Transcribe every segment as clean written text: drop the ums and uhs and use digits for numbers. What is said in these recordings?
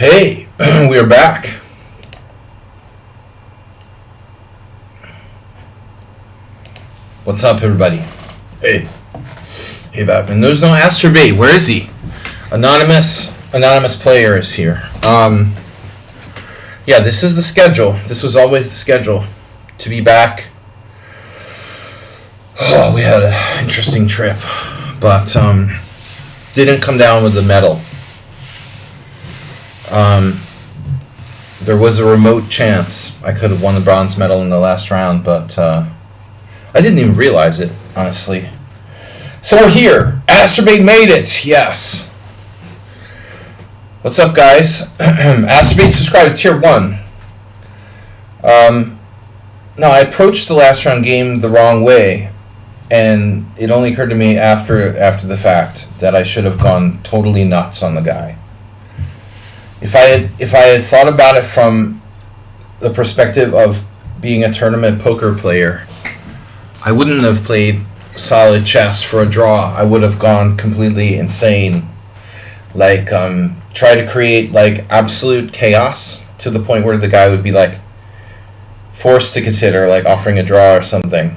Hey, we are back. What's up, everybody? Hey, Batman. There's no Asterbait. Where is he? Anonymous player is here. Yeah, this is the schedule. This was always the schedule to be back. Oh, we had an interesting trip, but didn't come down with the medal. There was a remote chance I could have won the bronze medal in the last round, but I didn't even realize it, honestly. So we're here. Asterbait made it. Yes. What's up, guys? Asterbait subscribed to Tier 1. No, I approached the last round game the wrong way, and it only occurred to me after the fact that I should have gone totally nuts on the guy. If I had thought about it from the perspective of being a tournament poker player, I wouldn't have played solid chess for a draw. I would have gone completely insane. Like, try to create, like, absolute chaos to the point where the guy would be, like, forced to consider, like, offering a draw or something.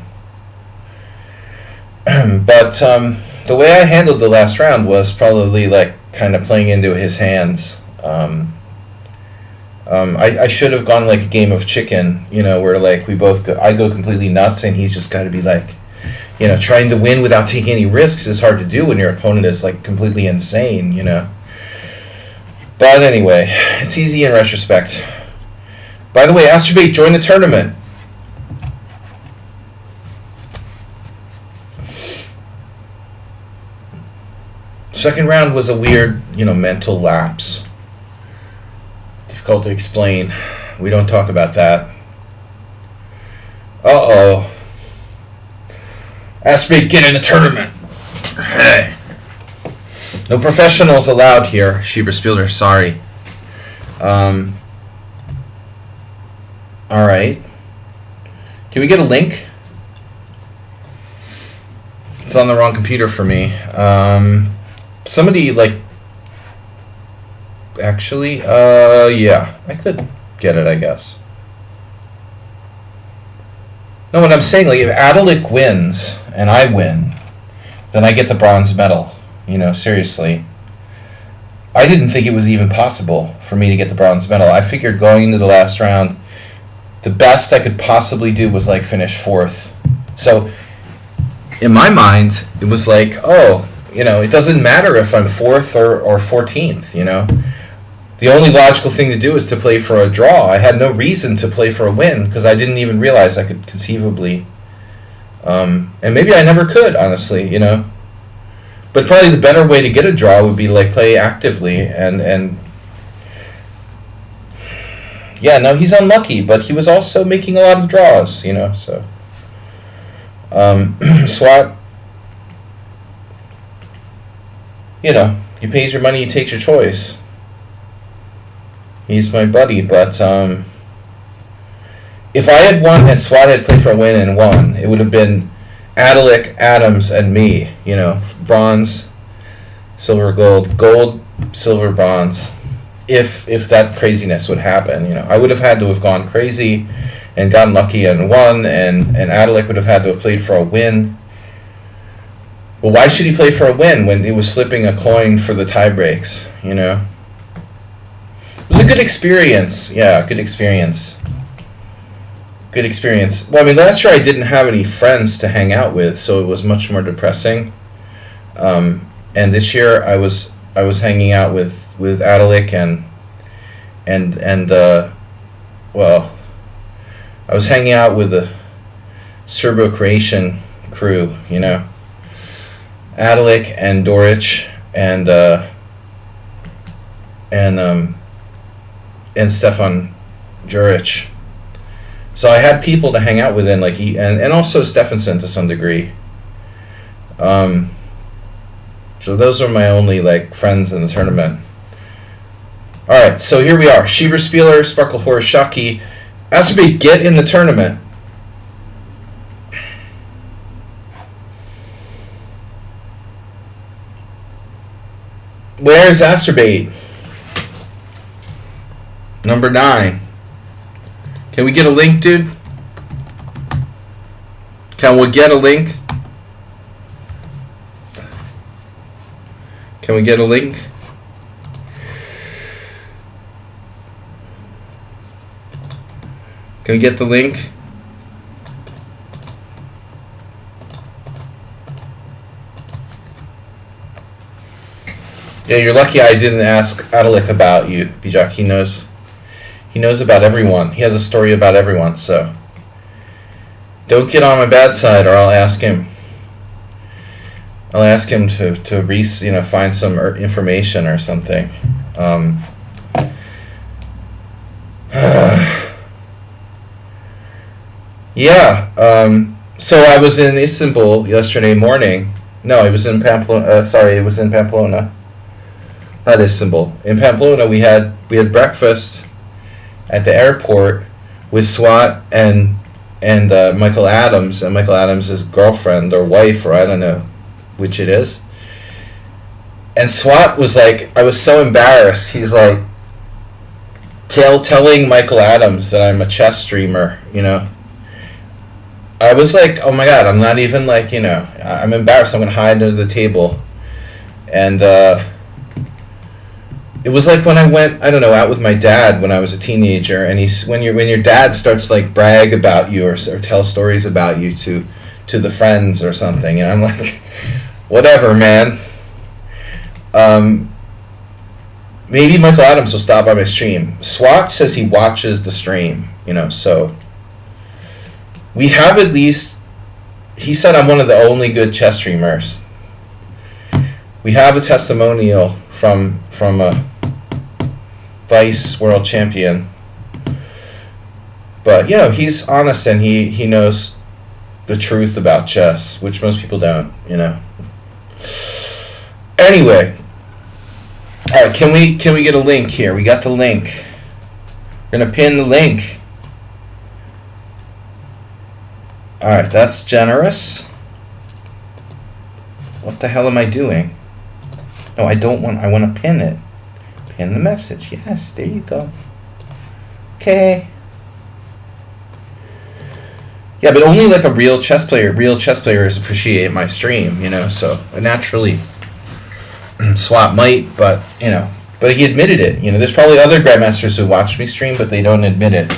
But the way I handled the last round was probably, like, kind of playing into his hands. I should have gone like a game of chicken, where like I go completely nuts and he's just got to be like, trying to win without taking any risks is hard to do when your opponent is like completely insane, But anyway, it's easy in retrospect. By the way, Asterbait, join the tournament. Second round was a weird, mental lapse. Difficult to explain. We don't talk about that. Uh-oh. Asterbait, get in the tournament. Hey. No professionals allowed here, Schieberspieler, sorry. Alright. Can we get a link? It's on the wrong computer for me. Somebody, actually, yeah, I could get it, I guess. No, what I'm saying, like, if Adelic wins and I win, then I get the bronze medal. Seriously. I didn't think it was even possible for me to get the bronze medal. I figured going into the last round, the best I could possibly do was, like, finish fourth. So, in my mind, it was like, oh, it doesn't matter if I'm fourth or 14th, The only logical thing to do is to play for a draw. I had no reason to play for a win because I didn't even realize I could conceivably. And maybe I never could, honestly, But probably the better way to get a draw would be like play actively and yeah, no, he's unlucky, but he was also making a lot of draws, so SWAT, he pays your money, he takes your choice. He's my buddy, but if I had won and SWAT had played for a win and won, it would have been Adelic, Adams, and me, bronze, silver, gold, silver, bronze. If that craziness would happen, I would have had to have gone crazy and gotten lucky and won, and Adelic would have had to have played for a win. Well, why should he play for a win when he was flipping a coin for the tie breaks, It was a good experience. Yeah, good experience. Good experience. Well, I mean, last year I didn't have any friends to hang out with, so it was much more depressing. And this year I was hanging out with Adelic and well, I was hanging out with the Serbo-Croatian crew, Adelic and Doric and Stefan Juric. So I had people to hang out with and and also Stephenson to some degree. So those are my only friends in the tournament. All right, so here we are. Schieberspieler, Sparklehorse, Shockey. Asterbait, get in the tournament. Where's Asterbait? Number 9. Can we get a link, dude? Can we get a link? Can we get a link? Can we get the link? Yeah, you're lucky I didn't ask Adalik about you, Bijak. He knows about everyone. He has a story about everyone, so don't get on my bad side, or I'll ask him. I'll ask him to find some information or something. So I was in Istanbul yesterday morning. No, I was in Pamplona. It was in Pamplona. Not Istanbul. In Pamplona, we had breakfast at the airport with Swat and Michael Adams, and Michael Adams' girlfriend or wife, or I don't know which it is. And Swat was like, I was so embarrassed. He's like telling Michael Adams that I'm a chess streamer, I was like, oh my God, I'm not even like, I'm embarrassed. I'm going to hide under the table. And it was like when I went, I don't know, out with my dad when I was a teenager, and when your dad starts to like brag about you or tell stories about you to the friends or something, and I'm like, whatever, man. Maybe Michael Adams will stop by my stream. Swat says he watches the stream, so we have at least, he said I'm one of the only good chess streamers. We have a testimonial from a vice world champion. But, he's honest, and he knows the truth about chess, which most people don't, Anyway. Alright, can we get a link here? We got the link. We're going to pin the link. Alright, that's generous. What the hell am I doing? No, I want to pin it. Pin the message. Yes, there you go. Okay. Yeah, but only like real chess players appreciate my stream, so naturally Swap might, but but he admitted it. There's probably other grandmasters who watch me stream, but they don't admit it,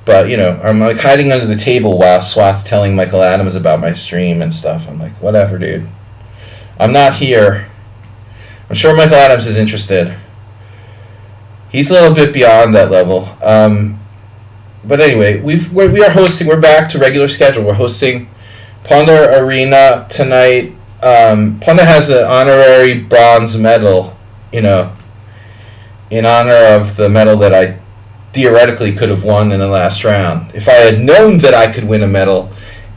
But, I'm like hiding under the table while Swat's telling Michael Adams about my stream and stuff. I'm like, whatever, dude. I'm not here. I'm sure Michael Adams is interested. He's a little bit beyond that level. But anyway, we are hosting. We're back to regular schedule. We're hosting Pawnda Arena tonight. Pawnda has an honorary bronze medal, in honor of the medal that I theoretically could have won in the last round. If I had known that I could win a medal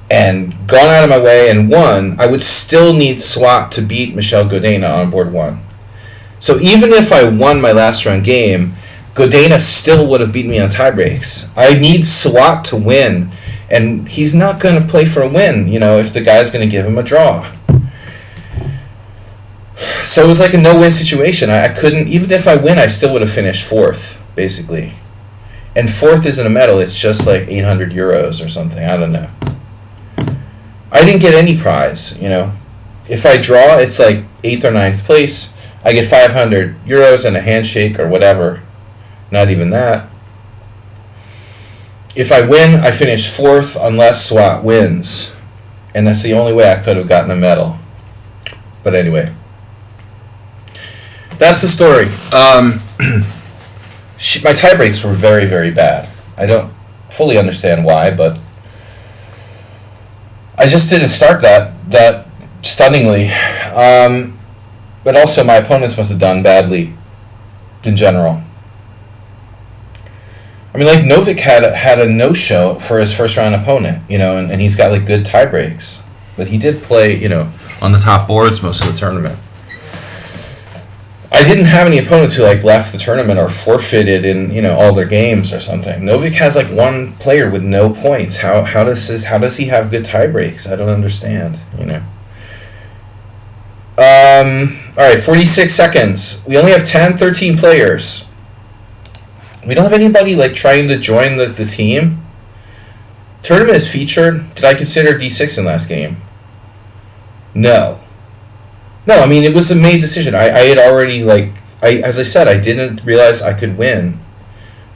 and gone out of my way and won, I would still need Swat to beat Michel Godena on board 1. So even if I won my last round game, Godena still would have beaten me on tiebreaks. I need Swat to win, and he's not going to play for a win, if the guy's going to give him a draw. So it was like a no-win situation. I couldn't, even if I win, I still would have finished 4th, basically. And 4th isn't a medal, it's just like 800 euros or something, I don't know. I didn't get any prize, If I draw, it's like 8th or 9th place. I get 500 euros and a handshake or whatever. Not even that. If I win, I finish 4th unless Swat wins. And that's the only way I could have gotten a medal. But anyway. That's the story. My tiebreaks were very, very bad. I don't fully understand why, but I just didn't start that stunningly. But also my opponents must have done badly in general. I mean, like Novik had a no-show for his first round opponent, and he's got like good tiebreaks. But he did play, on the top boards most of the tournament. I didn't have any opponents who like left the tournament or forfeited in all their games or something. Novik has like one player with no points. How does he have good tie breaks? I don't understand. All right, 46 seconds. We only have 13 players. We don't have anybody like trying to join the team. Tournament is featured. Did I consider D6 in last game? No. No, I mean, it was a made decision. I had already, as I said, I didn't realize I could win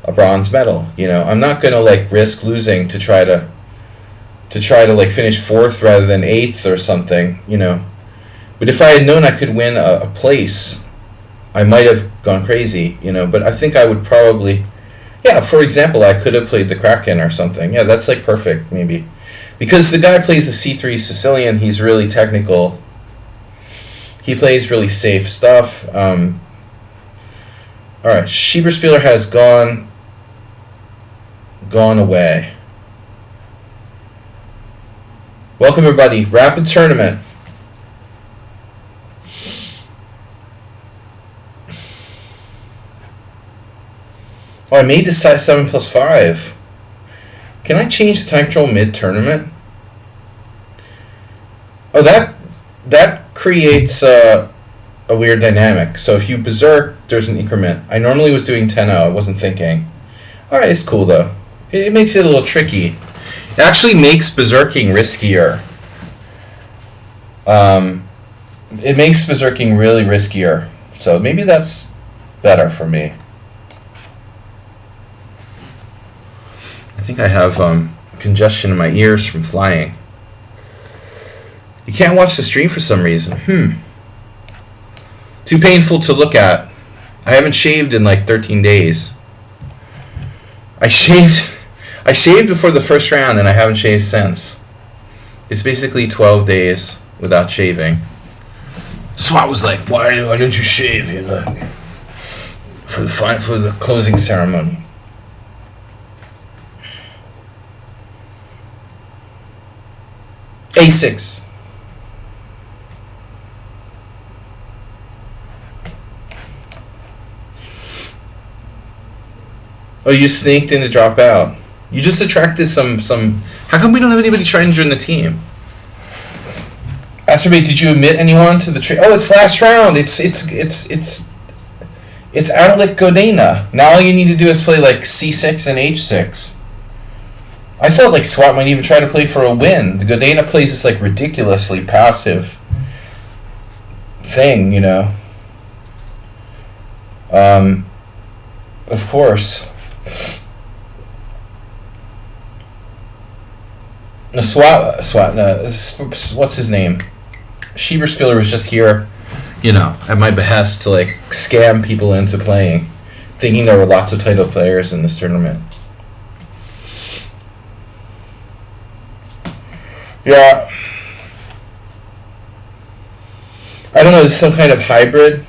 a bronze medal. I'm not going to, risk losing to try to finish 4th rather than 8th or something, But if I had known I could win a place, I might have gone crazy, But I think I would probably, for example, I could have played the Kraken or something. Yeah, that's, perfect, maybe. Because the guy plays the C3 Sicilian, he's really technical. He plays really safe stuff. All right, Schieberspieler has gone away. Welcome, everybody. Rapid Tournament. Oh, I made this size 7+5. Can I change the time control mid-tournament? Oh, that creates a weird dynamic. So if you berserk, there's an increment. I normally was doing 10-0. I wasn't thinking. All right, it's cool, though. It makes it a little tricky. It actually makes berserking riskier. It makes berserking really riskier. So maybe that's better for me. I think I have congestion in my ears from flying. You can't watch the stream for some reason. Too painful to look at. I haven't shaved in 13 days. I shaved before the first round and I haven't shaved since. It's basically 12 days without shaving. Swat was like, why don't you shave? For the closing ceremony. A6. Oh, you sneaked in to drop out. You just attracted some. How come we don't have anybody trying to join the team? Astrobate, did you admit anyone to the trade? Oh, it's last round. It's Adalik Godena. Now all you need to do is play C6 and H6. I felt Swat might even try to play for a win. The Godena plays this ridiculously passive thing, Of course. What's his name? Schieberspieler was just here, at my behest to scam people into playing, thinking there were lots of title players in this tournament. Yeah. I don't know, it's some kind of hybrid.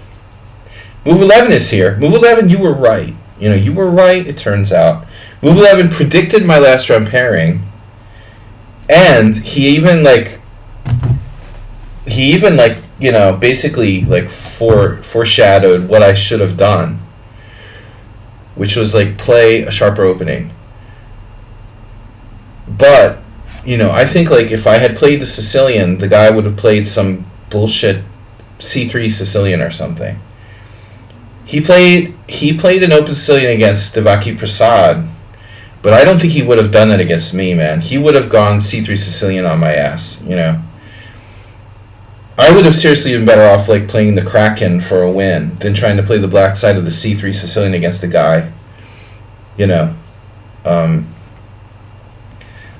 Move 11 is here. Move 11, you were right. You were right, it turns out. Move 11 predicted my last round pairing. And he even basically foreshadowed what I should have done. Which was play a sharper opening. But I think if I had played the Sicilian, the guy would have played some bullshit C3 Sicilian or something. He played an open Sicilian against Devaki Prasad, but I don't think he would have done it against me, man. He would have gone C3 Sicilian on my ass, I would have seriously been better off playing the Kraken for a win than trying to play the black side of the C3 Sicilian against the guy.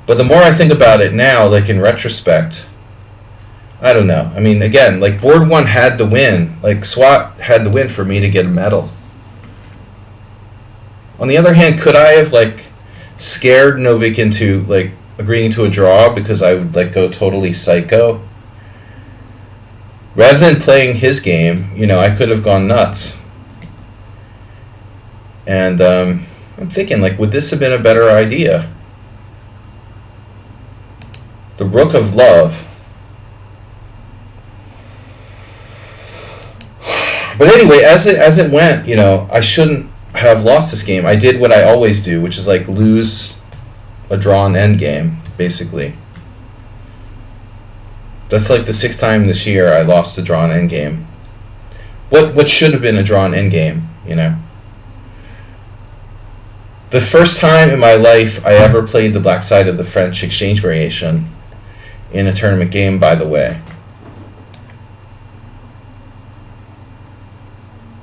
But the more I think about it now, in retrospect, I don't know. I mean, again, board 1 had the win. SWAT had the win for me to get a medal. On the other hand, could I have, scared Novik into, agreeing to a draw because I would, go totally psycho? Rather than playing his game, I could have gone nuts. And I'm thinking, would this have been a better idea? The Rook of Love. But anyway, as it went, I shouldn't have lost this game. I did what I always do, which is like lose a drawn end game, basically. That's like the 6th time this year I lost a drawn end game. What should have been a drawn end game, The first time in my life I ever played the black side of the French exchange variation in a tournament game, by the way.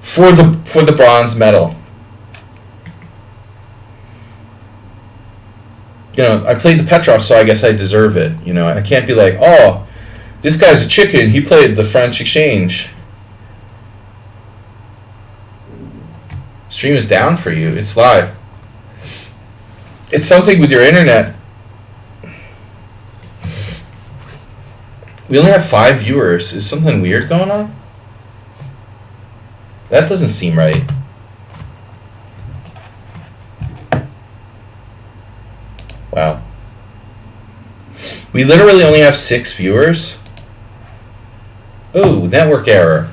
For the bronze medal. I played the Petrov, so I guess I deserve it. I can't be like, oh, this guy's a chicken, he played the French exchange. Stream is down for you. It's live. It's something with your internet. We only have 5 viewers. Is something weird going on? That doesn't seem right. Wow. We literally only have 6 viewers? Oh, network error.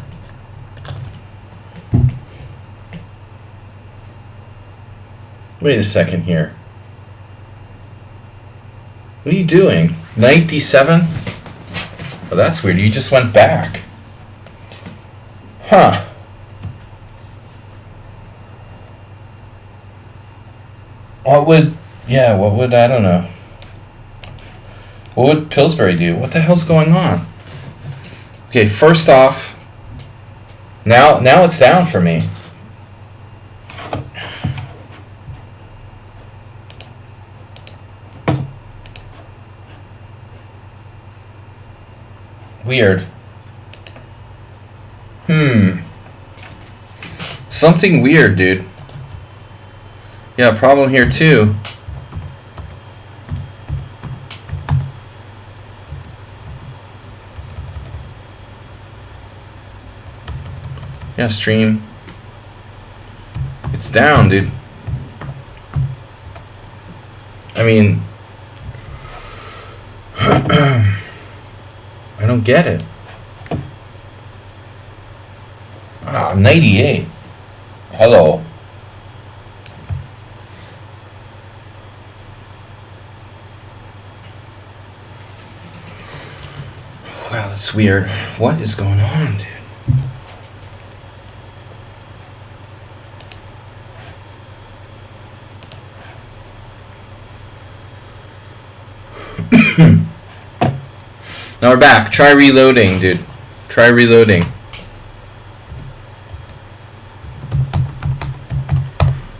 Wait a second here. What are you doing? 97? Oh, that's weird. You just went back. Huh. I don't know. What would Pillsbury do? What the hell's going on? Okay, first off, now it's down for me. Weird. Something weird, dude. Yeah, problem here too. Yeah, stream. It's down, dude. I mean, I don't get it. 98. Hello. Wow, that's weird. What is going on, dude? Now we're back. Try reloading, dude. Try reloading.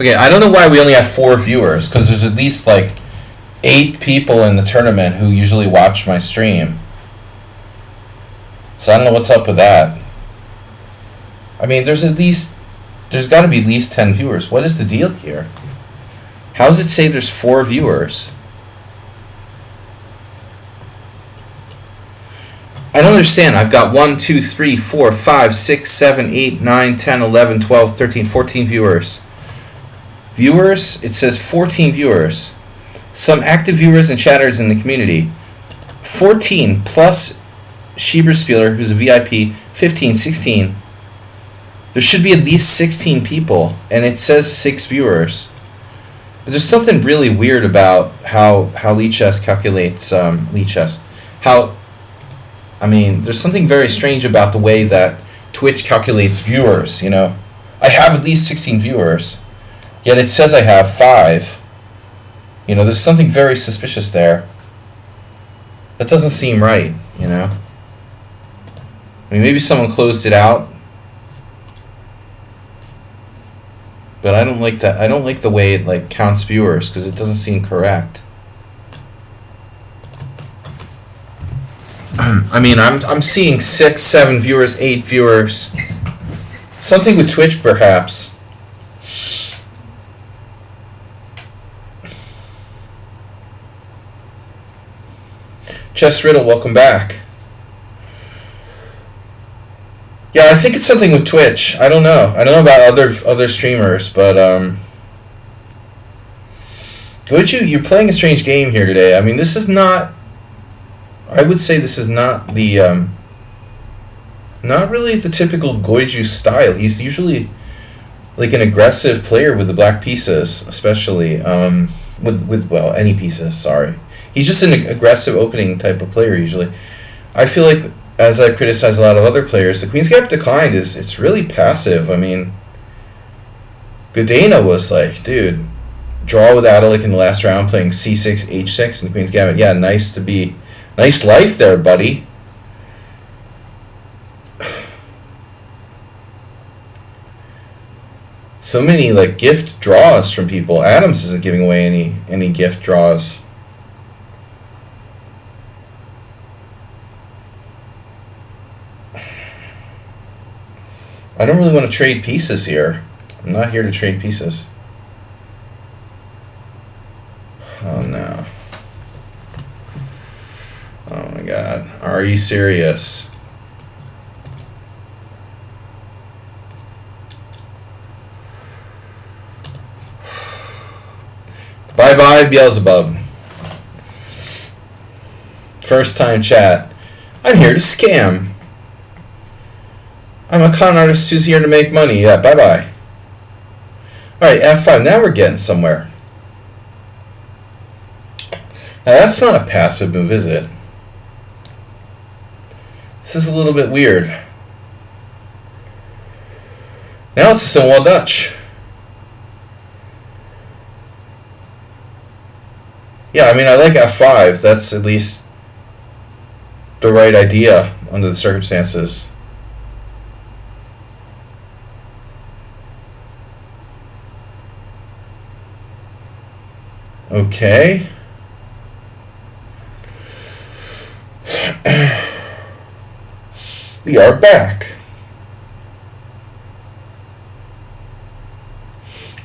Okay, I don't know why we only have 4 viewers, because there's at least like 8 people in the tournament who usually watch my stream. So I don't know what's up with that. I mean, there's got to be at least 10 viewers. What is the deal here? How does it say there's 4 viewers? I don't understand. I've got 1, 2, 3, 4, 5, 6, 7, 8, 9, 10, 11, 12, 13, 14 viewers. Viewers? It says 14 viewers. Some active viewers and chatters in the community. 14 plus Schieberspieler, who's a VIP. 15, 16. There should be at least 16 people, and it says 6 viewers. But there's something really weird about how lichess calculates lichess. There's something very strange about the way that Twitch calculates viewers, I have at least 16 viewers, yet it says I have 5. There's something very suspicious there. That doesn't seem right, maybe someone closed it out. But I don't like that. I don't like the way it counts viewers, because it doesn't seem correct. I'm seeing 6, 7 viewers, 8 viewers. Something with Twitch, perhaps. Chess Riddle, welcome back. Yeah, I think it's something with Twitch. I don't know. I don't know about other streamers, but you're playing a strange game here today. This is not. I would say this is not the not really the typical Goiju style. He's usually like an aggressive player with the black pieces, especially with well, any pieces. Sorry, he's just an aggressive opening type of player usually. I feel like, as I criticize a lot of other players, the Queen's Gambit declined it's really passive. I mean, Godena was like, dude, draw with Adelic in the last round, playing c6, h6 in the Queen's Gambit. Yeah, nice life there, buddy. So many like gift draws from people. Adams isn't giving away any gift draws. I don't really want to trade pieces here. I'm not here to trade pieces. Oh no. Oh my god. Are you serious? Bye-bye, Beelzebub. First time chat. I'm here to scam. I'm a con artist who's here to make money. Yeah, bye-bye. Alright, F5. Now we're getting somewhere. Now that's not a passive move, is it? This is a little bit weird. Now it's a Stonewall Dutch. Yeah, I mean, I like F5. That's at least the right idea under the circumstances. Okay. We are back.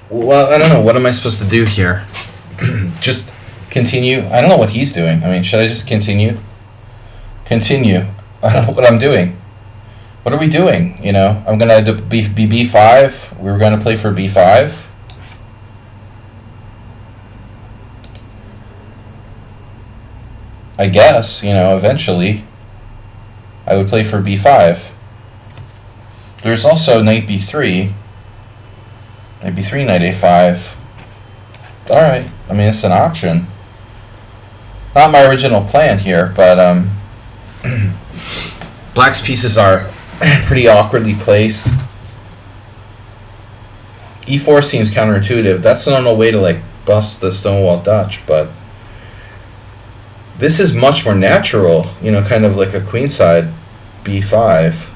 Well, I don't know. What am I supposed to do here? Just continue. I don't know what he's doing. I mean, should I just continue? Continue. I don't know what I'm doing. What are we doing? You know, I'm going to be B5. We're going to play for B5. I guess, you know, eventually I would play for B5. There's also knight B3. Knight B3, knight A5. Alright, I mean, it's an option. Not my original plan here, but black's pieces are pretty awkwardly placed. E4 seems counterintuitive. That's the normal way to like bust the Stonewall Dutch, but this is much more natural, you know, kind of like a queenside B5.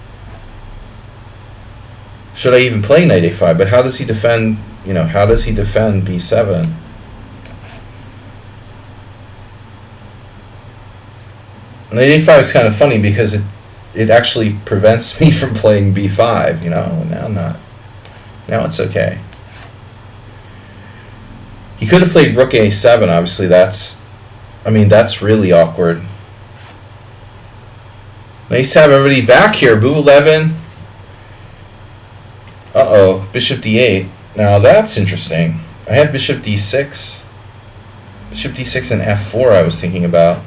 Should I even play knight A5? But how does he defend, you know, how does he defend B7? Knight A5 is kind of funny because it actually prevents me from playing B5, you know. Now not. Now it's okay. He could have played rook A7, obviously. That's really awkward. Nice to have everybody back here. Move 11. Uh-oh. Bishop D8. Now that's interesting. I had Bishop D6. Bishop D6 and F4 I was thinking about.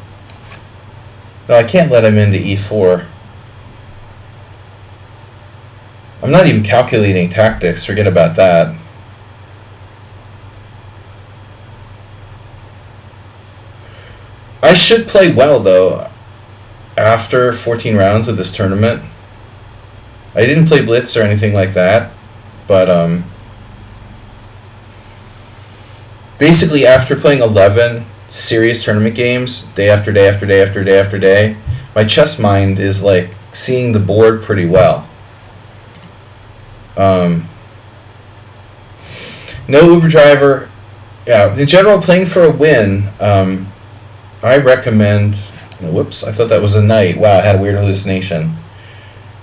No, I can't let him into E4. I'm not even calculating tactics. Forget about that. I should play well, though, after 14 rounds of this tournament. I didn't play Blitz or anything like that, but basically after playing 11 serious tournament games, day after day after day after day after day, my chess mind is like seeing the board pretty well. No Uber driver. Yeah, in general, playing for a win, I recommend... Whoops, I thought that was a knight. Wow, I had a weird hallucination.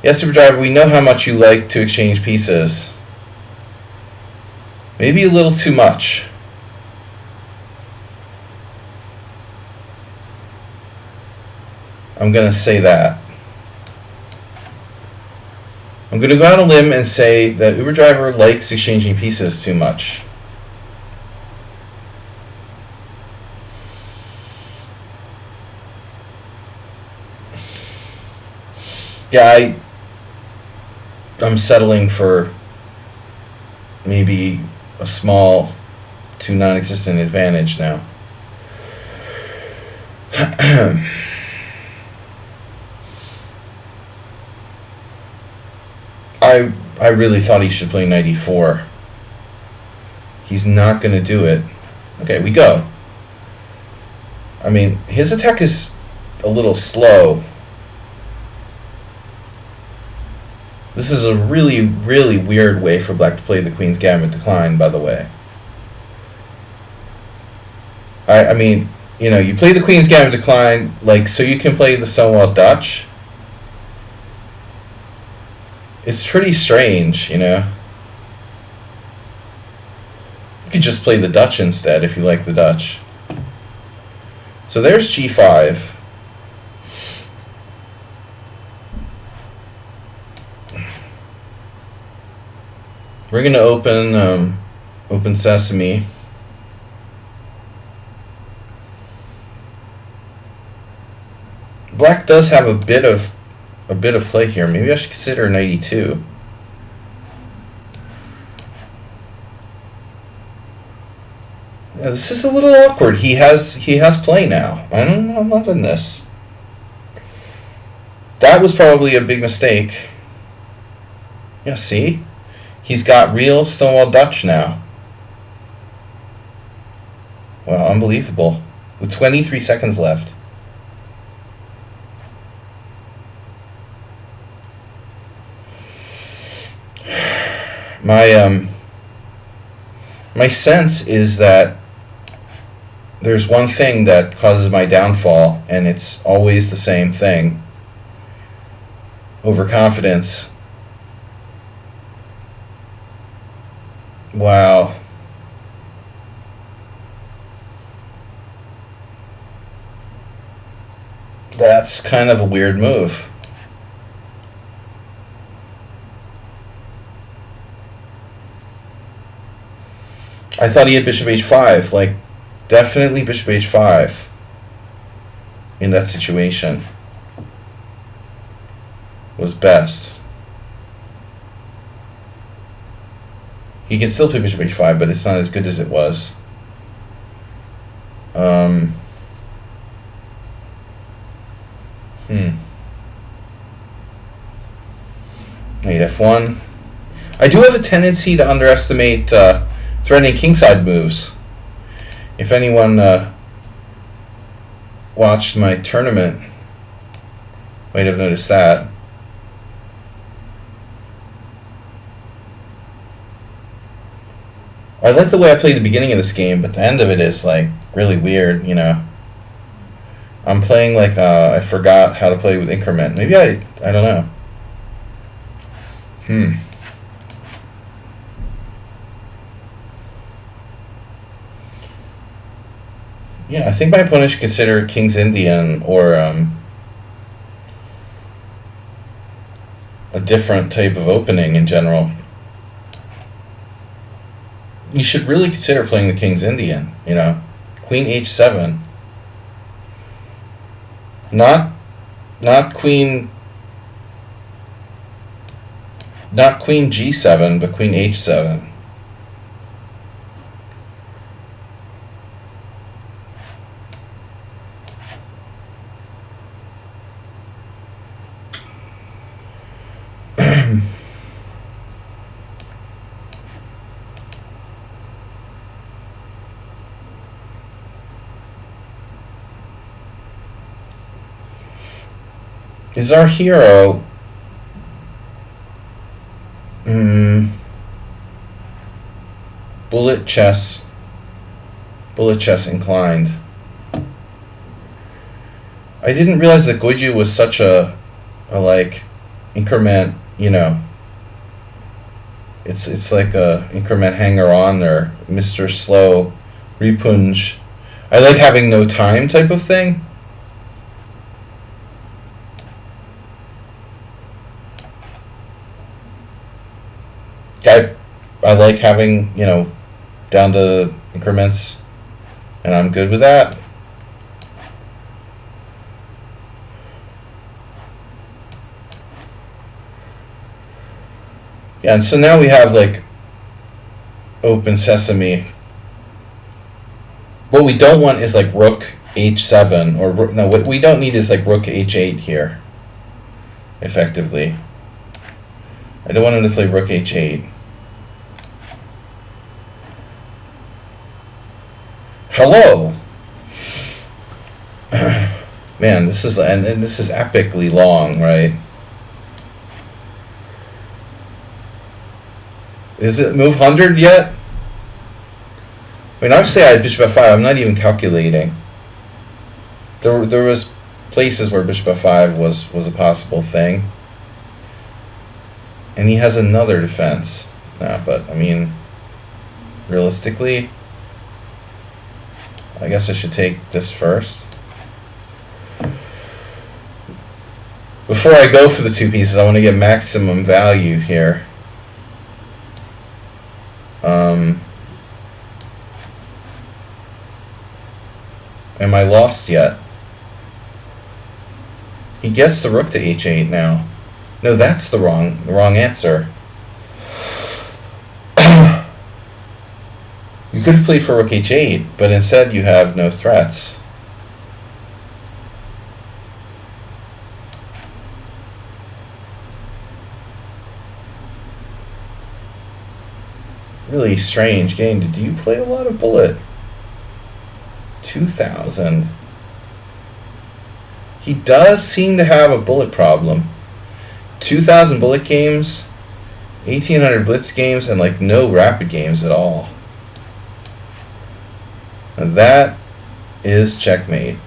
Yes, Uber driver, we know how much you like to exchange pieces. Maybe a little too much. I'm going to say that. I'm going to go out on a limb and say that Uber driver likes exchanging pieces too much. Yeah, I'm settling for maybe a small to non-existent advantage now. I really thought he should play knight e4. He's not going to do it. Okay, we go. I mean, his attack is a little slow. This is a really, really weird way for black to play the Queen's Gambit Decline, by the way. I mean, you know, you play the Queen's Gambit Decline, like, so you can play the Stonewall Dutch. It's pretty strange, you know. You could just play the Dutch instead if you like the Dutch. So there's g5. We're going to open sesame. Black does have a bit of play here. Maybe I should consider knight e2. Yeah, this is a little awkward. He has play now. I'm loving this. That was probably a big mistake. Yeah, see? He's got real Stonewall Dutch now. Wow, unbelievable. With 23 seconds left. My sense is that there's one thing that causes my downfall, and it's always the same thing. Overconfidence. Wow. That's kind of a weird move. I thought he had bishop h5, like, definitely bishop h5 in that situation was best. He can still play bishop h5, but it's not as good as it was. Knight f1. I do have a tendency to underestimate threatening kingside moves. If anyone watched my tournament, might have noticed that. I like the way I played the beginning of this game, but the end of it is like really weird, you know. I'm playing like I forgot how to play with increment. Maybe I don't know. Yeah, I think my opponent should consider King's Indian or a different type of opening in general. You should really consider playing the King's Indian, you know. Queen h7. Not queen g7, but queen h7. Is our hero bullet chess inclined? I didn't realize that Goju was such a like increment, you know. It's like a increment hanger on or Mr. Slow Ripunj. I like having no time type of thing. I like having, you know, down to increments, and I'm good with that. Yeah, and so now we have, like, open sesame. What we don't want is, like, rook h7, or no, what we don't need is, like, rook h8 here, effectively. I don't want him to play rook h8. Hello! Man, this is, and this is epically long, right? Is it move 100 yet? I mean, obviously I had bishop f5. I'm not even calculating. There was places where bishop f5 was a possible thing. And he has another defense. Nah, but, I mean, realistically, I guess I should take this first. Before I go for the two pieces, I want to get maximum value here. Am I lost yet? He gets the rook to h8 now. No, that's the wrong answer. You could have played for rook h8, but instead you have no threats. Really strange game. Did you play a lot of bullet? 2,000. He does seem to have a bullet problem. 2,000 bullet games, 1,800 blitz games, and like no rapid games at all. Now that is checkmate.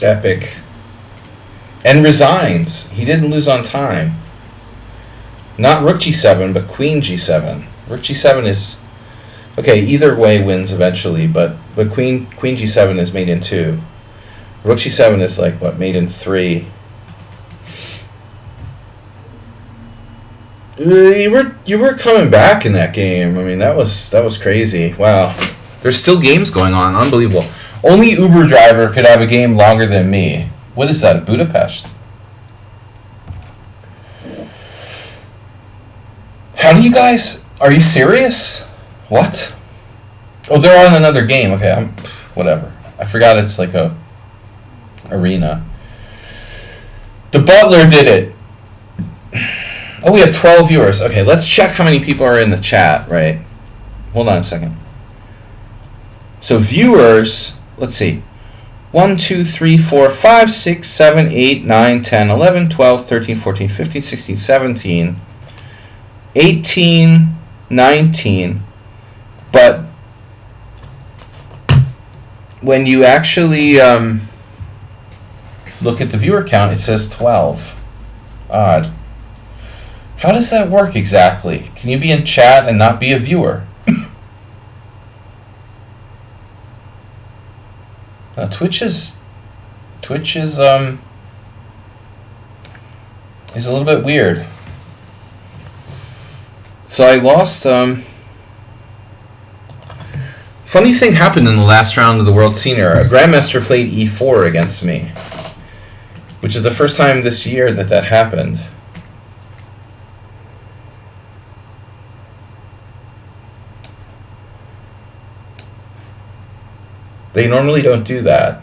Epic. And resigns. He didn't lose on time. Not rook g7, but queen g7. Rook g7 is... Okay, either way wins eventually, but queen g7 is mate in 2. Rook g7 is like, what, mate in 3. You were coming back in that game. I mean, that was crazy. Wow. There's still games going on. Unbelievable. Only Uber driver could have a game longer than me. What is that, Budapest? How do you guys... Are you serious? What? Oh, they're on another game. Okay, whatever. I forgot it's like a arena. The Butler did it. Oh, we have 12 viewers. Okay, let's check how many people are in the chat, right? Hold on a second. So viewers, let's see. 1, 2, 3, 4, 5, 6, 7, 8, 9, 10, 11, 12, 13, 14, 15, 16, 17, 18, 19. But when you actually look at the viewer count, it says 12. Odd. How does that work exactly? Can you be in chat and not be a viewer? Twitch is a little bit weird. So I lost. Funny thing happened in the last round of the World Senior. A Grandmaster played e4 against me, which is the first time this year that happened. They normally don't do that.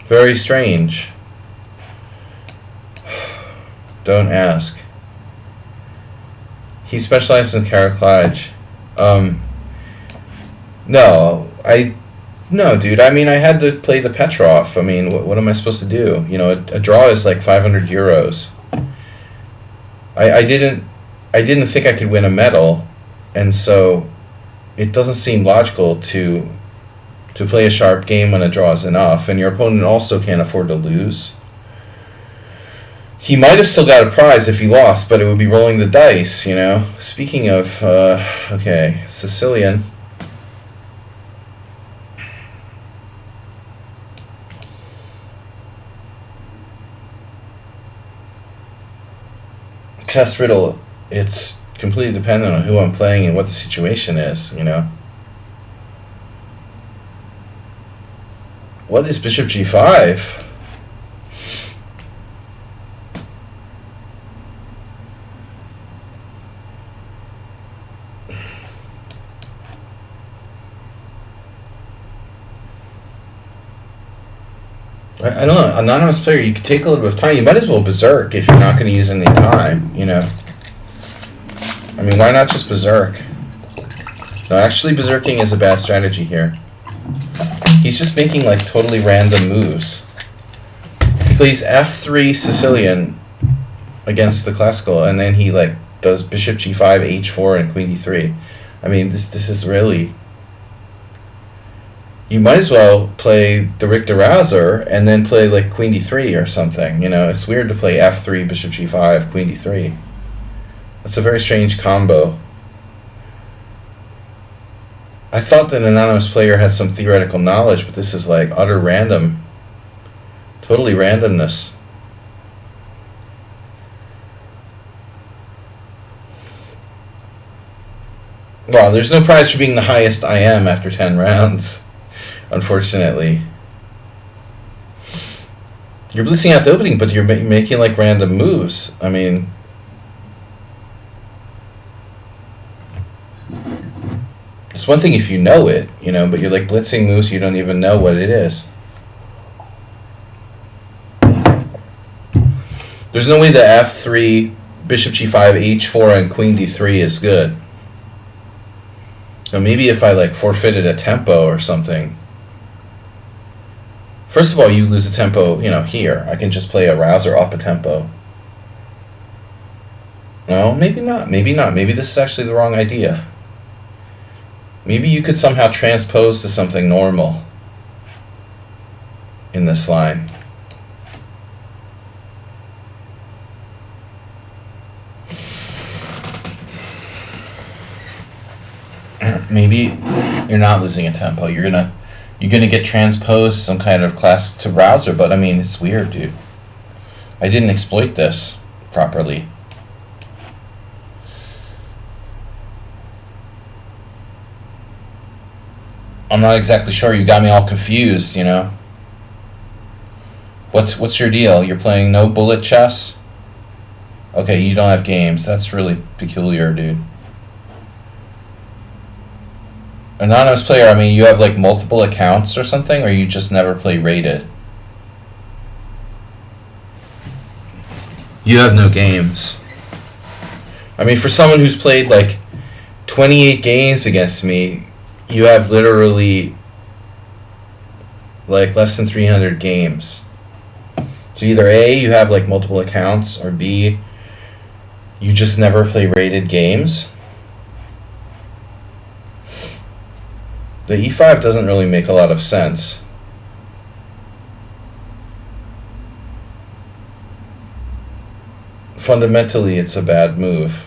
Very strange. Don't ask. He specializes in caraclage. No, dude. I mean, I had to play the Petrov. I mean, what am I supposed to do? You know, a draw is like 500 euros. I didn't think I could win a medal, and so it doesn't seem logical to play a sharp game when a draw is enough, and your opponent also can't afford to lose. He might have still got a prize if he lost, but it would be rolling the dice, you know. Speaking of, okay, Sicilian. Chess riddle, it's completely dependent on who I'm playing and what the situation is, you know. What is bishop g5? I don't know. Anonymous player, you could take a little bit of time. You might as well berserk if you're not going to use any time, you know. I mean, why not just berserk? No, actually berserking is a bad strategy here. He's just making like totally random moves. He plays f3 Sicilian against the classical, and then he like does bishop g5, h4, and queen d3. I mean, this is really... You might as well play the Richter Rouser and then play like queen d3 or something. You know, it's weird to play f3, bishop g5, queen d3. That's a very strange combo. I thought that an anonymous player had some theoretical knowledge, but this is like utter random. Totally randomness. Well, there's no prize for being the highest I am after 10 rounds, unfortunately. You're blitzing out the opening, but you're making like random moves. I mean... It's one thing if you know it, you know, but you're like blitzing moves, you don't even know what it is. There's no way the f3, bishop g5, h4, and queen d3 is good. So maybe if I like forfeited a tempo or something. First of all, you lose a tempo, you know, here. I can just play a rouser up a tempo. No, maybe not. Maybe not. Maybe this is actually the wrong idea. Maybe you could somehow transpose to something normal in this line. Maybe you're not losing a tempo. You're gonna get transposed some kind of class to rouser, but I mean, it's weird, dude. I didn't exploit this properly. I'm not exactly sure. You got me all confused, you know. What's your deal? You're playing no bullet chess? Okay, you don't have games. That's really peculiar, dude. Anonymous player, I mean, you have like multiple accounts or something, or you just never play rated? You have no games. I mean, for someone who's played like 28 games against me, you have literally like less than 300 games. So either A, you have like multiple accounts, or B, you just never play rated games. The e5 doesn't really make a lot of sense. Fundamentally, it's a bad move.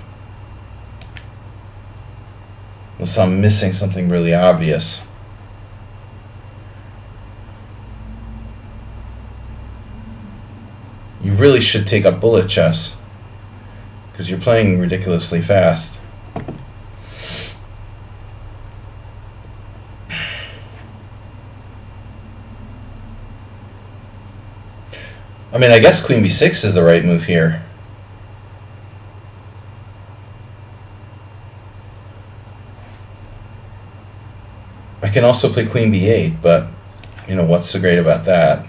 Unless I'm missing something really obvious. You really should take up bullet chess, because you're playing ridiculously fast. I mean, I guess queen b6 is the right move here. I can also play queen b8, but, you know, what's so great about that?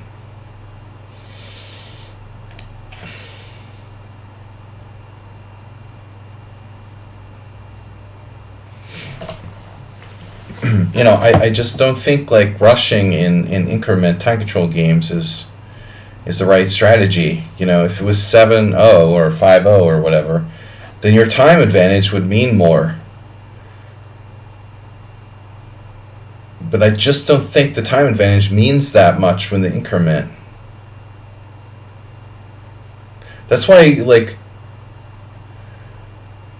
You know, I just don't think, like, rushing in increment time control games is the right strategy. You know, if it was 7-0 or 5-0 or whatever, then your time advantage would mean more. But I just don't think the time advantage means that much when the increment. That's why, like,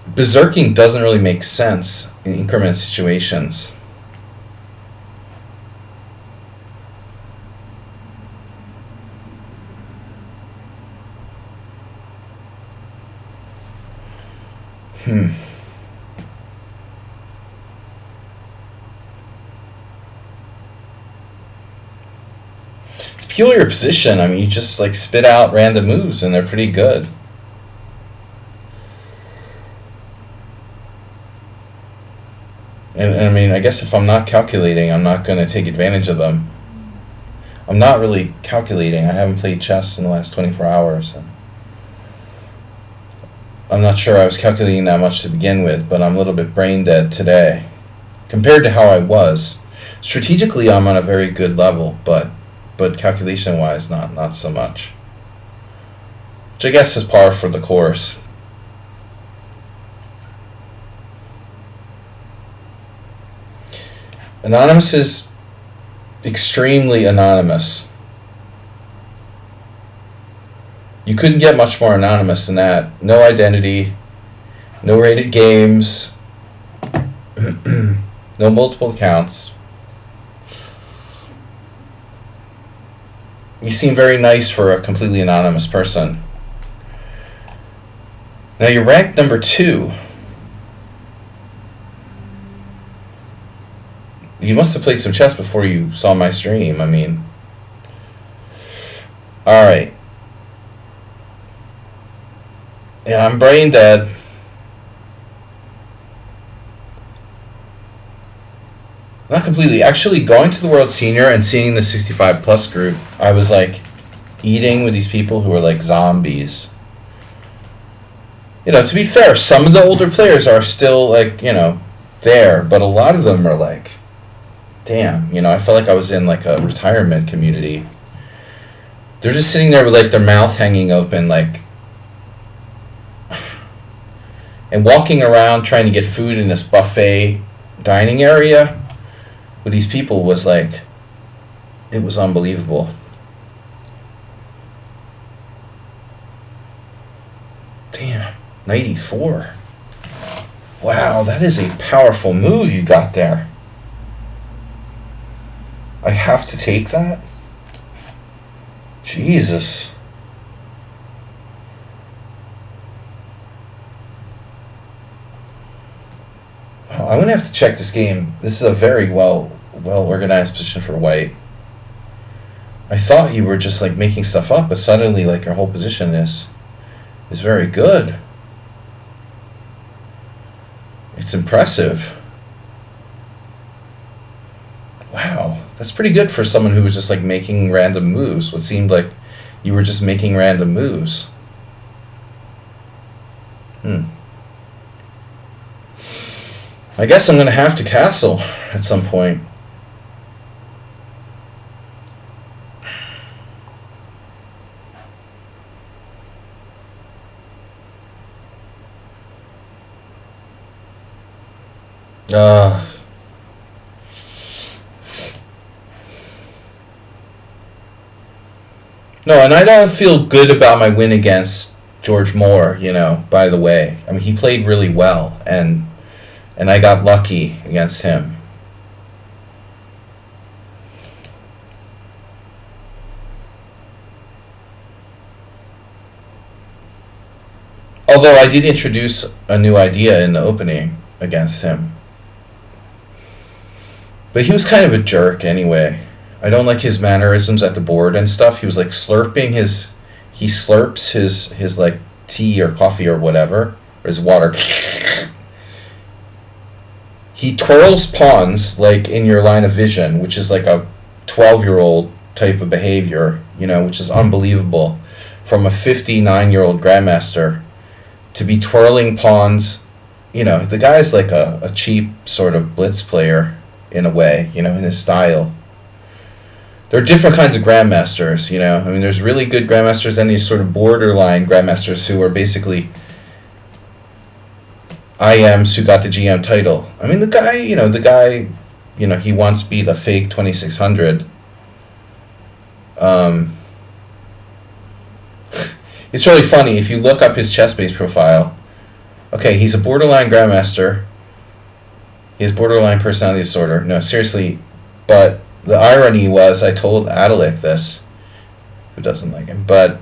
berserking doesn't really make sense in increment situations. It's peculiar position. I mean, you just like spit out random moves and they're pretty good. And I mean, I guess if I'm not calculating, I'm not going to take advantage of them. I'm not really calculating. I haven't played chess in the last 24 hours. I'm not sure I was calculating that much to begin with, but I'm a little bit brain dead today compared to how I was. Strategically, I'm on a very good level, but calculation-wise, not so much. Which I guess is par for the course. Anonymous is extremely anonymous. You couldn't get much more anonymous than that. No identity, no rated games, no multiple accounts. You seem very nice for a completely anonymous person. Now you're ranked number 2. You must have played some chess before you saw my stream. I mean, all right. Yeah, I'm brain dead. Not completely. Actually, going to the World Senior and seeing the 65 plus group, I was like eating with these people who were like zombies. You know, to be fair, some of the older players are still like, you know, there, but a lot of them are like, damn, you know, I felt like I was in like a retirement community. They're just sitting there with like their mouth hanging open, like, and walking around trying to get food in this buffet dining area with these people was like, it was unbelievable. Damn, 94. Wow, that is a powerful move you got there. I have to take that? Jesus. I'm going to have to check this game. This is a very well organized position for white. I thought you were just like making stuff up, but suddenly like your whole position is very good. It's impressive. Wow, that's pretty good for someone who was just like making random moves. What seemed like you were just making random moves. I guess I'm going to have to castle at some point. No, and I don't feel good about my win against George Moore, you know, by the way. I mean, he played really well, and I got lucky against him. Although I did introduce a new idea in the opening against him. But he was kind of a jerk anyway. I don't like his mannerisms at the board and stuff. He was like slurping he slurps his like tea or coffee or whatever, or his water. He twirls pawns like in your line of vision, which is like a 12-year-old type of behavior, you know, which is unbelievable from a 59-year-old grandmaster to be twirling pawns. You know, the guy's like a cheap sort of blitz player in a way, you know, in his style. There are different kinds of grandmasters, you know. I mean, there's really good grandmasters and these sort of borderline grandmasters who are basically IMs who got the GM title. I mean, the guy, he once beat a fake 2600. It's really funny. If you look up his chess-based profile, okay, he's a borderline grandmaster. He has borderline personality disorder. No, seriously, but the irony was, I told Adelic this, who doesn't like him, but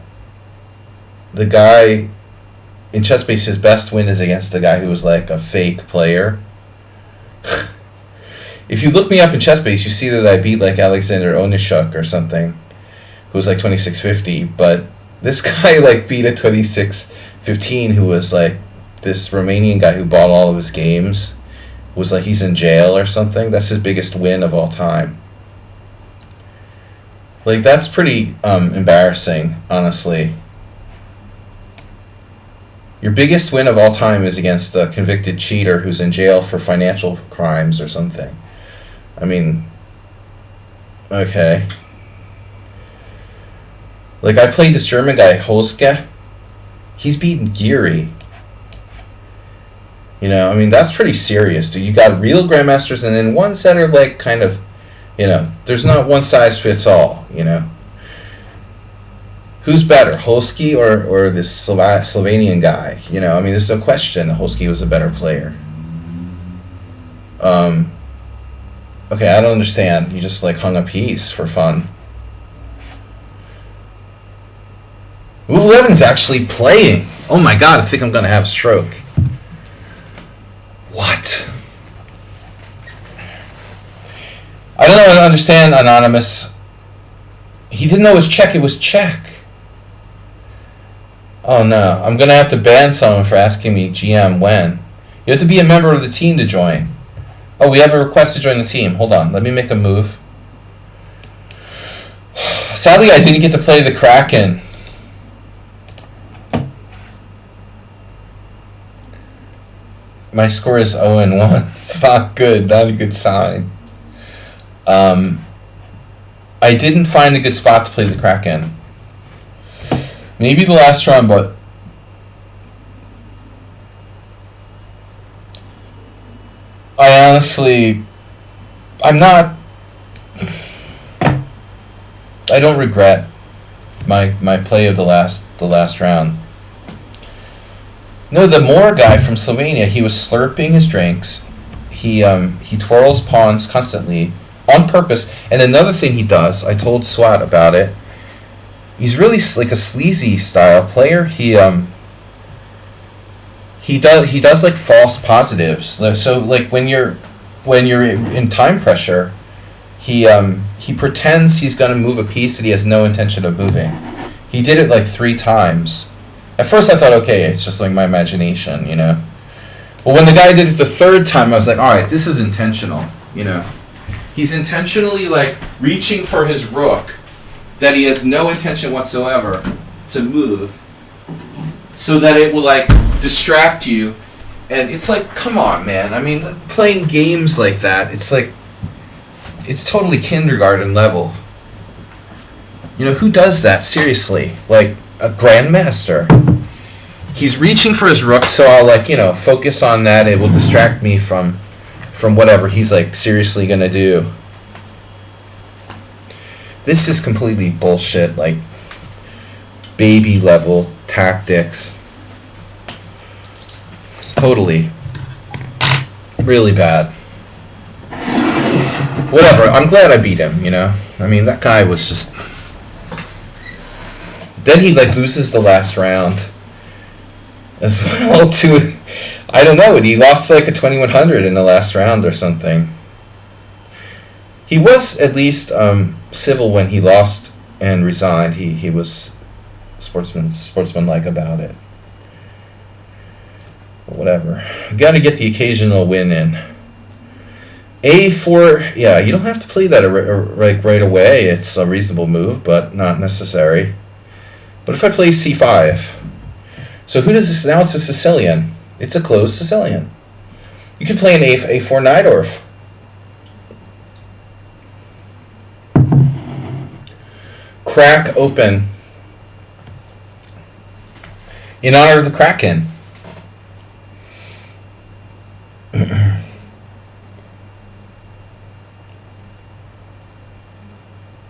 the guy in chess-based, his best win is against the guy who was like a fake player. If you look me up in chess-based, you see that I beat like Alexander Onishuk or something, who was like 2650, but this guy like beat a 2615 who was like this Romanian guy who bought all of his games, was like he's in jail or something. That's his biggest win of all time. Like, that's pretty embarrassing, honestly. Your biggest win of all time is against a convicted cheater who's in jail for financial crimes or something. I mean, okay. Like, I played this German guy, Holske. He's beaten Geary. You know, I mean, that's pretty serious, dude. You got real grandmasters, and then ones that are, like, kind of, you know, there's not one size fits all, you know. Who's better, Holske or this Slovenian guy? You know, I mean, there's no question that Holske was a better player. Okay, I don't understand. You just, like, hung a piece for fun. Move 11's actually playing. Oh my god, I think I'm going to have a stroke. What? I don't understand, Anonymous. He didn't know it was check. It was check. Oh no, I'm going to have to ban someone for asking me GM when. You have to be a member of the team to join. Oh, we have a request to join the team. Hold on, let me make a move. Sadly, I didn't get to play the Kraken. My score is 0-1. It's not good, not a good sign. I didn't find a good spot to play the Kraken. Maybe the last round, but I honestly, I don't regret my play of the last round. No, the Moore guy from Slovenia, he was slurping his drinks. He twirls pawns constantly on purpose. And another thing he does, I told Swat about it. He's really like a sleazy style player. He does like false positives. So like when you're in time pressure, he pretends he's going to move a piece that he has no intention of moving. He did it like 3 times. At first I thought, okay, it's just like my imagination, you know. But when the guy did it the 3rd time, I was like, all right, this is intentional, you know. He's intentionally like reaching for his rook that he has no intention whatsoever to move, so that it will like distract you. And it's like, come on, man. I mean, playing games like that, it's like, it's totally kindergarten level. You know, who does that? Seriously. Like, a grandmaster. He's reaching for his rook, so I'll, like, you know, focus on that. It will distract me from whatever he's, like, seriously gonna do. This is completely bullshit, like, baby level tactics. Totally. Really bad. Whatever, I'm glad I beat him, you know? I mean, that guy was just... Then he, like, loses the last round as well to... I don't know, he lost, like, a 2100 in the last round or something. He was at least civil when he lost and resigned. He was sportsmanlike about it. But whatever. You got to get the occasional win in. A4, yeah, you don't have to play that right away. It's a reasonable move, but not necessary. But if I play C5, so who does this? Now it's a Sicilian. It's a closed Sicilian. You could play an A4 Najdorf. Crack open in honor of the Kraken.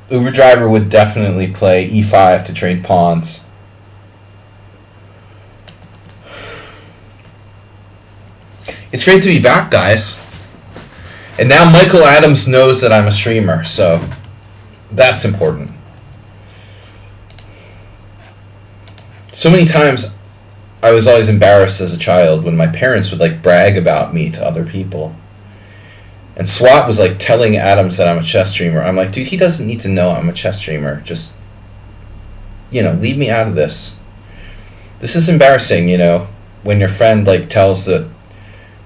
Uber driver would definitely play E5 to trade pawns. It's great to be back, guys. And now Michael Adams knows that I'm a streamer, so that's important. So many times I was always embarrassed as a child when my parents would like brag about me to other people. And SWAT was like telling Adams that I'm a chess streamer. I'm like, dude, he doesn't need to know I'm a chess streamer. Just, you know, leave me out of this. This is embarrassing, you know, when your friend like tells the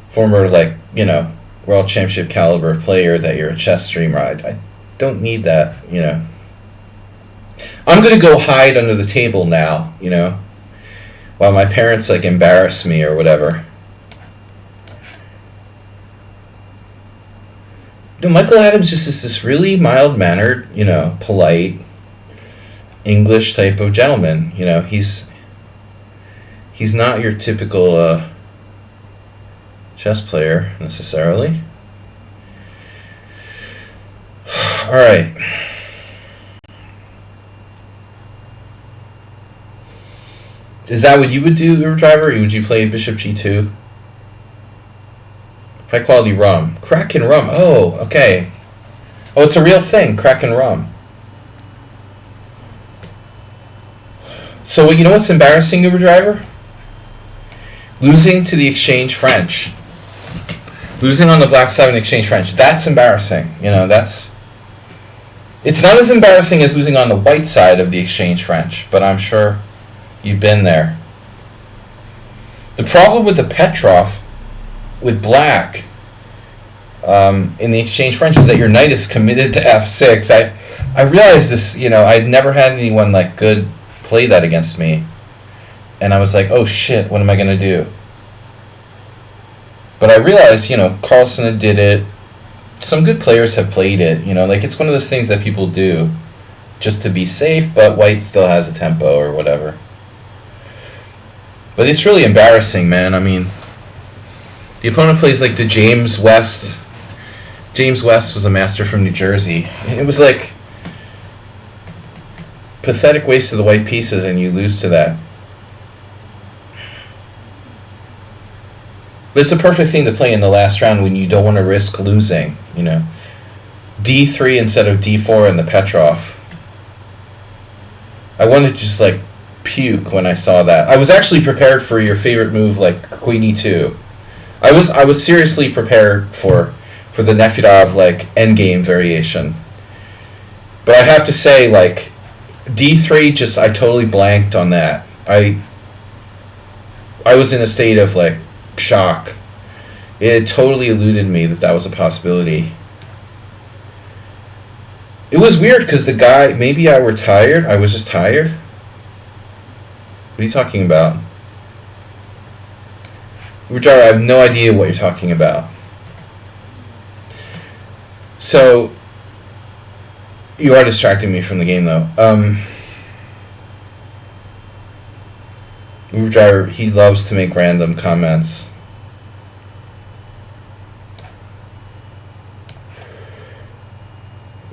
former like, you know, world championship caliber player that you're a chess streamer. I don't need that, you know. I'm gonna go hide under the table now, you know, while my parents like embarrass me or whatever. No, Michael Adams just is this really mild mannered, you know, polite English type of gentleman. You know, he's not your typical chess player necessarily. All right. Is that what you would do, Uber Driver? Would you play Bishop G2? High quality rum. Kraken rum. Oh, okay. Oh, it's a real thing, Kraken rum. So, you know what's embarrassing, Uber Driver? Losing to the Exchange French. Losing on the black 7 Exchange French. That's embarrassing. You know, that's... It's not as embarrassing as losing on the white side of the Exchange French, but I'm sure you've been there. The problem with the Petrov, with black, in the Exchange French, is that your knight is committed to f6. I realized this, you know, I'd never had anyone like good play that against me. And I was like, oh shit, what am I going to do? But I realized, you know, Carlsen did it. Some good players have played it, you know, like it's one of those things that people do just to be safe, but white still has a tempo or whatever. But it's really embarrassing, man. I mean, the opponent plays like the James West. James West was a master from New Jersey. It was like pathetic waste of the white pieces, and you lose to that. But it's a perfect thing to play in the last round when you don't want to risk losing, you know. D3 instead of D4 in the Petrov. I wanted to just like puke when I saw that. I was actually prepared for your favorite move, like Queen E2. I was seriously prepared for the Nefedov like endgame variation. But I have to say, like, D3 just, I totally blanked on that. I was in a state of like shock. It had totally eluded me that was a possibility. It was weird because the guy, maybe I were tired. I was just tired. What are you talking about? I have no idea what you're talking about. So, you are distracting me from the game, though. Uber Driver, he loves to make random comments.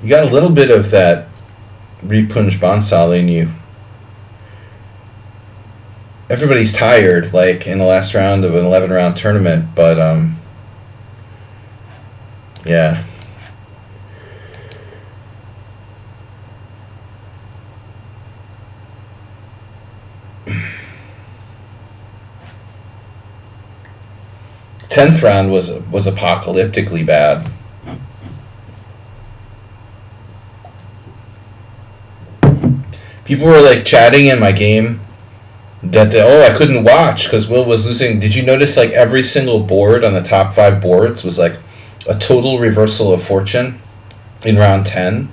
You got a little bit of that Ripunj Bansal in you. Everybody's tired, like, in the last round of an 11-round tournament, but, yeah. Tenth round was apocalyptically bad. People were like chatting in my game that I couldn't watch because Will was losing. Did you notice like every single board on the top 5 boards was like a total reversal of fortune in round 10?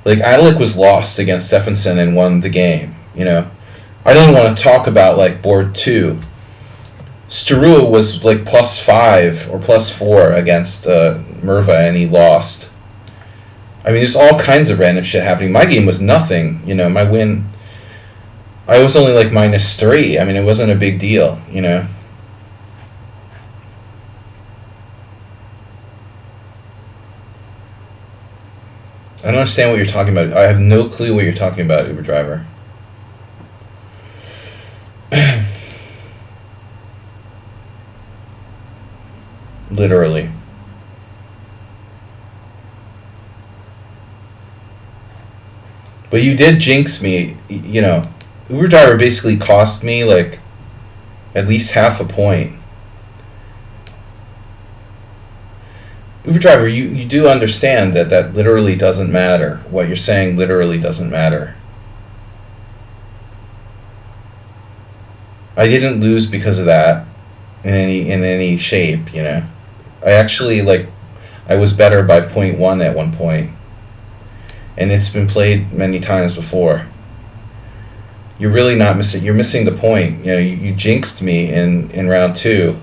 Like Adalik was lost against Stephenson and won the game. You know, I don't want to talk about like board 2. Starua was like +5 or +4 against Merva, and he lost. I mean, there's all kinds of random shit happening. My game was nothing, you know. My win, I was only like -3. I mean, it wasn't a big deal, you know. I don't understand what you're talking about. I have no clue what you're talking about, Uber Driver. Literally. But you did jinx me, you know. Uber Driver basically cost me like at least half a point. Uber Driver, you do understand that literally doesn't matter. What you're saying literally doesn't matter. I didn't lose because of that in any shape, you know. I actually, like, I was better by 0.1 at one point. and it's been played many times before. You're really not missing. You're missing the point. You know, you jinxed me in round 2.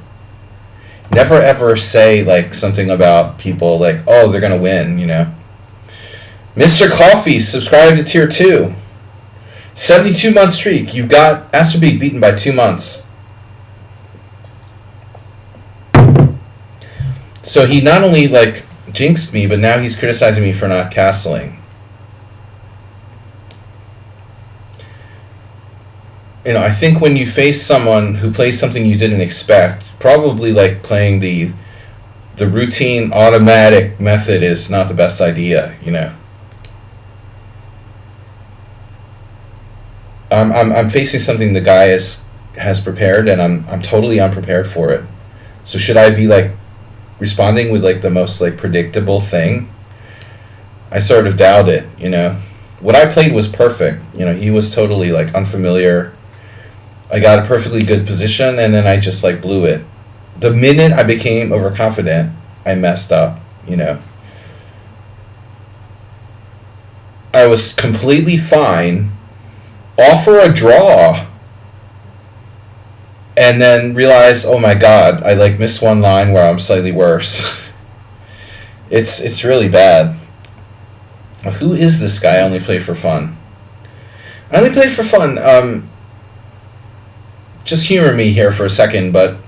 Never ever say like something about people like, oh, they're gonna win. You know. Mr. Coffee, subscribe to tier 2. 72-month streak. You got asked to be beaten by 2 months. So he not only like jinxed me, but now he's criticizing me for not castling. You know, I think when you face someone who plays something you didn't expect, probably like playing the routine automatic method is not the best idea, you know. I'm facing something the guy has prepared, and I'm totally unprepared for it. So should I be like responding with like the most like predictable thing? I sort of doubt it, you know. What I played was perfect. You know, he was totally like unfamiliar. I got a perfectly good position, and then I just like blew it. The minute I became overconfident, I messed up, you know. I was completely fine. Offer a draw. And then realize, oh my god, I like missed one line where I'm slightly worse. It's really bad. Who is this guy? I only play for fun. I only play for fun. Just humor me here for a second, but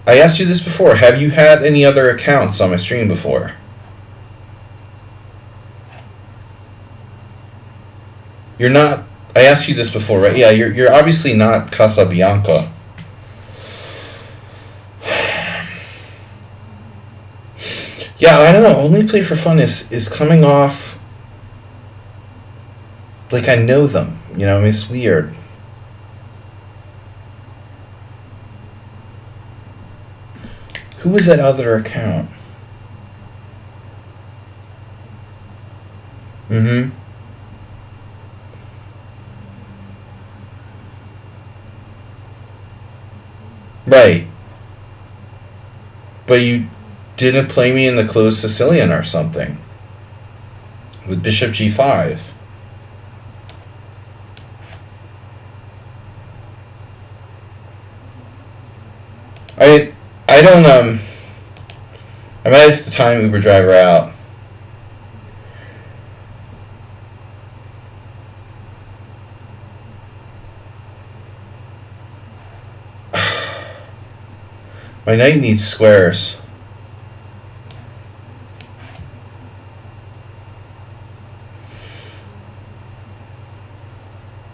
I asked you this before. Have you had any other accounts on my stream before? You're not... I asked you this before, right? Yeah, you're obviously not Casabianca. Yeah, I don't know. Only play for fun is coming off like I know them. You know, I mean, it's weird. Who was that other account? Mm-hmm. Right. But you didn't play me in the closed Sicilian or something. With Bishop G5. I don't, I might have to time Uber driver out. My knight needs squares.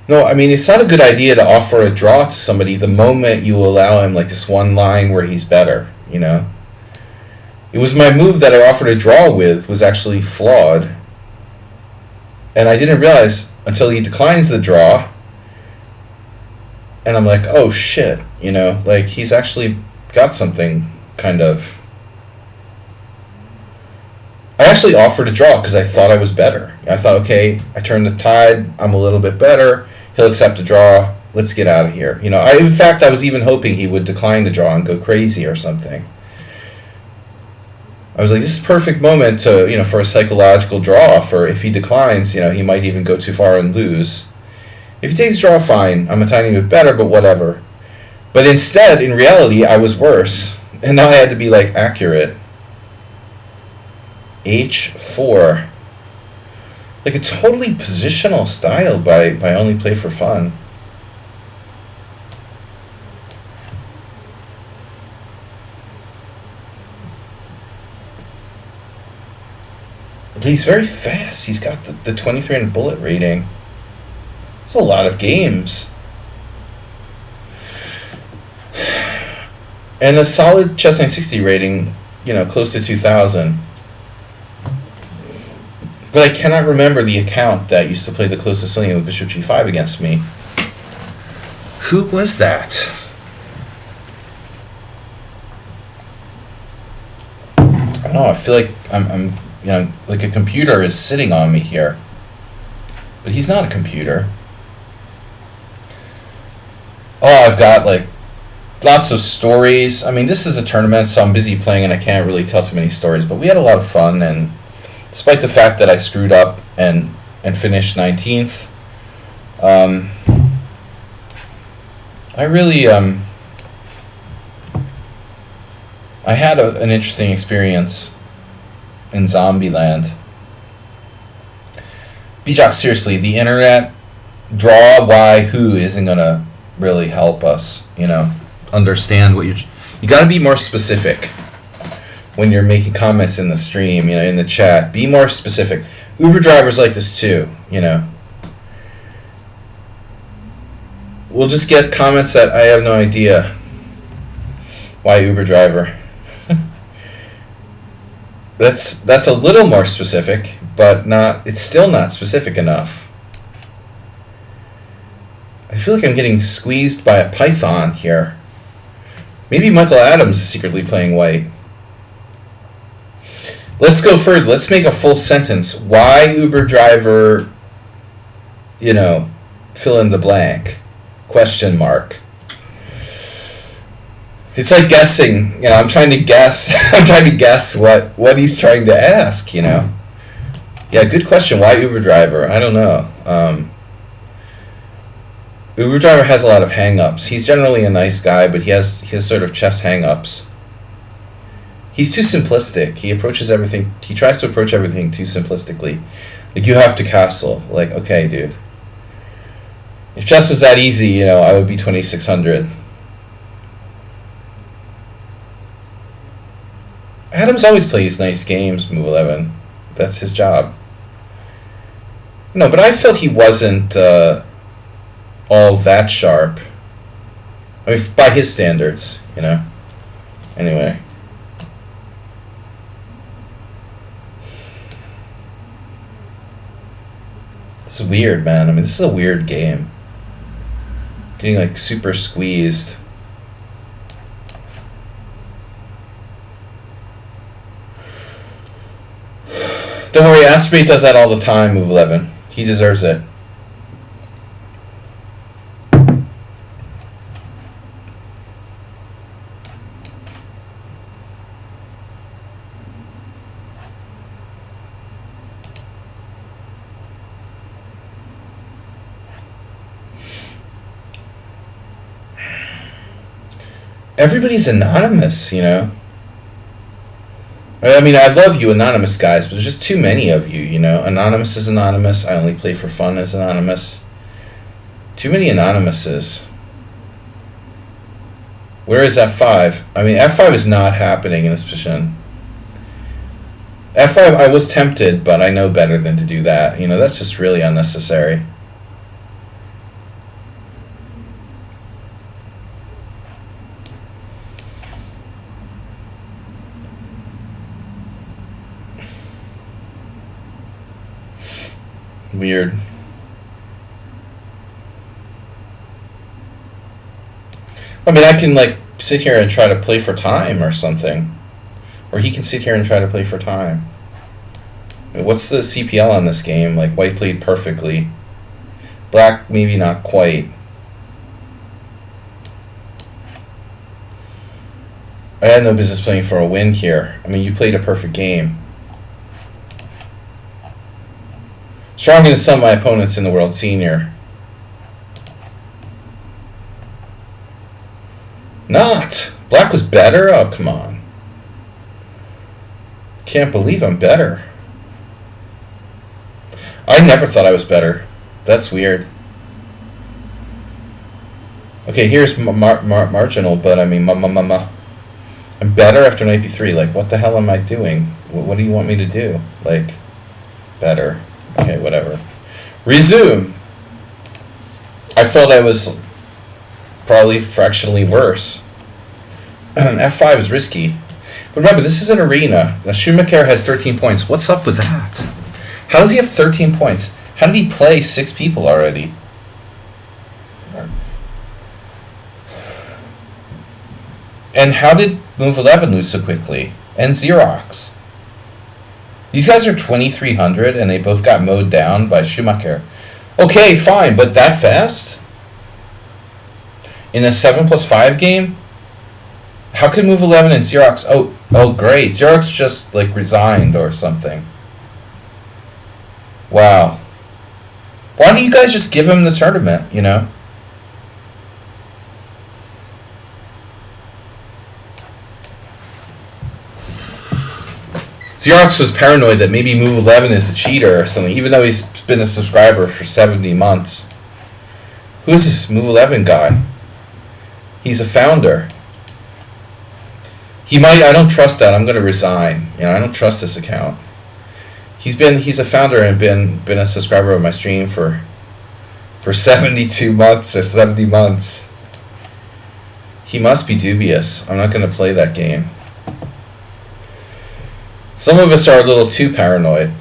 No, I mean, it's not a good idea to offer a draw to somebody the moment you allow him like this one line where he's better, you know? It was my move that I offered a draw with was actually flawed. And I didn't realize until he declines the draw. And I'm like, oh shit, you know? Like, he's actually got something, kind of. I actually offered a draw because I thought I was better. I thought, okay, I turned the tide, I'm a little bit better, he'll accept a draw, let's get out of here. You know, in fact, I was even hoping he would decline the draw and go crazy or something. I was like, this is a perfect moment to, you know, for a psychological draw, for if he declines, you know, he might even go too far and lose. If he takes a draw, fine, I'm a tiny bit better, but whatever. But instead, in reality, I was worse. And now I had to be, like, accurate. H4. Like a totally positional style by only play for fun. But he's very fast. He's got the 2300 bullet rating. That's a lot of games. And a solid chess 960 rating, you know, close to 2000. But I cannot remember the account that used to play the close Sicilian with Bishop G5 against me. Who was that? I don't know, I feel like I'm you know, like a computer is sitting on me here. But he's not a computer. Oh, I've got like lots of stories. I mean, this is a tournament, so I'm busy playing and I can't really tell too many stories. But we had a lot of fun, and despite the fact that I screwed up and finished 19th. I really I had an interesting experience in Zombieland. B-Jock, seriously, the internet, draw, why, who isn't gonna really help us, understand what you gotta be more specific when you're making comments in the stream, in the chat. Be more specific. Uber drivers like this too, We'll just get comments that I have no idea. Why Uber driver? That's a little more specific, but it's still not specific enough. I feel like I'm getting squeezed by a python here. Maybe Michael Adams is secretly playing white. Let's go further. Let's make a full sentence. Why Uber driver, fill in the blank. Question mark. It's like guessing. I'm trying to guess. I'm trying to guess what he's trying to ask, Yeah, good question. Why Uber driver? I don't know. Uber driver has a lot of hang-ups. He's generally a nice guy, but he has sort of chess hang-ups. He's too simplistic. He tries to approach everything too simplistically. Like, you have to castle. Like, okay, dude. If chess was that easy, I would be 2600. Adams always plays nice games, Move 11. That's his job. No, but I felt he wasn't all that sharp. I mean, by his standards, Anyway. This is weird, man. I mean, this is a weird game. Getting, like, super squeezed. Don't worry, Aspirate does that all the time, Move 11. He deserves it. Everybody's anonymous, I mean, I love you anonymous guys, but there's just too many of you, Anonymous is anonymous. I only play for fun as anonymous. Too many anonymouses. Where is F5? I mean, F5 is not happening in this position. F5, I was tempted, but I know better than to do that. That's just really unnecessary. Weird. I mean, I can, like, sit here and try to play for time or something. Or he can sit here and try to play for time. I mean, what's the CPL on this game? Like, white played perfectly. Black, maybe not quite. I had no business playing for a win here. I mean, you played a perfect game. Stronger than some of my opponents in the World Senior. Not. Black was better? Oh, come on. Can't believe I'm better. I never thought I was better. That's weird. Okay, here's marginal, but I mean, I'm better after knight b3. Like, what the hell am I doing? What do you want me to do? Like, better. Okay, whatever. Resume. I felt I was probably fractionally worse. F5 is risky. But remember, this is an arena. Now, Schumacher has 13 points. What's up with that? How does he have 13 points? How did he play 6 people already? And how did Move 11 lose so quickly? And Xerox. These guys are 2,300, and they both got mowed down by Schumacher. Okay, fine, but that fast? In a 7+5 game? How could Move 11 and Xerox... Oh, great. Xerox just, like, resigned or something. Wow. Why don't you guys just give him the tournament, you know? Xerox was paranoid that maybe Move 11 is a cheater or something, even though he's been a subscriber for 70 months. Who is this Move 11 guy? He's a founder. I don't trust that. I'm going to resign. You know, I don't trust this account. He's a founder and been a subscriber of my stream for 72 months or 70 months. He must be dubious. I'm not going to play that game. Some of us are a little too paranoid.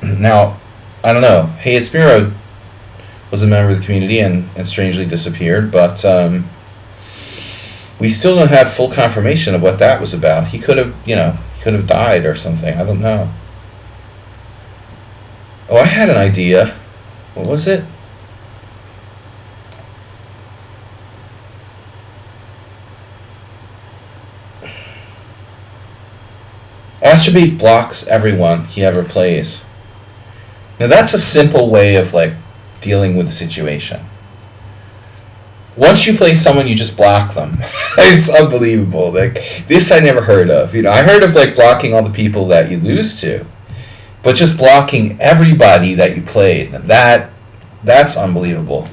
Now, I don't know. Hey, It's Miro was a member of the community and strangely disappeared, but we still don't have full confirmation of what that was about. He could have died or something. I don't know. Oh, I had an idea. What was it? Astrobate blocks everyone he ever plays. Now that's a simple way of like dealing with the situation. Once you play someone, you just block them. It's unbelievable. Like this, I never heard of. You know, I heard of like blocking all the people that you lose to, but just blocking everybody that you played. That's unbelievable.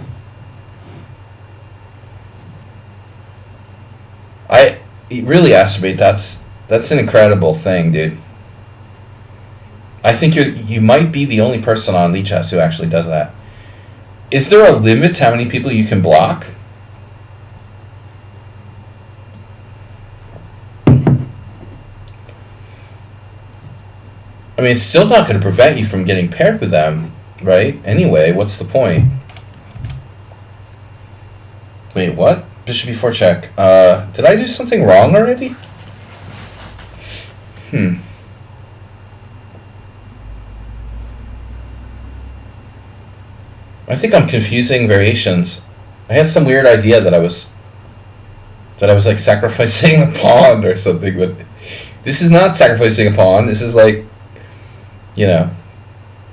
Really, Astrobate, that's an incredible thing, dude. I think you might be the only person on lichess who actually does that. Is there a limit to how many people you can block? I mean, it's still not going to prevent you from getting paired with them, right? Anyway, what's the point? Wait, what? Bishop before check. Did I do something wrong already? I think I'm confusing variations. I had some weird idea that I was like sacrificing a pawn or something, but this is not sacrificing a pawn. This is like, you know,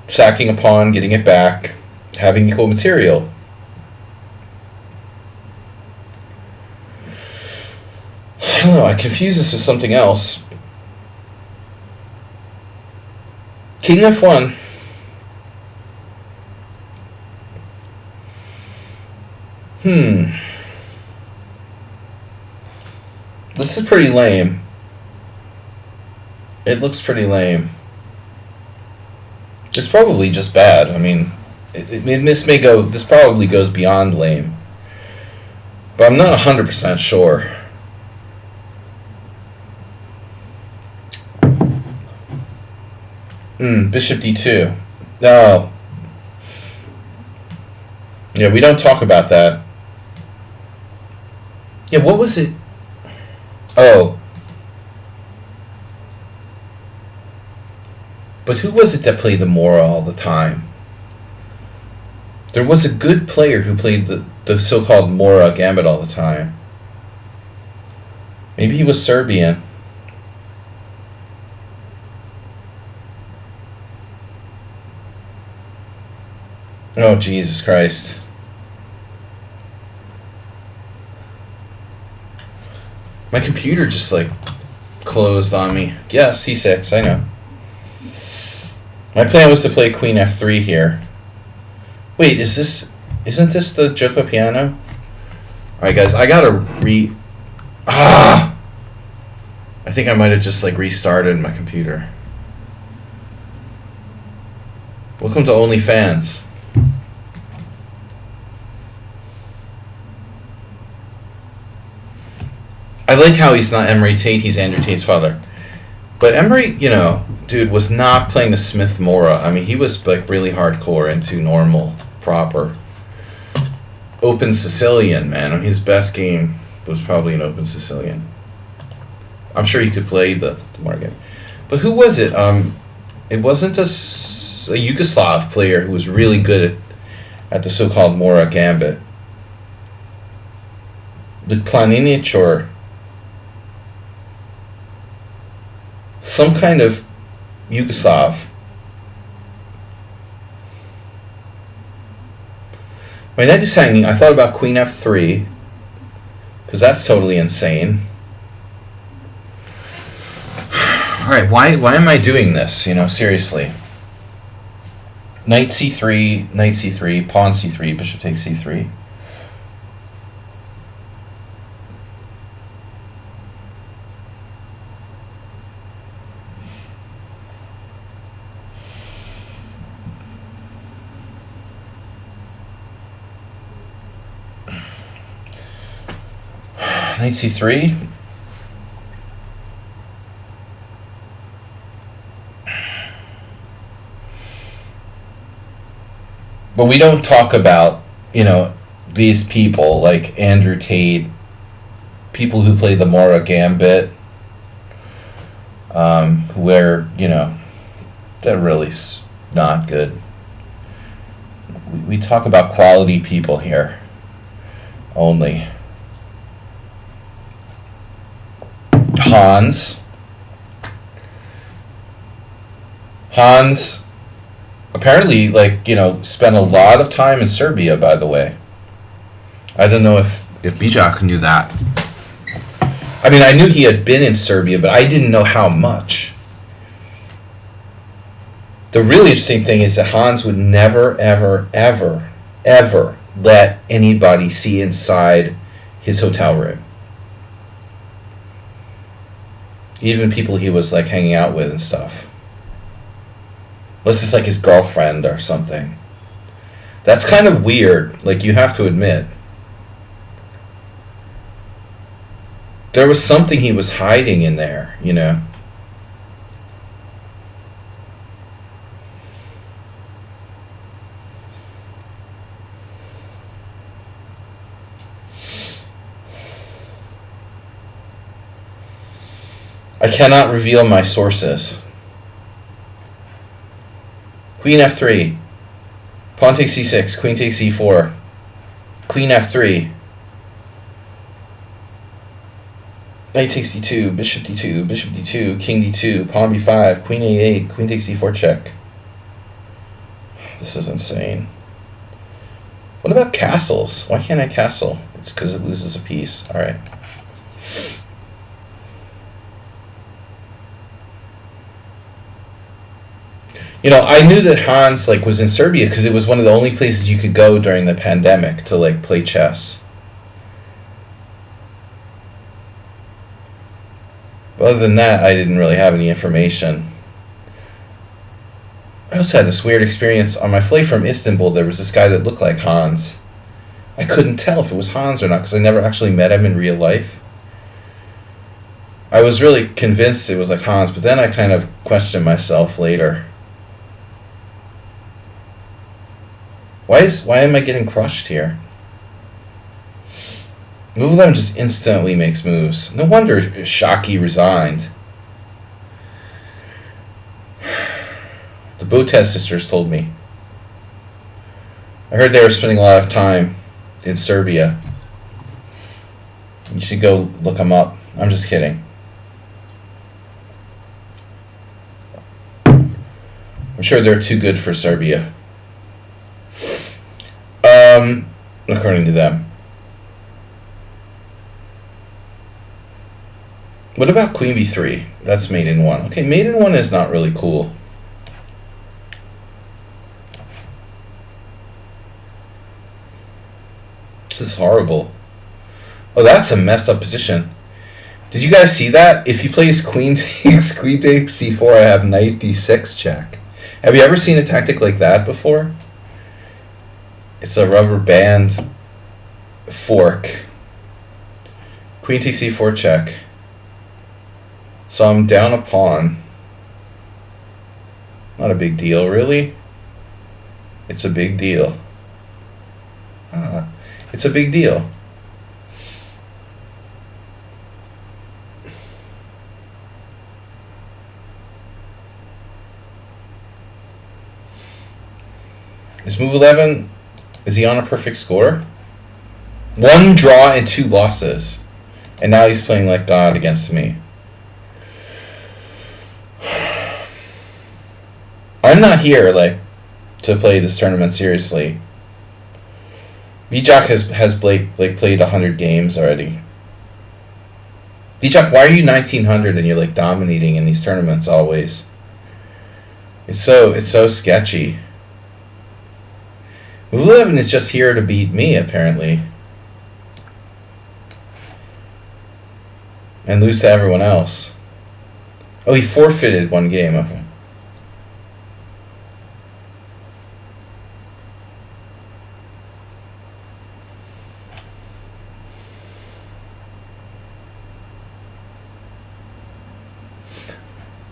sacking a pawn, getting it back, having equal material. I don't know, I confuse this with something else. King F1. This is pretty lame. It looks pretty lame. It's probably just bad. I mean, this probably goes beyond lame. But I'm not 100% sure. Bishop D2. No. Yeah, we don't talk about that. Yeah, what was it? Oh. But who was it that played the Mora all the time? There was a good player who played the so-called Mora Gambit all the time. Maybe he was Serbian. Oh, Jesus Christ. My computer just, like, closed on me. Yeah, C6, I know. My plan was to play Queen F3 here. Wait, isn't this the Joko piano? Alright, guys, I gotta I think I might have just, like, restarted my computer. Welcome to OnlyFans. I like how he's not Emery Tate, he's Andrew Tate's father. But Emery, you know, dude, was not playing the Smith Mora. I mean, he was, like, really hardcore into normal, proper. Open Sicilian, man. I mean, his best game was probably an Open Sicilian. I'm sure he could play the Mora game. But who was it? It wasn't a Yugoslav player who was really good at the so-called Mora Gambit. The Planinic or some kind of Yugoslav. My knight is hanging. I thought about queen f3, because that's totally insane. Alright, why am I doing this? You know, seriously. Knight c3, pawn c3, bishop takes c3. Knight c3. But we don't talk about, you know, these people like Andrew Tate, people who play the Mora Gambit, where, you know, they're really not good. We talk about quality people here only. Hans apparently, like, you know, spent a lot of time in Serbia, by the way. I don't know if Bijak knew that. I mean, I knew he had been in Serbia, but I didn't know how much. The really interesting thing is that Hans would never, ever, ever, ever let anybody see inside his hotel room. Even people he was, like, hanging out with and stuff. Unless it's like his girlfriend or something. That's kind of weird, like, you have to admit. There was something he was hiding in there, you know. I cannot reveal my sources. Queen f3. Pawn takes c6. Queen takes e4. Queen f3. Knight takes d2. Bishop d2. Bishop d2. King d2. Pawn b5. Queen a8. Queen takes e4 check. This is insane. What about castles? Why can't I castle? It's because it loses a piece. Alright. You know, I knew that Hans, like, was in Serbia because it was one of the only places you could go during the pandemic to, like, play chess. But other than that, I didn't really have any information. I also had this weird experience. On my flight from Istanbul, there was this guy that looked like Hans. I couldn't tell if it was Hans or not because I never actually met him in real life. I was really convinced it was like Hans, but then I kind of questioned myself later. Why am I getting crushed here? Move 11 just instantly makes moves. No wonder Shaki resigned. The Botez sisters told me. I heard they were spending a lot of time in Serbia. You should go look them up. I'm just kidding. I'm sure they're too good for Serbia. According to them. What about Queen b3? That's mate in 1. Okay, mate in 1 is not really cool. This is horrible. Oh, that's a messed up position. Did you guys see that? If he plays queen takes c4, I have knight d6 check. Have you ever seen a tactic like that before? It's a rubber band fork. Queen takes c4 check. So I'm down a pawn. Not a big deal, really. It's a big deal. It's a big deal. Is move 11, is he on a perfect score? 1 draw and 2 losses. And now he's playing like God against me. I'm not here, like, to play this tournament seriously. Bijak has played 100 games already. Bijak, why are you 1900 and you're like dominating in these tournaments always? It's so sketchy. Move 11 is just here to beat me apparently, and lose to everyone else. Oh, he forfeited one game. Okay.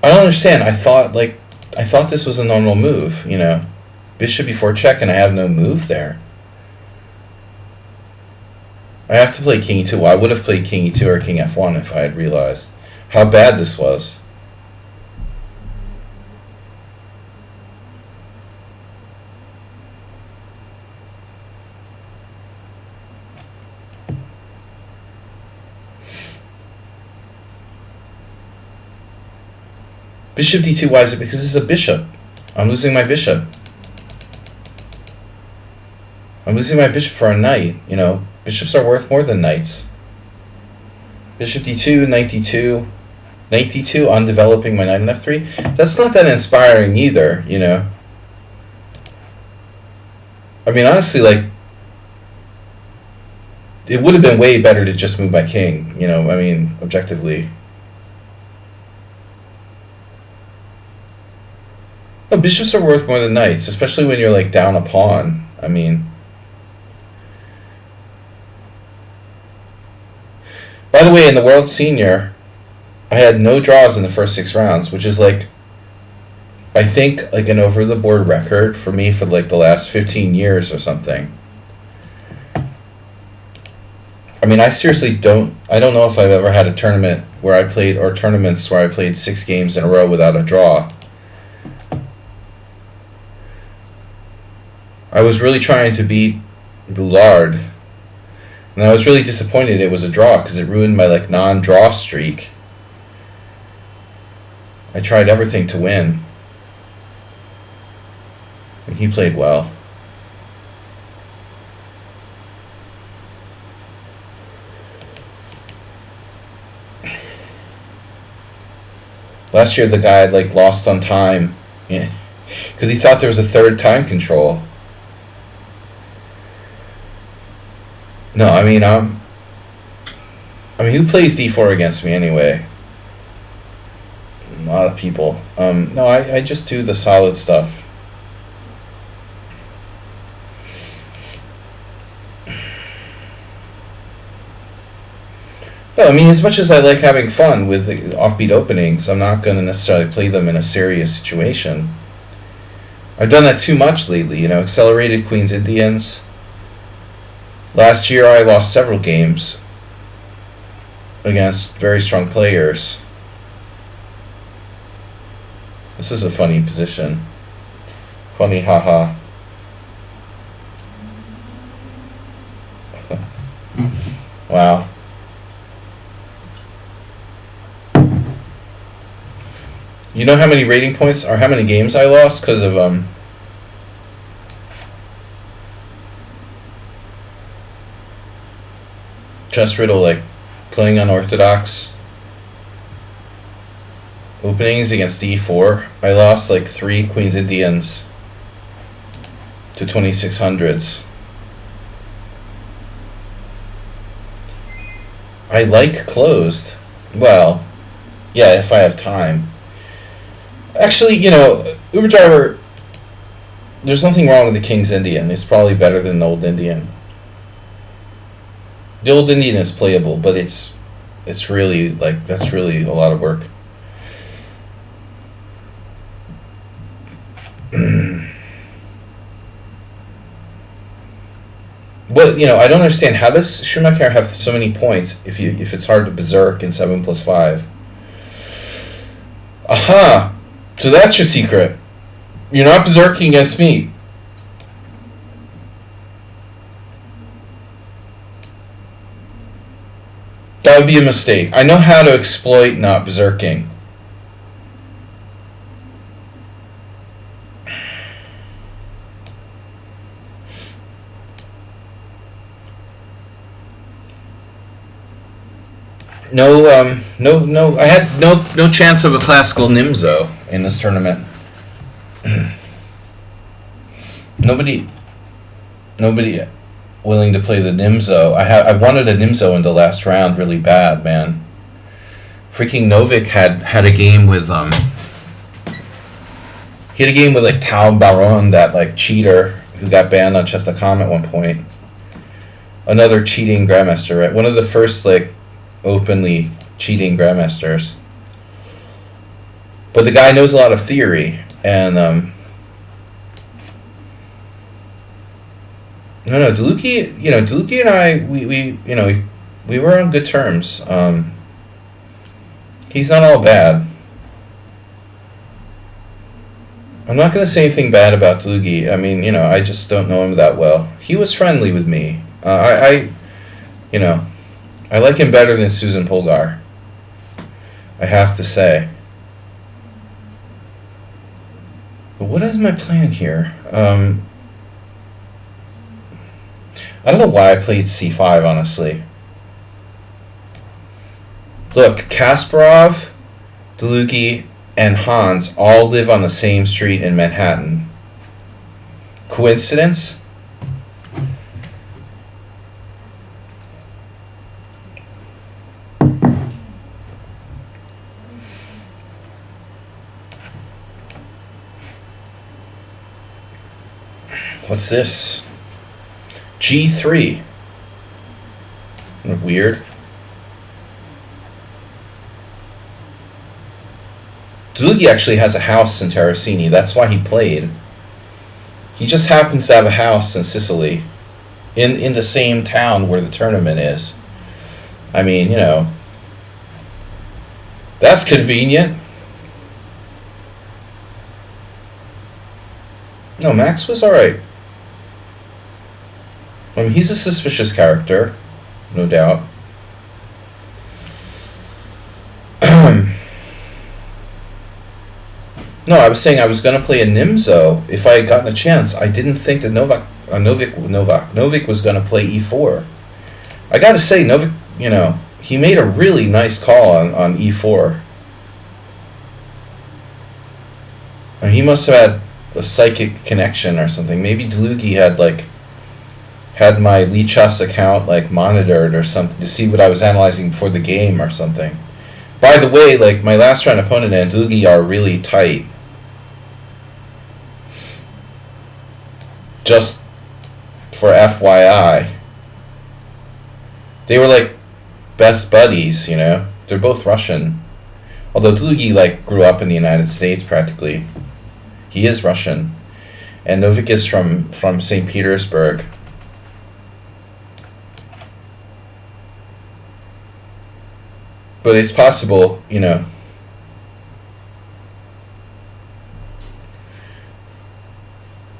I don't understand. I thought this was a normal move, you know. Bishop before check, and I have no move there. I have to play king e2. Well, I would have played king e2 or king f1 if I had realized how bad this was. Bishop d2, why is it? Because this is a bishop. I'm losing my bishop. I'm losing my bishop for a knight, you know. Bishops are worth more than knights. Bishop d2, knight d2. Knight d2 on developing my knight on f3. That's not that inspiring either, you know. I mean, honestly, like, it would have been way better to just move my king, you know, I mean, objectively. Oh, bishops are worth more than knights, especially when you're like down a pawn. I mean, by the way, in the World Senior, I had no draws in the first 6 rounds, which is like, I think like an over the board record for me for like the last 15 years or something. I mean, I don't know if I've ever had a tournament where I played, or tournaments where I played 6 games in a row without a draw. I was really trying to beat Boulard, and I was really disappointed it was a draw because it ruined my like non-draw streak. I tried everything to win, and he played well. Last year the guy like lost on time, yeah, because he thought there was a third time control. No, I mean, who plays d4 against me anyway? A lot of people. No, I just do the solid stuff. No, I mean, as much as I like having fun with the offbeat openings, I'm not going to necessarily play them in a serious situation. I've done that too much lately, you know, accelerated Queen's Indians. Last year, I lost several games against very strong players. This is a funny position. Funny, haha. Wow. You know how many rating points or how many games I lost because of Chess Riddle, like, playing unorthodox openings against d4. I lost like 3 Queen's Indians to 2600s. I like closed. Well, yeah, if I have time. Actually, you know, Uber Driver, there's nothing wrong with the King's Indian. It's probably better than the Old Indian. The Old Indian is playable, but it's really, like, that's really a lot of work. But, you know, I don't understand, how does Schumacher have so many points if it's hard to berserk in 7+5? Aha! So that's your secret. You're not berserking against me. That would be a mistake. I know how to exploit not berserking. no. I had no chance of a classical Nimzo in this tournament. Nobody willing to play the Nimzo. I wanted a Nimzo in the last round really bad, man. Freaking Novik had a game with he had a game with like Tao Baron, that like cheater who got banned on Chess.com at one point. Another cheating grandmaster, right? One of the first like openly cheating grandmasters. But the guy knows a lot of theory, and Delucchi and I, we were on good terms. He's not all bad. I'm not going to say anything bad about Delucchi. I mean, I just don't know him that well. He was friendly with me. I like him better than Susan Polgar, I have to say. But what is my plan here? I don't know why I played c5, honestly. Look, Kasparov, Delucchi, and Hans all live on the same street in Manhattan. Coincidence? What's this? G3. Weird. Delucchi actually has a house in Terracini. That's why he played. He just happens to have a house in Sicily, in the same town where the tournament is. I mean, that's convenient. No, Max was alright. I mean, he's a suspicious character, no doubt. No, I was saying I was going to play a Nimzo if I had gotten a chance. I didn't think that Novik was going to play e4. I got to say, Novik, he made a really nice call on e4. And he must have had a psychic connection or something. Maybe Delucchi had my lichess account monitored or something to see what I was analyzing before the game or something. By the way, my last round opponent and Delucchi are really tight. Just for FYI. They were best buddies, They're both Russian. Although Delucchi grew up in the United States practically. He is Russian. And Novik is from St. Petersburg. But it's possible,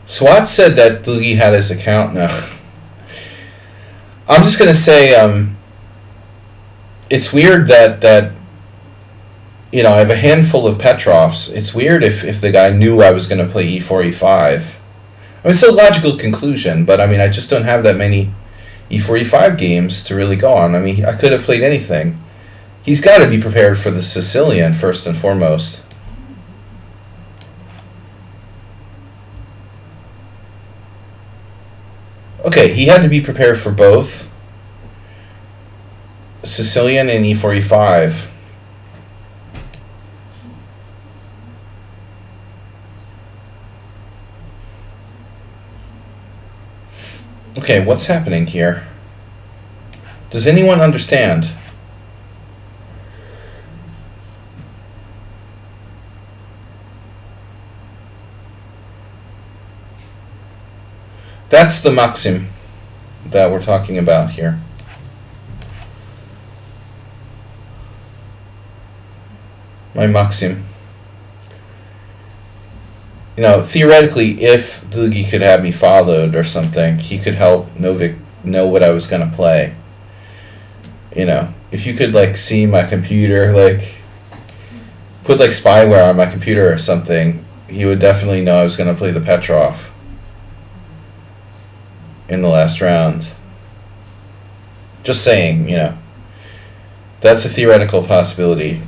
Swat said that Delucchi had his account now. I'm just going to say, it's weird that I have a handful of Petrovs. It's weird if the guy knew I was going to play e4, e5. I mean, it's a logical conclusion, but I just don't have that many e4, e5 games to really go on. I could have played anything. He's got to be prepared for the Sicilian, first and foremost. Okay, he had to be prepared for both Sicilian and e4, e5. Okay, what's happening here? Does anyone understand? That's the Maxim that we're talking about here. My Maxim. Theoretically, if Delucchi could have me followed or something, he could help Novik know what I was going to play. If you could, see my computer, put, spyware on my computer or something, he would definitely know I was going to play the Petrov in the last round. Just saying, that That's a theoretical possibility.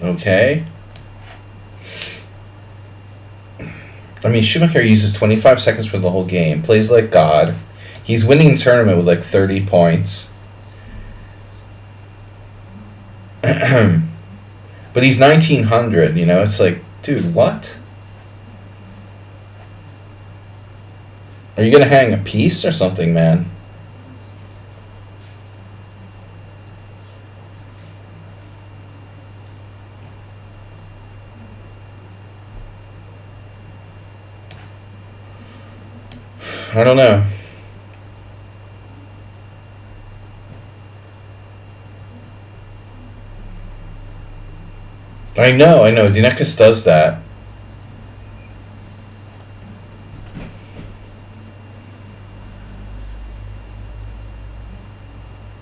Okay. I mean, Schumacher uses 25 seconds for the whole game. Plays like God. He's winning the tournament with like 30 points. But he's 1900, you know? It's like, dude, what? Are you going to hang a piece or something, man? I don't know. I know. Dinekis does that.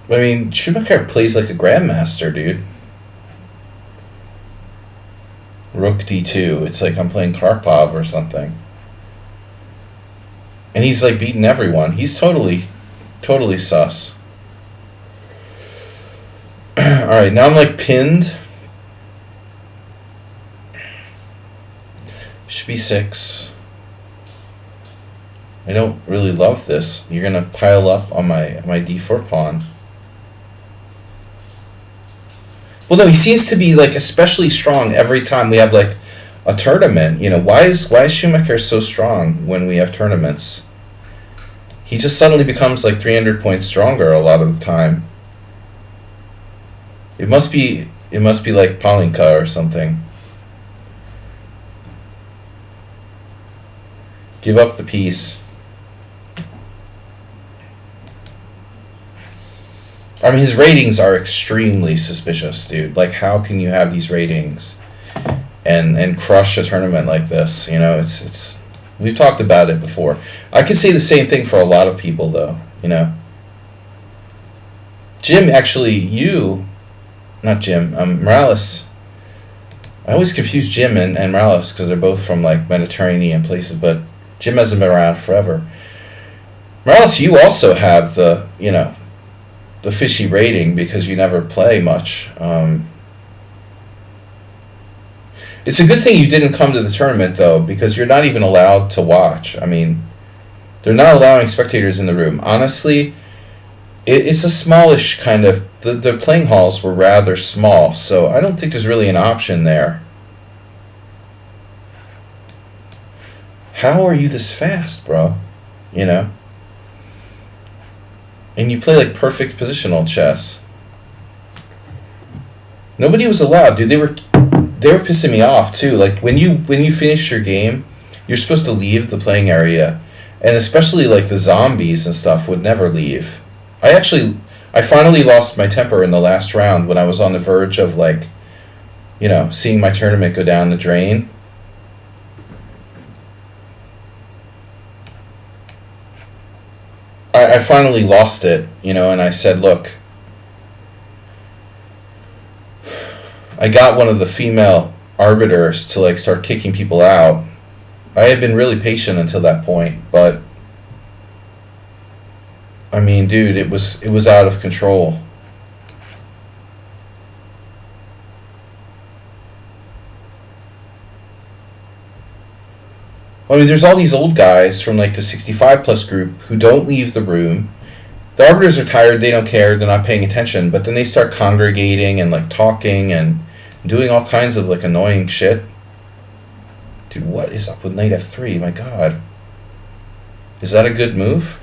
I mean, Schumacher plays like a grandmaster, dude. Rook d2. It's like I'm playing Karpov or something. And he's like beating everyone. He's totally sus. Alright, now I'm like pinned. Should be 6. I don't really love this. You're gonna pile up on my d4 pawn. Well, no, he seems to be like especially strong every time we have like a tournament. You know, why is Schumacher so strong when we have tournaments? He just suddenly becomes like 300 points stronger a lot of the time. It must be like Palinka or something. Give up the piece. I mean, his ratings are extremely suspicious, dude. Like, how can you have these ratings and crush a tournament like this? You know, it's we've talked about it before. I could say the same thing for a lot of people, though. You know, Jim, actually, not Jim, Morales. I always confuse Jim and Morales because they're both from like Mediterranean places, but Jim hasn't been around forever. Morales, you also have the fishy rating because you never play much. It's a good thing you didn't come to the tournament, though, because you're not even allowed to watch. I mean, they're not allowing spectators in the room. Honestly, it's a smallish kind of... The playing halls were rather small, so I don't think there's really an option there. How are you this fast, bro? You know? And you play like perfect positional chess. Nobody was allowed, dude. They were pissing me off too. Like when you finish your game, you're supposed to leave the playing area, and especially like the zombies and stuff would never leave. I finally lost my temper in the last round when I was on the verge of like, seeing my tournament go down the drain. I finally lost it, and I said, look, I got one of the female arbiters to like start kicking people out. I had been really patient until that point, but I mean, dude, it was out of control. I mean, there's all these old guys from like the 65 plus group who don't leave the room. The arbiters are tired, they don't care, they're not paying attention, but then they start congregating and like talking and doing all kinds of like annoying shit. Dude, what is up with knight f3? My god. Is that a good move?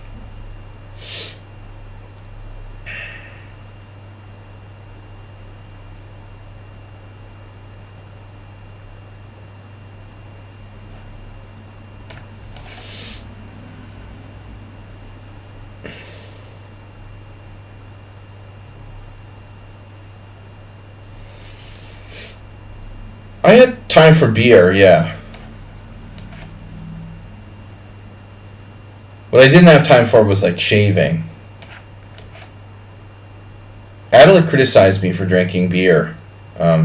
I had time for beer, yeah. What I didn't have time for was like shaving. Adelaide criticized me for drinking beer.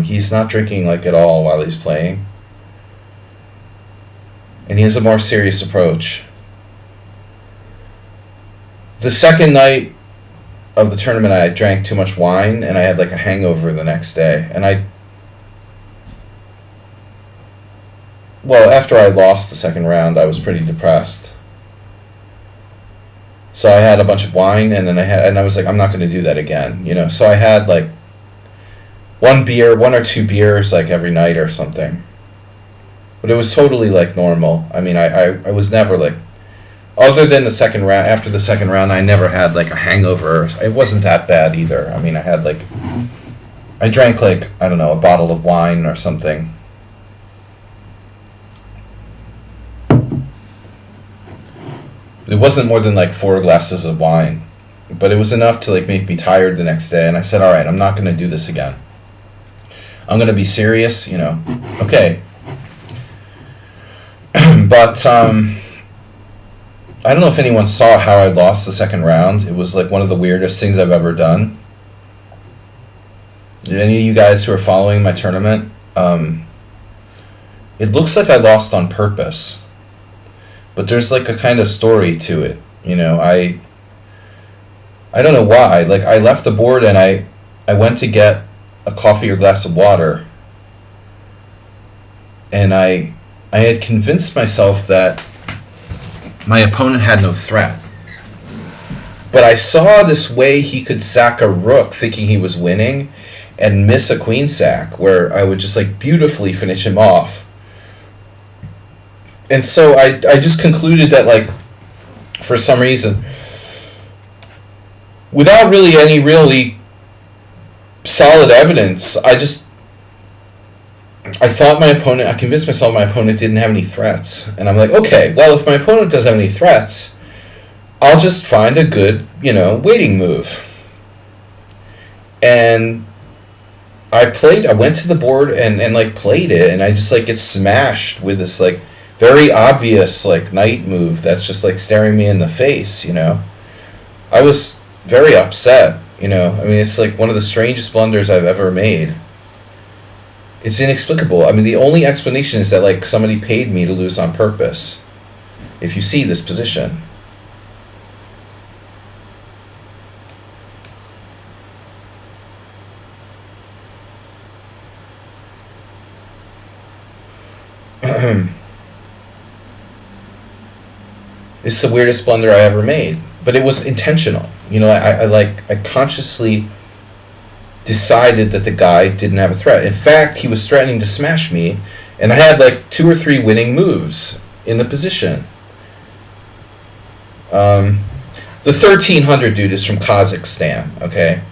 He's not drinking like at all while he's playing. and he has a more serious approach. The second night of the tournament, I drank too much wine, and I had like a hangover the next day. And after I lost the second round, I was pretty depressed. So I had a bunch of wine, and I was like, I'm not going to do that again, you know. So I had like one or two beers like every night or something. But it was totally like normal. I mean, I was never like, other than the second round, after the second round, I never had like a hangover. It wasn't that bad either. I mean, I drank like, I don't know, a bottle of wine or something. It wasn't more than like 4 glasses of wine, but it was enough to like make me tired the next day. And I said, all right, I'm not going to do this again. I'm going to be serious, you know. Okay. But, I don't know if anyone saw how I lost the second round. It was like one of the weirdest things I've ever done. Did any of you guys who are following my tournament, it looks like I lost on purpose. But there's like a kind of story to it. You know, I don't know why. Like, I left the board and I went to get a coffee or glass of water. And I had convinced myself that my opponent had no threat. But I saw this way he could sack a rook thinking he was winning and miss a queen sack where I would just like beautifully finish him off. And so I just concluded that, like, for some reason, without really any really solid evidence, I thought I convinced myself my opponent didn't have any threats. And I'm like, okay, well, if my opponent doesn't have any threats, I'll just find a good, you know, waiting move. And I went to the board and like played it, and I just like get smashed with this like very obvious like knight move that's just like staring me in the face, you know. I was very upset, you know. I mean, it's like one of the strangest blunders I've ever made. It's inexplicable. I mean, the only explanation is that like somebody paid me to lose on purpose. If you see this position. It's the weirdest blunder I ever made, but it was intentional. You know, I consciously decided that the guy didn't have a threat. In fact, he was threatening to smash me, and I had like 2 or 3 winning moves in the position. The 1300 dude is from Kazakhstan, okay?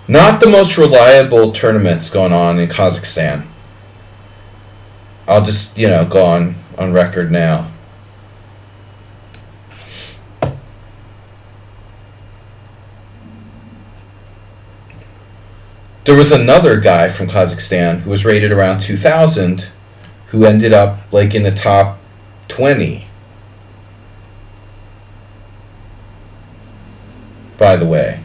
Not the most reliable tournaments going on in Kazakhstan. I'll just, you know, go on record now. There was another guy from Kazakhstan who was rated around 2000 who ended up like in the top 20. By the way,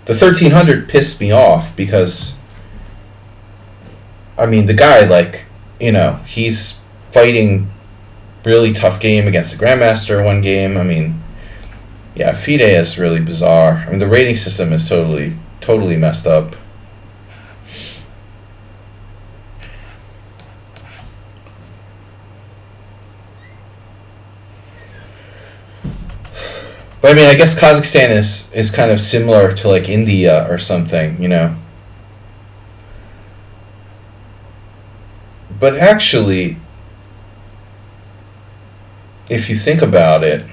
the 1300 pissed me off because, I mean, the guy, like, you know, he's fighting really tough game against the Grandmaster one game. I mean, yeah, FIDE is really bizarre. I mean, the rating system is totally messed up. But I mean, I guess Kazakhstan is kind of similar to like India or something, you know. But actually, if you think about it,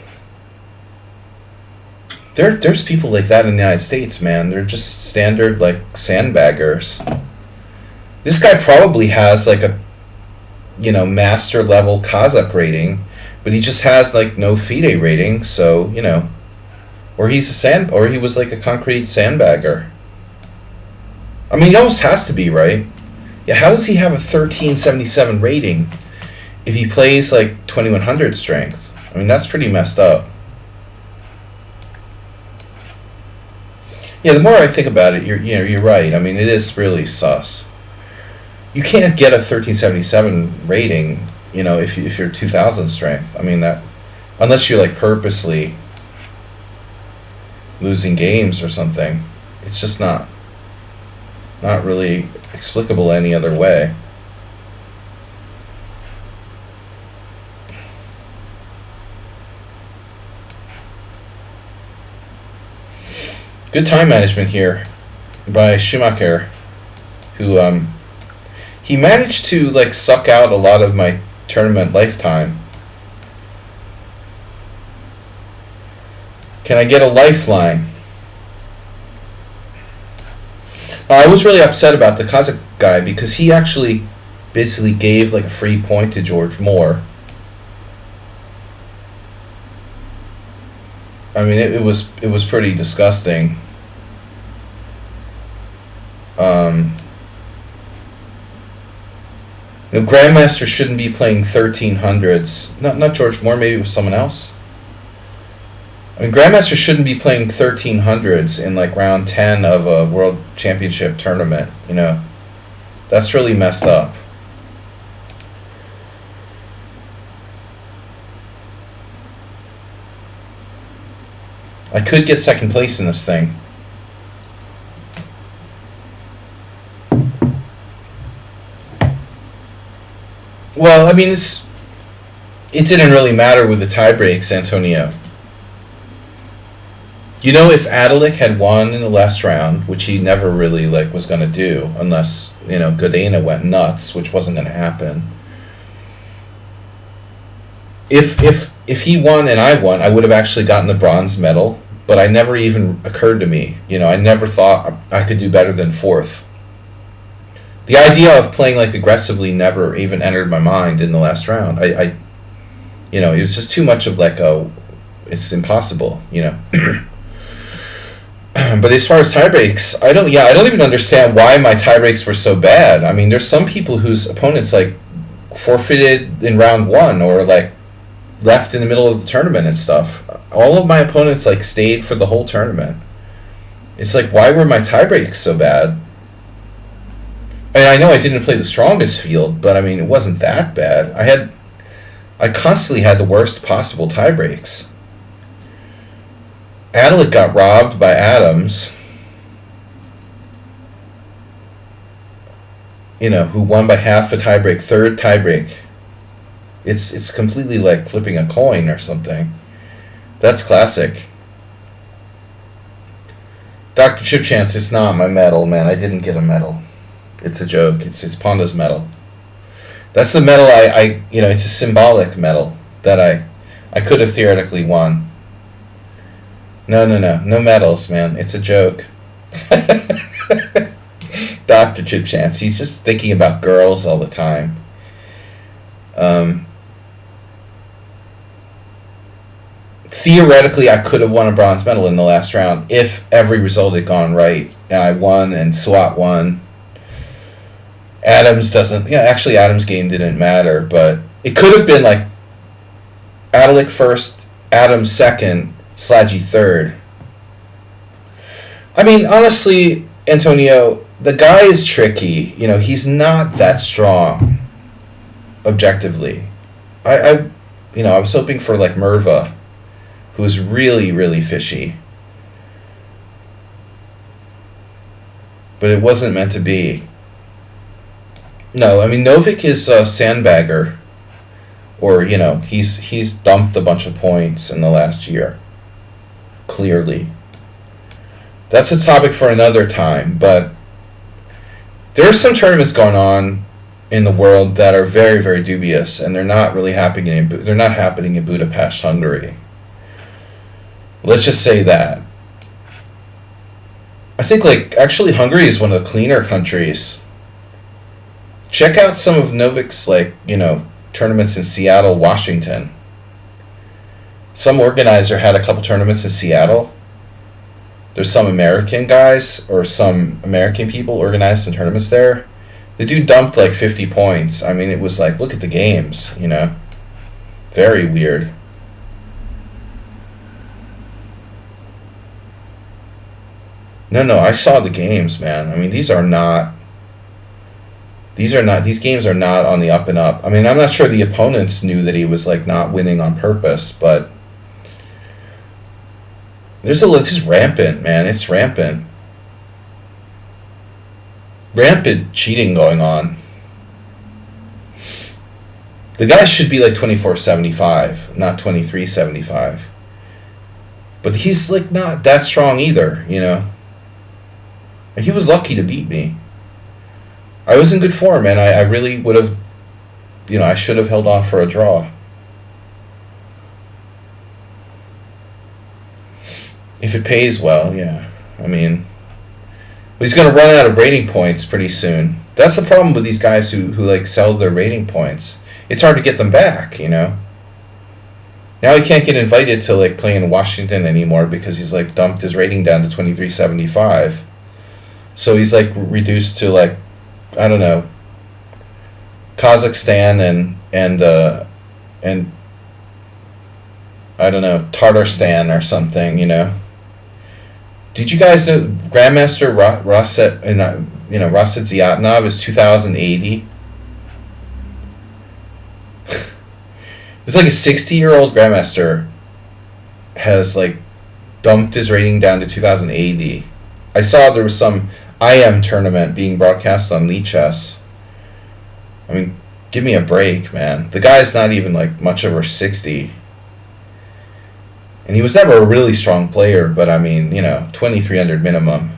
there's people like that in the United States, man. They're just standard like sandbaggers. This guy probably has like a, you know, master level Kazakh rating, but he just has like no FIDE rating, so, you know, or he was like a concrete sandbagger. I mean, he almost has to be, right? Yeah, how does he have a 1377 rating if he plays like 2100 strength? I mean, that's pretty messed up. Yeah, the more I think about it, you're right. I mean, it is really sus. you can't get a 1377 rating, if you're 2000 strength. I mean, that, unless you're like purposely losing games or something, it's just not really explicable any other way. Good time management here by Schumacher, who he managed to like suck out a lot of my tournament lifetime. Can I get a lifeline? I was really upset about the Kazakh guy because he actually basically gave like a free point to George Moore. I mean, it was pretty disgusting. Grandmaster shouldn't be playing 1300s. Not George Moore. Maybe it was someone else. I mean, Grandmaster shouldn't be playing 1300s in like round 10 of a World Championship tournament. That's really messed up. I could get second place in this thing. Well, I mean, it didn't really matter with the tie breaks, Antonio. If Adalik had won in the last round, which he never really was going to do, unless Godena went nuts, which wasn't going to happen. If he won and I won, I would have actually gotten the bronze medal, but I never even occurred to me. I never thought I could do better than fourth. The idea of playing aggressively never even entered my mind in the last round. It was just too much of it's impossible. But as far as tiebreaks, I don't even understand why my tiebreaks were so bad. I mean, there's some people whose opponents forfeited in round one or left in the middle of the tournament and stuff. All of my opponents stayed for the whole tournament. It's why were my tiebreaks so bad? I mean, I know I didn't play the strongest field, but I mean, it wasn't that bad. I constantly had the worst possible tiebreaks. Adalik got robbed by Adams, who won by half a tiebreak, third tiebreak. It's completely like flipping a coin or something. That's classic. Dr. Chip Chance, it's not my medal, man. I didn't get a medal. It's a joke. It's Pawnda's medal. That's the medal it's a symbolic medal that I could have theoretically won. No medals, man. It's a joke. Dr. Chip Chance, he's just thinking about girls all the time. Theoretically, I could have won a bronze medal in the last round if every result had gone right. And I won and Swat won. Adams doesn't... Yeah, actually, Adams' game didn't matter, but it could have been Adalik first, Adams second, Sladgie third. I mean, honestly, Antonio, the guy is tricky. He's not that strong, objectively. I was hoping for Merva, who was really, really fishy. But it wasn't meant to be. No, I mean, Novik is a sandbagger. Or, he's dumped a bunch of points in the last year. Clearly. That's a topic for another time, but there are some tournaments going on in the world that are very, very dubious, and they're not really happening in Budapest, Hungary. Let's just say that. I think, actually Hungary is one of the cleaner countries. Check out some of Novik's, tournaments in Seattle, Washington. Some organizer had a couple tournaments in Seattle. There's some American guys or some American people organized some tournaments there. The dude dumped 50 points. I mean, it was look at the games, Very weird. No, I saw the games, man. I mean, these are not These games are not on the up and up. I mean, I'm not sure the opponents knew that he was like not winning on purpose, but this is rampant, man. It's rampant. Rampant cheating going on. The guy should be like 2475, not 2375. But he's like not that strong either, you know. And he was lucky to beat me. I was in good form, and I really would have, you know, I should have held on for a draw. If it pays well, yeah. I mean, he's going to run out of rating points pretty soon. That's the problem with these guys who like sell their rating points. It's hard to get them back, you know. Now he can't get invited to like play in Washington anymore because he's like dumped his rating down to 2375. So he's like reduced to like, I don't know, Kazakhstan and I don't know, Tatarstan or something, you know. Did you guys know Grandmaster Raset Ziatnov is 2080? It's like a 60-year-old Grandmaster has like dumped his rating down to 2080. I saw there was some IM tournament being broadcast on lichess. I mean, give me a break, man. The guy's not even like much over 60. And he was never a really strong player, but I mean, you know, 2300 minimum.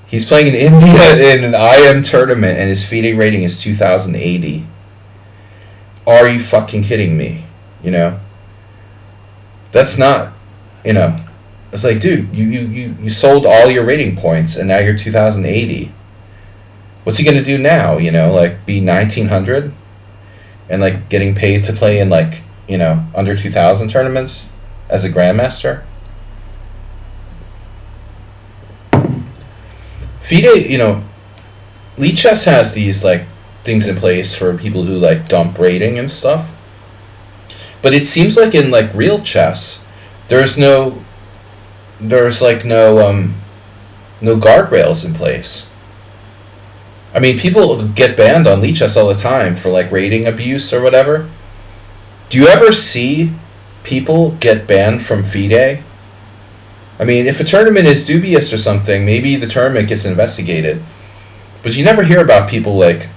He's playing in India in an IM tournament and his FIDE rating is 2080. Are you fucking kidding me? You know? That's not, you know, it's like, dude, you sold all your rating points and now you're 2080. What's he going to do now, you know, like be 1900 and like getting paid to play in like, you know, under 2000 tournaments as a grandmaster? FIDE, you know, lichess has these like things in place for people who like dump rating and stuff. But it seems like in like real chess, there's no guardrails in place. I mean, people get banned on lichess all the time for like rating abuse or whatever. Do you ever see people get banned from FIDE? I mean, if a tournament is dubious or something, maybe the tournament gets investigated. But you never hear about people like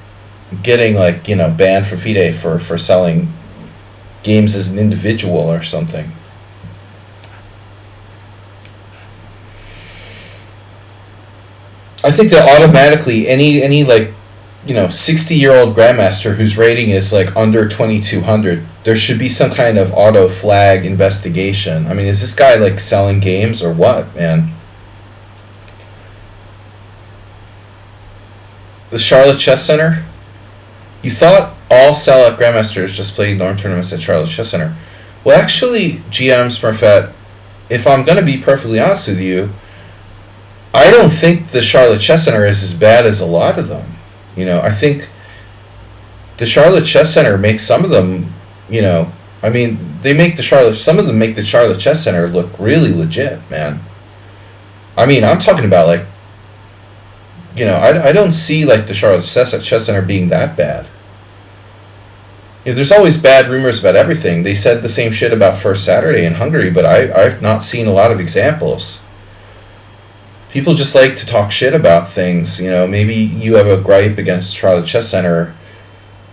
getting like, you know, banned from FIDE for selling games as an individual or something. I think that automatically any like, you know, 60-year-old grandmaster whose rating is like under 2200, there should be some kind of auto flag investigation. I mean, is this guy like selling games or what, man? The Charlotte Chess Center? You thought all sellout grandmasters just played norm tournaments at Charlotte Chess Center. Well, actually, GM Smurfette, if I'm going to be perfectly honest with you, I don't think the Charlotte Chess Center is as bad as a lot of them. You know, I think the Charlotte Chess Center makes some of them, you know, I mean, some of them make the Charlotte Chess Center look really legit, man. I mean, I'm talking about like, you know, I don't see like the Charlotte Chess Center being that bad. You know, there's always bad rumors about everything. They said the same shit about First Saturday in Hungary, but I've not seen a lot of examples. People just like to talk shit about things. You know, maybe you have a gripe against Charlotte Chess Center,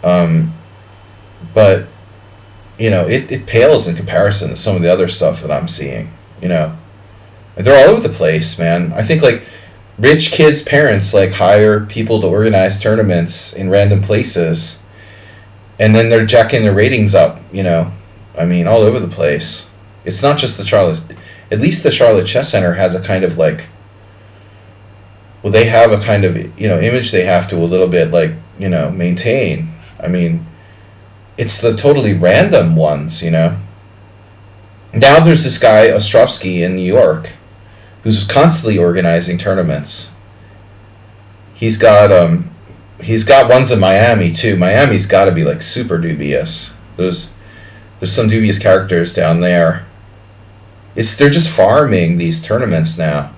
but, you know, it pales in comparison to some of the other stuff that I'm seeing, you know. And they're all over the place, man. I think, like, rich kids' parents, like, hire people to organize tournaments in random places, and then they're jacking their ratings up, you know. I mean, all over the place. It's not just the Charlotte... At least the Charlotte Chess Center has a kind of, like... Well, they have a kind of, you know, image they have to a little bit, like, you know, maintain. I mean, it's the totally random ones, you know. Now there's this guy, Ostrovsky, in New York, who's constantly organizing tournaments. He's got ones in Miami, too. Miami's got to be, like, super dubious. There's some dubious characters down there. They're just farming these tournaments now.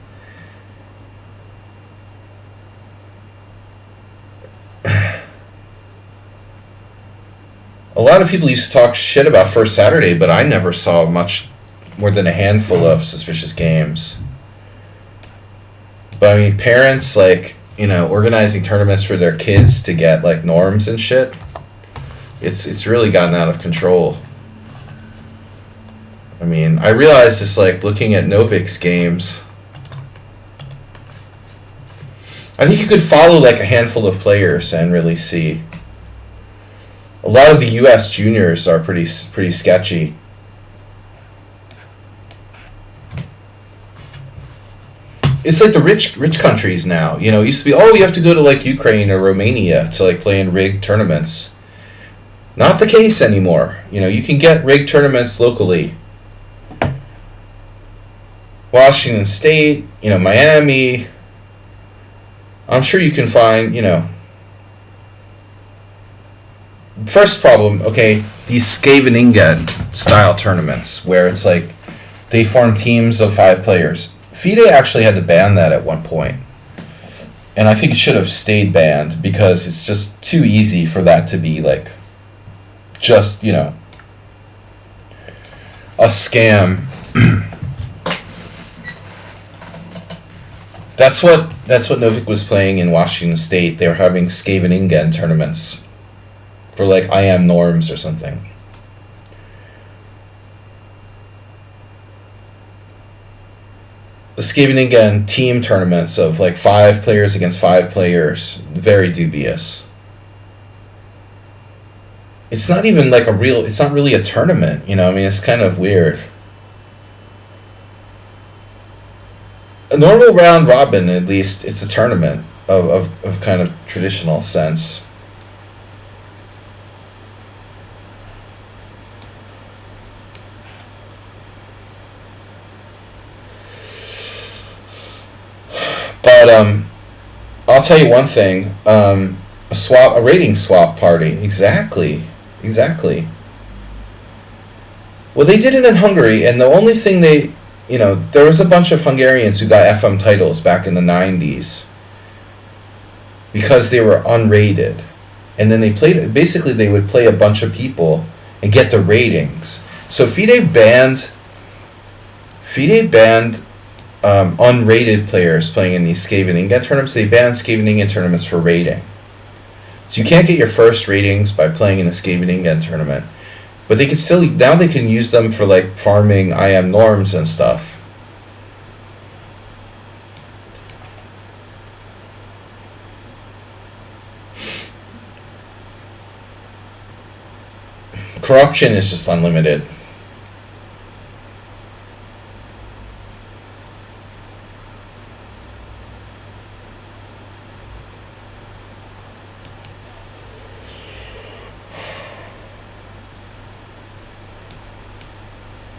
A lot of people used to talk shit about First Saturday, but I never saw much more than a handful of suspicious games. But I mean, parents, like, you know, organizing tournaments for their kids to get like norms and shit. It's really gotten out of control. I mean, I realized this like looking at Novik's games. I think you could follow like a handful of players and really see. A lot of the U.S. juniors are pretty sketchy. It's like the rich countries now. You know, it used to be, oh, you have to go to like Ukraine or Romania to like play in rigged tournaments. Not the case anymore. You know, you can get rigged tournaments locally. Washington State, you know, Miami. I'm sure you can find, you know. First problem, okay, these Scheveningen style tournaments where it's like they form teams of 5 players. FIDE actually had to ban that at one point. And I think it should have stayed banned because it's just too easy for that to be like just, you know, a scam. That's what Novik was playing in Washington State. They were having Scheveningen tournaments for like IM norms or something. The Scheveningen team tournaments of like 5 players against 5 players, very dubious. It's not even like it's not really a tournament, you know, I mean, it's kind of weird. A normal round robin, at least, it's a tournament of kind of traditional sense. But I'll tell you one thing, a rating swap party, exactly. Well, they did it in Hungary, and the only thing you know, there was a bunch of Hungarians who got FM titles back in the 90s because they were unrated. And then basically they would play a bunch of people and get the ratings. So FIDE banned unrated players playing in these Scheveningen tournaments. They banned Scheveningen tournaments for rating. So you can't get your first ratings by playing in a Scheveningen tournament. But they can still, now they can use them for like farming IM norms and stuff. Corruption is just unlimited.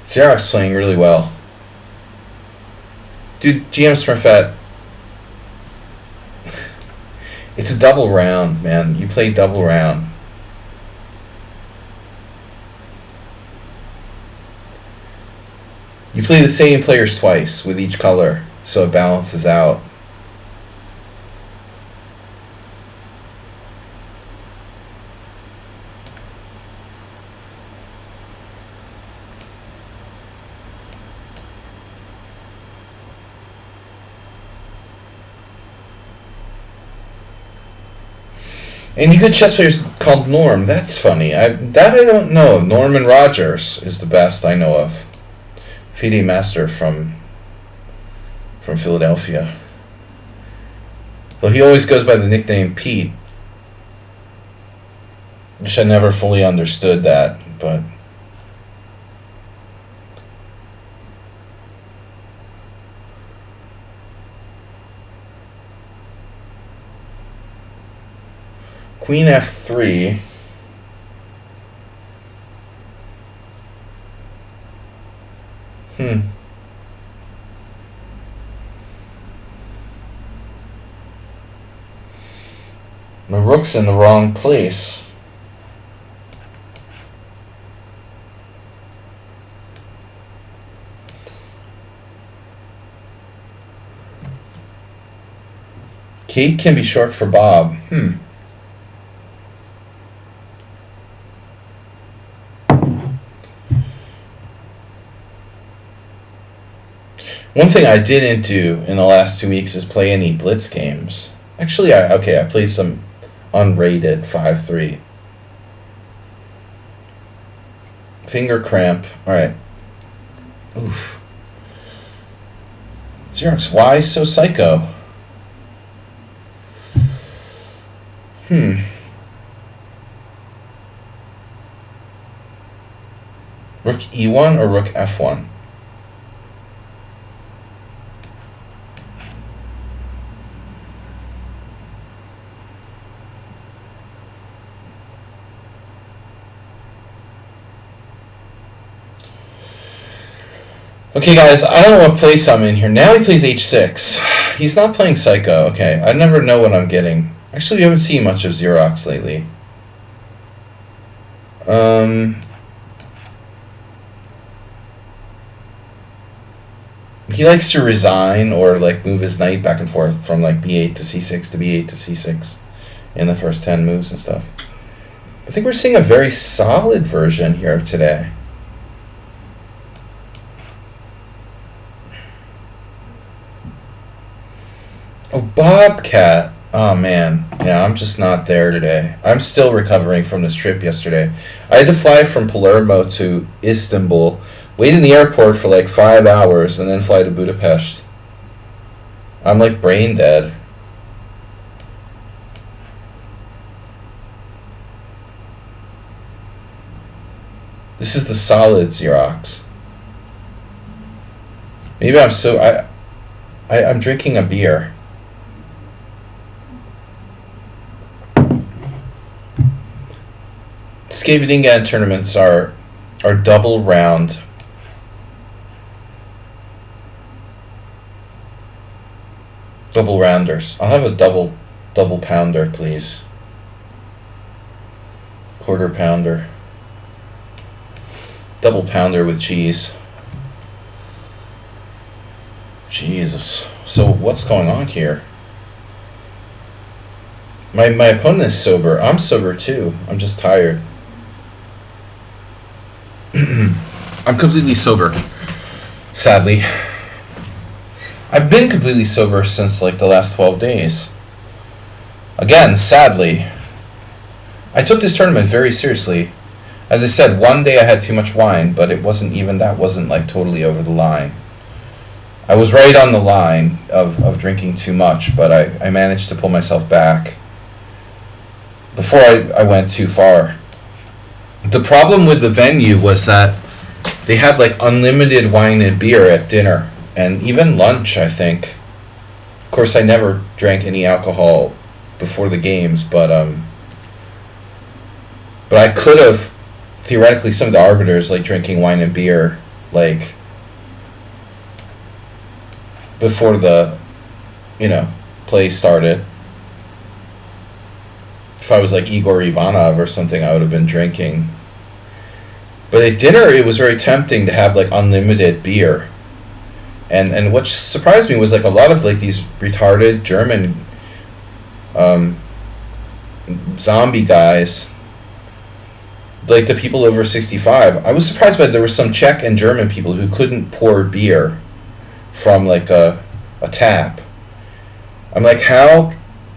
Xerox playing really well. Dude, GM Smurfette. It's a double round, man. You play double round. You play the same players twice with each color, so it balances out. Any good chess players called Norm? That's funny. I don't know. Norman Rogers is the best I know of. FIDE master from Philadelphia. Though he always goes by the nickname Pete. Which I never fully understood that, but Queen F3. My rook's in the wrong place. Kate can be short for Bob. One thing I didn't do in the last 2 weeks is play any blitz games. Actually, I played some unrated 5-3. Finger cramp. Alright. Oof. Xerox, why so psycho? Rook E1 or Rook F1? Okay, guys, I don't know what place I'm in here. Now he plays H6. He's not playing Psycho. Okay, I never know what I'm getting. Actually, we haven't seen much of Xerox lately. He likes to resign or like move his knight back and forth from like B8 to C6 to B8 to C6 in the first 10 moves and stuff. I think we're seeing a very solid version here today. Oh, Bobcat. Oh, man. Yeah, I'm just not there today. I'm still recovering from this trip yesterday. I had to fly from Palermo to Istanbul, wait in the airport for like 5 hours, and then fly to Budapest. I'm like brain dead. This is the solid Xerox. Maybe I'm so... I'm drinking a beer. Skavidingan tournaments are double round. Double rounders. I'll have a double pounder, please. Quarter pounder. Double pounder with cheese. Jesus. So what's going on here? My opponent is sober. I'm sober too. I'm just tired. I'm completely sober. Sadly. I've been completely sober since like the last 12 days. Again, sadly. I took this tournament very seriously. As I said, one day I had too much wine, but it wasn't even, that wasn't like totally over the line. I was right on the line of drinking too much, but I managed to pull myself back before I went too far. The problem with the venue was that they had like unlimited wine and beer at dinner and even lunch, I think. Of course, I never drank any alcohol before the games, but I could have, theoretically, some of the arbiters like drinking wine and beer like before the play started. If I was like Igor Ivanov or something, I would have been drinking. But at dinner, it was very tempting to have like unlimited beer. And what surprised me was like a lot of like these retarded German zombie guys, like the people over 65. I was surprised by there were some Czech and German people who couldn't pour beer from like a tap. I'm like, how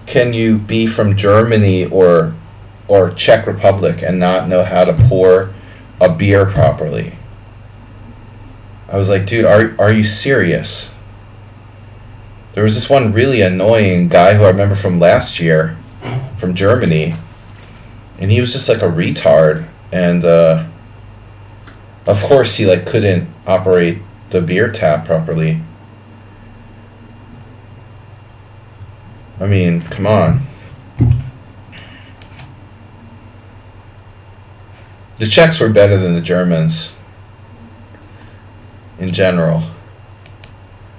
can you be from Germany or Czech Republic and not know how to pour a beer properly? I was like, dude, are you serious? There was this one really annoying guy who I remember from last year from Germany, and he was just like a retard, and of course he like couldn't operate the beer tap properly. I mean, come on. The Czechs were better than the Germans in general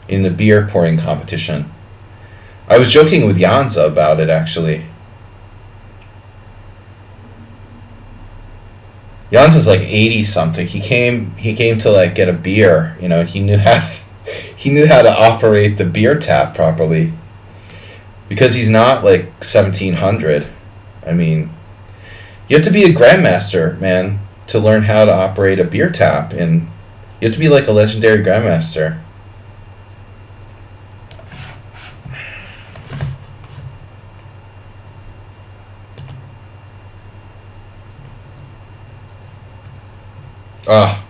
in the beer pouring competition. I was joking with Janza about it, actually. Janza's like 80 something. He came to like get a beer, he knew how to operate the beer tap properly. Because he's not like 1700. I mean, you have to be a grandmaster, man, to learn how to operate a beer tap, and you have to be like a legendary grandmaster. Ah,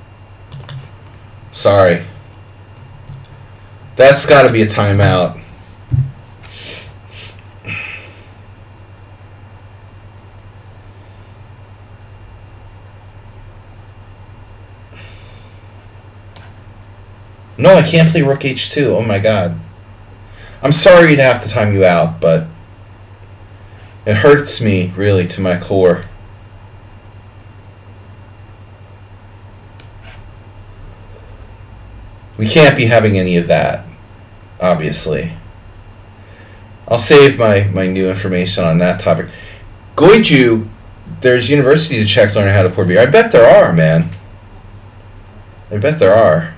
sorry. That's got to be a timeout. No, I can't play rook h2. Oh my god. I'm sorry to have to time you out, but it hurts me, really, to my core. We can't be having any of that, obviously. I'll save my new information on that topic. Goiju, there's universities in Czech learning how to pour beer. I bet there are, man. I bet there are.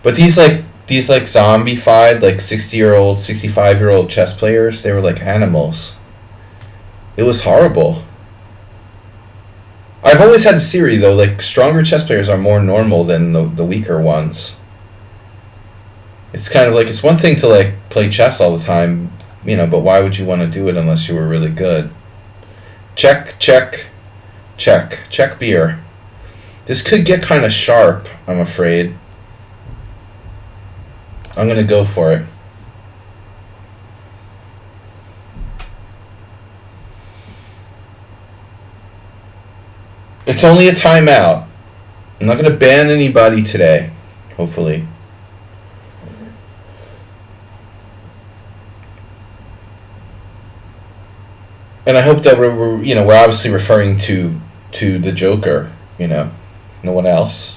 But these zombified, like 60-year-old, 65-year-old chess players, they were like animals. It was horrible. I've always had this theory, though, like stronger chess players are more normal than the weaker ones. It's kind of like, it's one thing to like play chess all the time, you know, but why would you want to do it unless you were really good? Check, check, check, check beer. This could get kind of sharp, I'm afraid. I'm going to go for it. It's only a timeout. I'm not going to ban anybody today, hopefully. And I hope that we're obviously referring to the Joker, you know, no one else.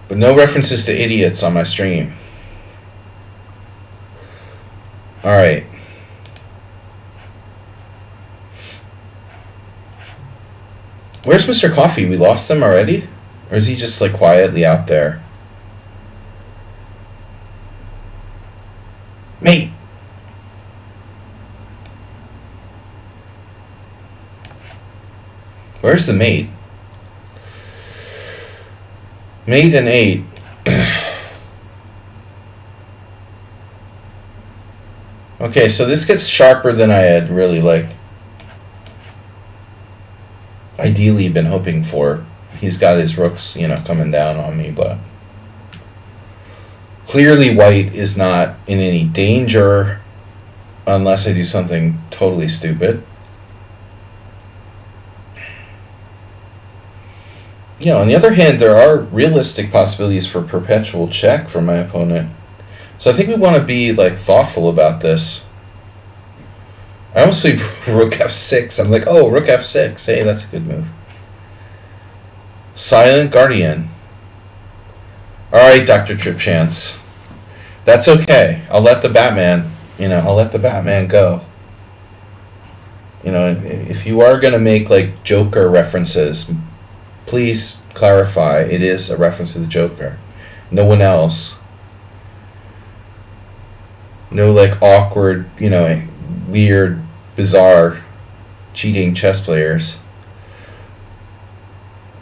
But no references to idiots on my stream. Alright. Where's Mr. Coffee? We lost him already? Or is he just like quietly out there? Mate! Where's the mate? Mate and 8. Okay, so this gets sharper than I had really ideally been hoping for. He's got his rooks, you know, coming down on me, but clearly white is not in any danger unless I do something totally stupid. Yeah, on the other hand, there are realistic possibilities for perpetual check for my opponent. So I think we want to be like thoughtful about this. I almost played rook f6. I'm like, oh, rook f6. Hey, that's a good move. Silent Guardian. Alright, Dr. Tripchance. That's okay. I'll let the Batman, I'll let the Batman go. You know, if you are going to make like Joker references, please clarify it is a reference to the Joker. No one else. No like awkward, weird, bizarre, cheating chess players.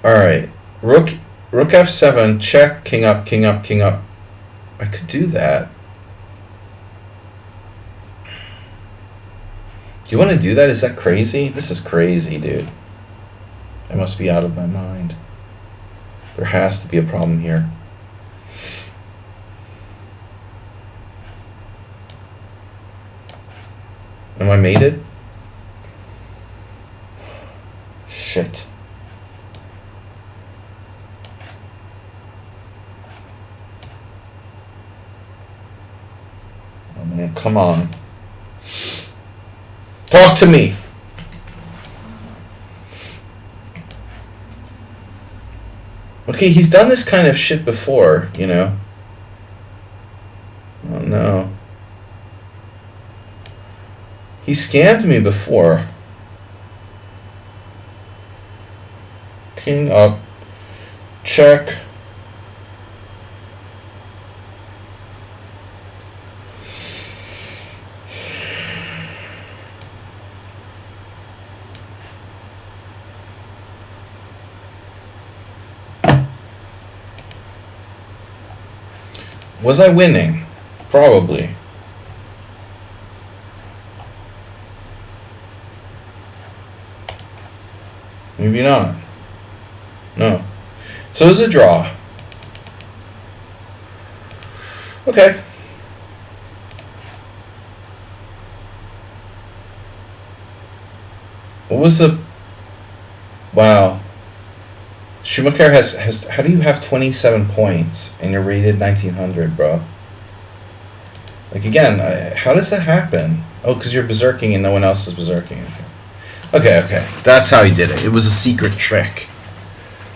Alright. Rook f7, check, king up, king up, king up. I could do that. Do you want to do that? Is that crazy? This is crazy, dude. I must be out of my mind. There has to be a problem here. Am I mated? Shit. Oh man, come on. Talk to me. Okay, he's done this kind of shit before, you know. Oh no. He scammed me before. King up. Check. Was I winning? Probably. Maybe not. No. So it was a draw. Okay. What was the... Wow. Schumacher has... How do you have 27 points and you're rated 1900, bro? Like, again, how does that happen? Oh, because you're berserking and no one else is berserking. Okay. That's how he did it. It was a secret trick.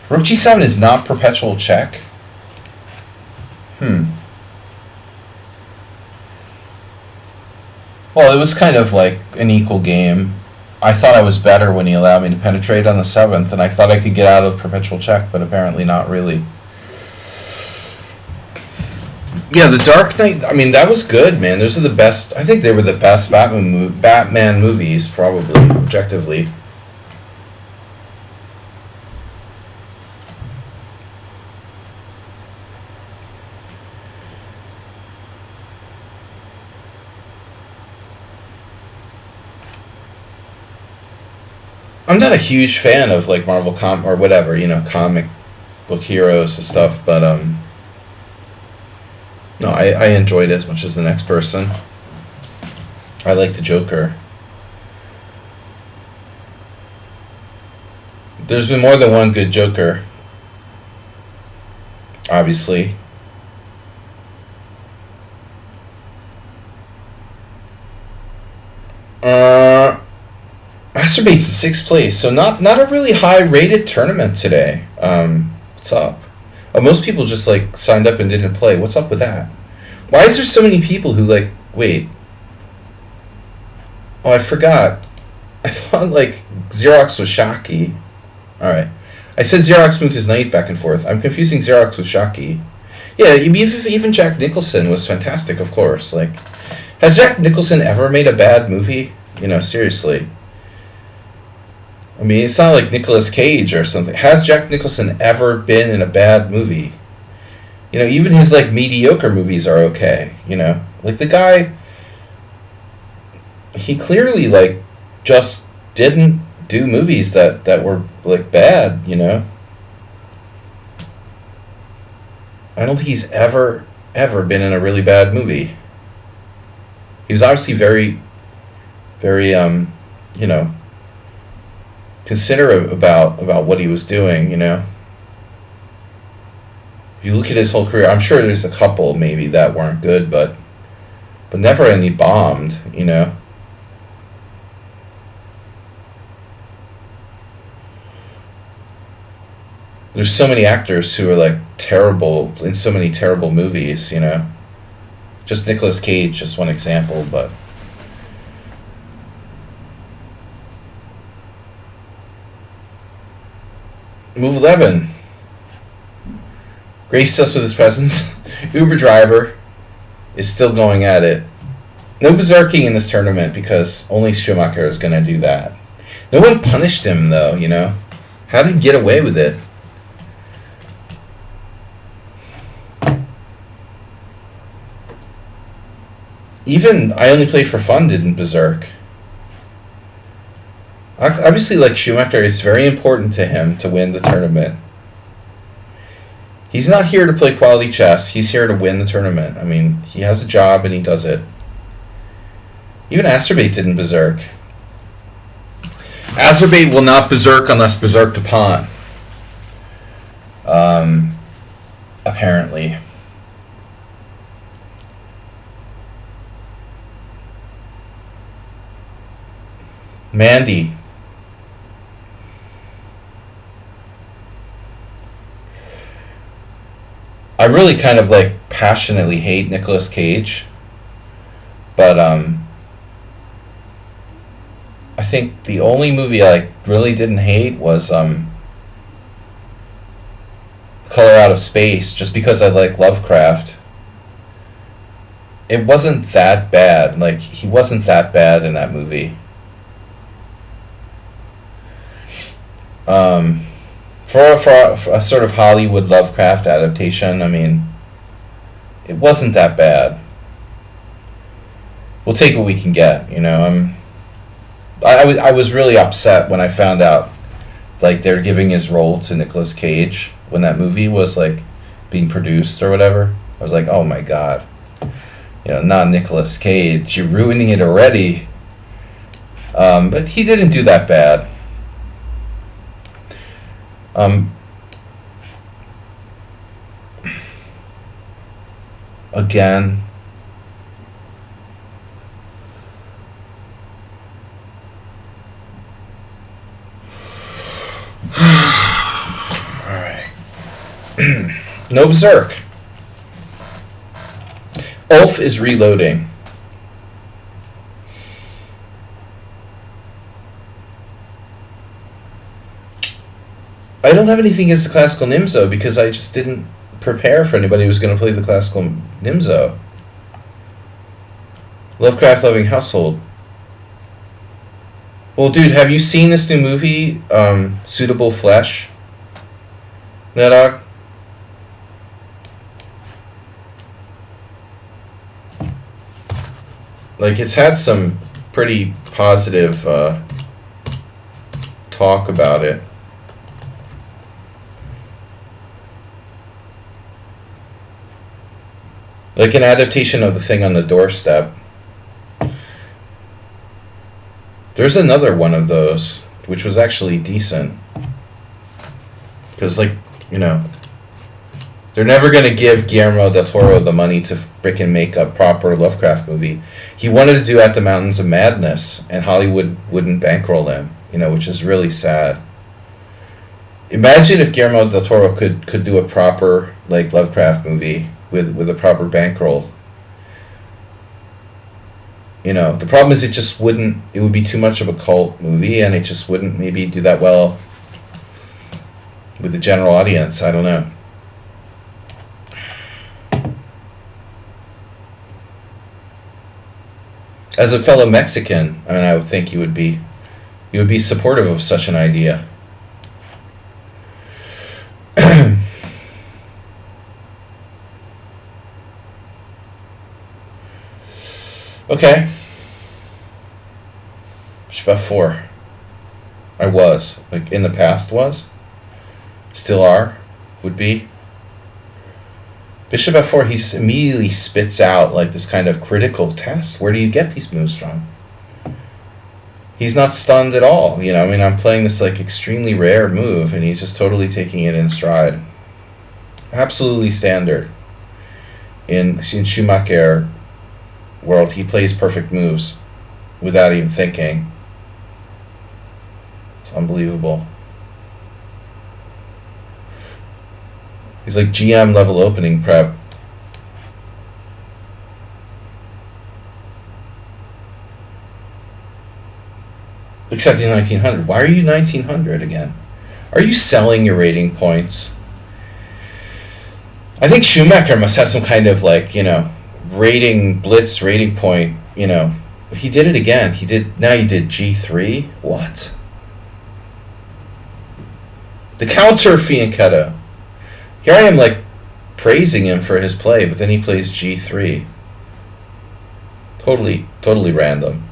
Rook G7 is not perpetual check? Well, it was kind of like an equal game. I thought I was better when he allowed me to penetrate on the 7th, and I thought I could get out of perpetual check, but apparently not really. Yeah, the Dark Knight, I mean, that was good, man. Those are the best, I think they were the best Batman movies, probably, objectively. I'm not a huge fan of, like, Marvel or whatever, comic book heroes and stuff, but, no, I enjoyed it as much as the next person. I like the Joker. There's been more than one good Joker, obviously. Masturbate's in 6th place, so not a really high rated tournament today. What's up? Oh, most people just like signed up and didn't play. What's up with that? Why is there so many people who like wait? Oh, I forgot. I thought like Xerox was Shockey. Alright. I said Xerox moved his knight back and forth. I'm confusing Xerox with Shockey. Yeah, even Jack Nicholson was fantastic, of course. Like, has Jack Nicholson ever made a bad movie? Seriously. I mean, it's not like Nicolas Cage or something. Has Jack Nicholson ever been in a bad movie? Even his, like, mediocre movies are okay, Like, the guy, he clearly, like, just didn't do movies that were, like, bad, I don't think he's ever been in a really bad movie. He was obviously very, very, considerate about what he was doing, If you look at his whole career, I'm sure there's a couple maybe that weren't good, but never any bombed, There's so many actors who are like terrible in so many terrible movies, Just Nicolas Cage, just one example, but Move 11. Graced us with his presence. Uber driver is still going at it. No berserking in this tournament because only Schumacher is going to do that. No one punished him, though, How did he get away with it? Even I Only Play for Fun didn't berserk. Obviously, like, Schumacher, it's very important to him to win the tournament. He's not here to play quality chess. He's here to win the tournament. I mean, he has a job and he does it. Even Azerbate didn't berserk. Azerbate will not berserk unless berserked upon. Apparently. Mandy. I really kind of like passionately hate Nicolas Cage, but I think the only movie I really didn't hate was Color Out of Space, just because I like Lovecraft. It wasn't that bad. Like, he wasn't that bad in that movie. For a sort of Hollywood Lovecraft adaptation, I mean, it wasn't that bad. We'll take what we can get, I was really upset when I found out like they're giving his role to Nicolas Cage when that movie was like being produced or whatever. I was like, oh my god, not Nicolas Cage, you're ruining it already. But he didn't do that bad. Again, alright. No berserk. Ulf is reloading. I don't have anything against the classical Nimzo because I just didn't prepare for anybody who was going to play the classical Nimzo. Lovecraft loving household. Well, dude, have you seen this new movie, Suitable Flesh? Nedog? Like, it's had some pretty positive talk about it. Like an adaptation of The Thing on the Doorstep. There's another one of those, which was actually decent. Because, like, they're never going to give Guillermo del Toro the money to frickin' make a proper Lovecraft movie. He wanted to do At the Mountains of Madness, and Hollywood wouldn't bankroll him, which is really sad. Imagine if Guillermo del Toro could do a proper, like, Lovecraft movie with a proper bankroll. The problem is it would be too much of a cult movie, and it just wouldn't maybe do that well with the general audience. I don't know. As a fellow Mexican, I would think you would be supportive of such an idea. Okay. Bishop f4. I was. Like, in the past was. Still are. Would be. Bishop f4, he immediately spits out, like, this kind of critical test. Where do you get these moves from? He's not stunned at all. I'm playing this, like, extremely rare move, and he's just totally taking it in stride. Absolutely standard. In Schumacher world, he plays perfect moves without even thinking. It's unbelievable. He's like GM level opening prep. Accepting 1900. Why are you 1900 again? Are you selling your rating points? I think Schumacher must have some kind of, like, blitz rating point. He did it again. Now you did G3? What? The counter fianchetto. Here I am, like, praising him for his play, but then he plays G3. Totally random.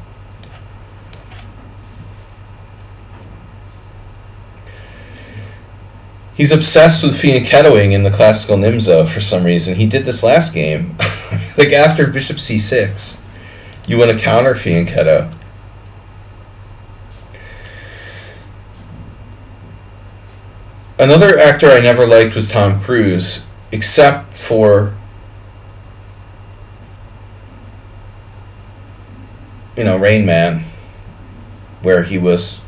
He's obsessed with fianchettoing in the classical Nimzo for some reason. He did this last game. Like, after bishop c6, you want to counter fianchetto. Another actor I never liked was Tom Cruise, except for, Rain Man, where he was,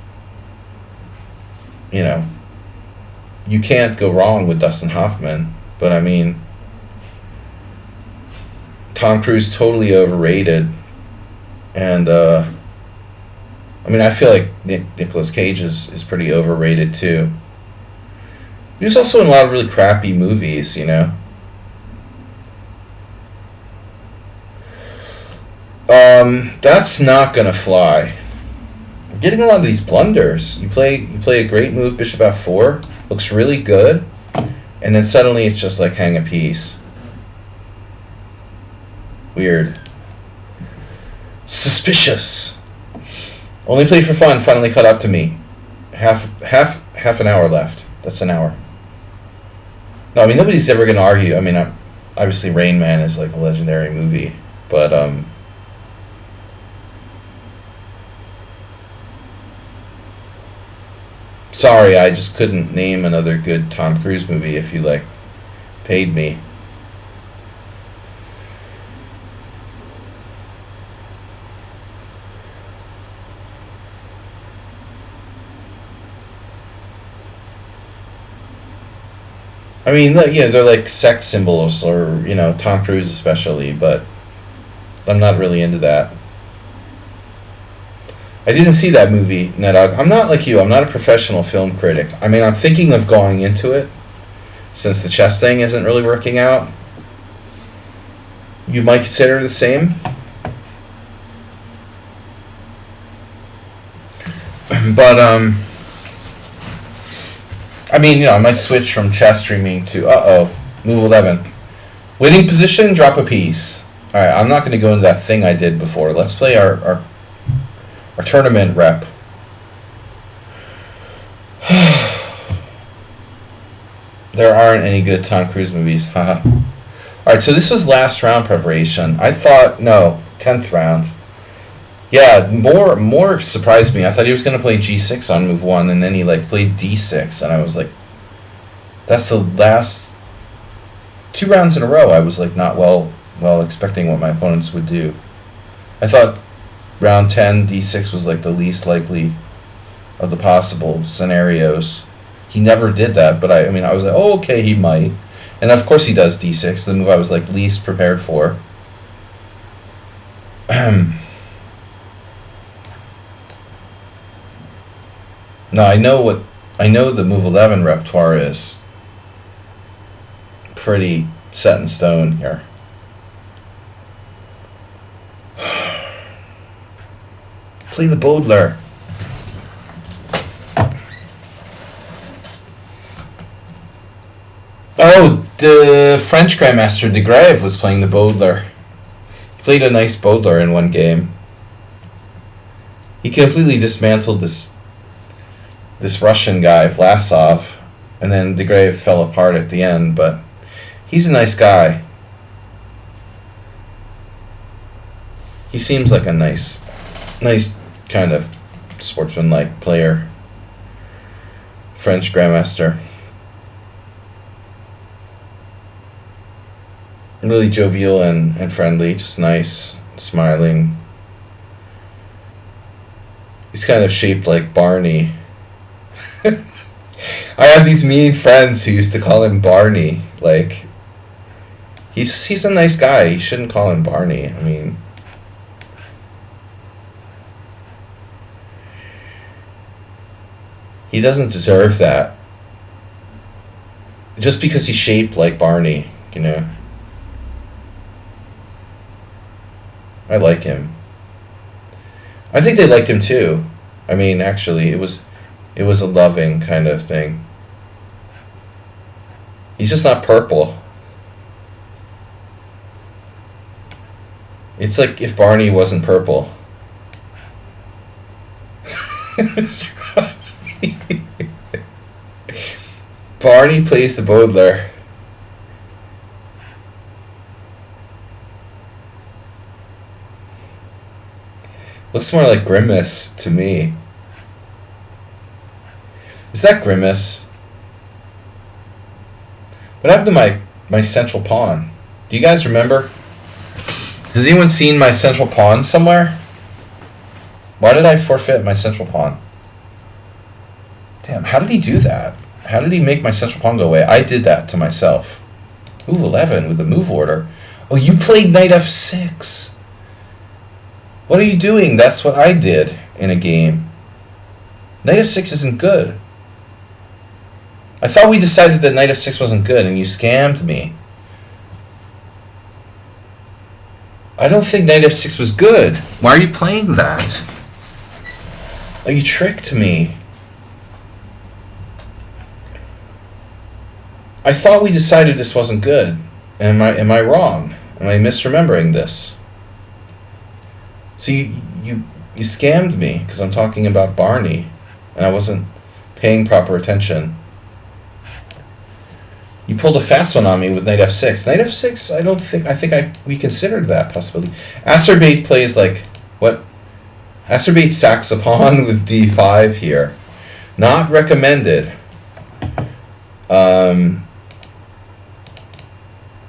you can't go wrong with Dustin Hoffman, but Tom Cruise totally overrated, and I feel like Nicolas Cage is pretty overrated too. He was also in a lot of really crappy movies, That's not gonna fly. I'm getting a lot of these blunders. You play a great move, bishop f4, looks really good, and then suddenly it's just like hang a piece. Weird. Suspicious. Only played for fun. Finally caught up to me. Half half an hour left. That's an hour. No, I mean, nobody's ever going to argue. I mean, obviously Rain Man is like a legendary movie, but sorry, I just couldn't name another good Tom Cruise movie if you like paid me. I mean, yeah, they're like sex symbols, or Tom Cruise especially, but I'm not really into that. I didn't see that movie, Nedog. I'm not like you. I'm not a professional film critic. I mean, I'm thinking of going into it, since the chess thing isn't really working out. You might consider the same. But, I mean, I might switch from chess streaming to, move 11. Winning position, drop a piece. Alright, I'm not going to go into that thing I did before. Let's play our tournament rep. There aren't any good Tom Cruise movies. Haha. Alright, so this was last round preparation. I thought, no, 10th round. Yeah, more surprised me. I thought he was going to play g6 on move 1, and then he played d6, and I was like, that's the last 2 rounds in a row. I was not well expecting what my opponents would do. I thought round 10 d6 was the least likely of the possible scenarios. He never did that, but I was like, oh, okay, he might. And of course he does d6, the move I was least prepared for. No, I know the move 11 repertoire is pretty set in stone here. Play the Baudelaire. Oh, the French Grandmaster de Grave was playing the Baudelaire. He played a nice Baudelaire in one game. He completely dismantled this Russian guy, Vlasov, and then de Grave fell apart at the end, but he's a nice guy. He seems like a nice kind of sportsman-like player. French Grandmaster. Really jovial and friendly, just nice, smiling. He's kind of shaped like Barney. I have these mean friends who used to call him Barney. He's a nice guy. You shouldn't call him Barney. I mean, he doesn't deserve that. Just because he's shaped like Barney, I like him. I think they liked him too. I mean, actually, it was a loving kind of thing. He's just not purple. It's like if Barney wasn't purple. Barney plays the Baudelaire. Looks more like Grimace to me. Is that Grimace? What happened to my central pawn? Do you guys remember? Has anyone seen my central pawn somewhere? Why did I forfeit my central pawn? Damn, how did he do that? How did he make my central pawn go away? I did that to myself. Move 11 with the move order. Oh, you played knight f6. What are you doing? That's what I did in a game. Knight f6 isn't good. I thought we decided that knight f6 wasn't good, and you scammed me. I don't think knight f6 was good. Why are you playing that? Oh, you tricked me. I thought we decided this wasn't good. Am I wrong? Am I misremembering this? So you scammed me because I'm talking about Barney, and I wasn't paying proper attention. You pulled a fast one on me with knight f6. Knight f6, I think we considered that possibility. Acerbate plays like, what? Acerbate sacks a pawn with d5 here. Not recommended. But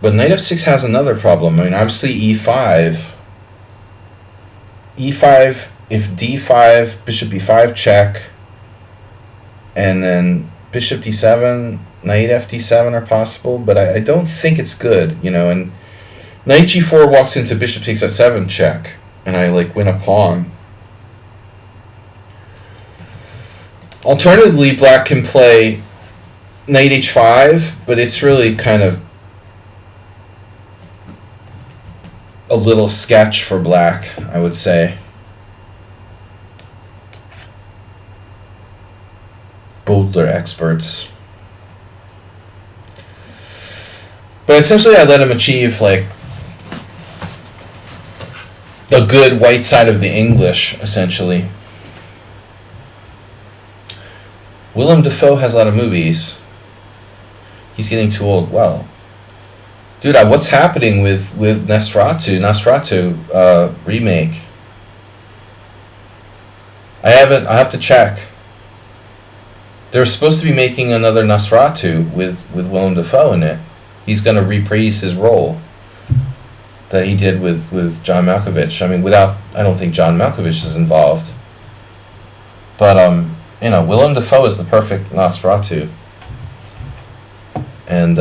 knight f6 has another problem. I mean, obviously e5. E5, if d5, bishop b5 check, and then bishop d7, knight fd7 are possible, but I don't think it's good, you know, and knight g4 walks into bishop takes f7 check, and I like win a pawn. Alternatively, black can play knight h5, but it's really kind of a little sketch for black, I would say. Both are experts. But essentially I let him achieve like a good white side of the English, essentially. Willem Dafoe has a lot of movies. He's getting too old. Well, dude, what's happening with Nosferatu remake? I have to check. They're supposed to be making another Nosferatu with Willem Dafoe in it. He's going to reprise his role that he did with John Malkovich. I mean, I don't think John Malkovich is involved. But, you know, Willem Dafoe is the perfect Nosferatu. And,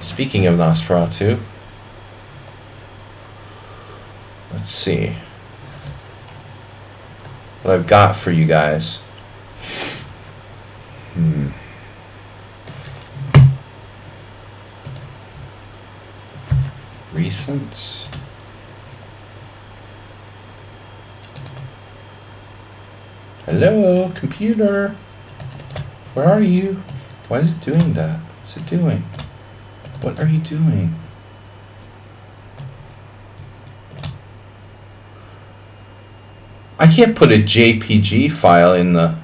speaking of Nosferatu, let's see what I've got for you guys. Recent. Hello, computer. Where are you? Why is it doing that? What's it doing? What are you doing? I can't put a JPG file in the...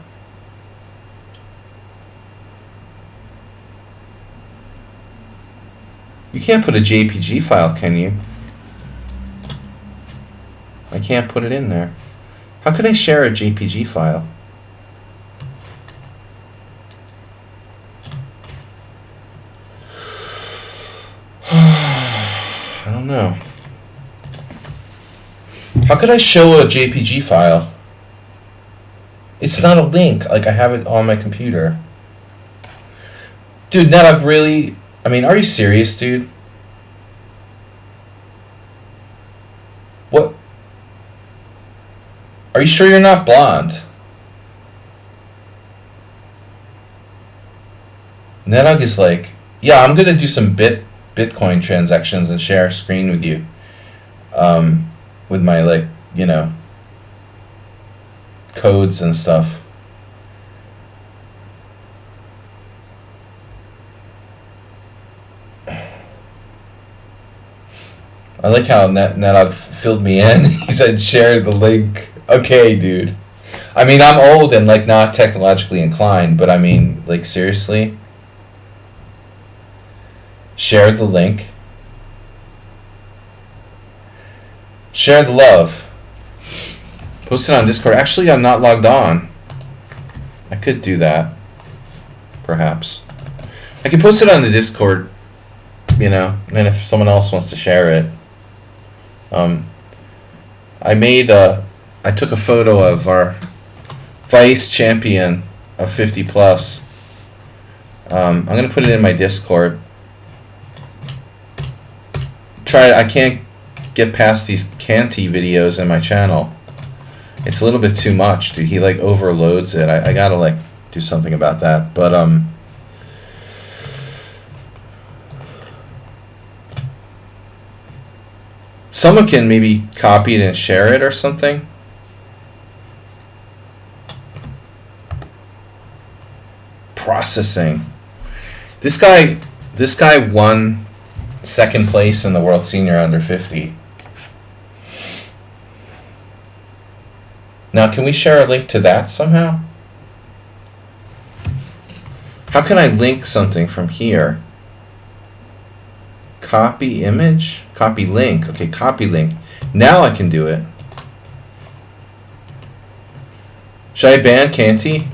You can't put a JPG file, can you? I can't put it in there. How can I share a JPG file? I don't know. How could I show a JPG file? It's not a link. Like, I have it on my computer. Dude, Nedog, really? I mean, are you serious, dude? What? Are you sure you're not blonde? Nedog is like, yeah, I'm gonna do some Bitcoin transactions and share a screen with you. With my, like, you know, codes and stuff. I like how Nedog filled me in. He said share the link. Okay, dude. I mean, I'm old and, like, not technologically inclined, but I mean, like, seriously? Share the link. Share the love. Post it on Discord. Actually, I'm not logged on. I could do that. Perhaps. I could post it on the Discord, you know, and if someone else wants to share it. I took a photo of our vice champion of 50 plus. I'm going to put it in my Discord. I can't get past these Canty videos in my channel. It's a little bit too much, dude. He, like, overloads it. I gotta, like, do something about that. But, someone can maybe copy it and share it or something. Processing. This guy won second place in the World Senior Under 50. Now, can we share a link to that somehow? How can I link something from here? Copy image? Copy link. Okay, copy link. Now I can do it. Should I ban Canty?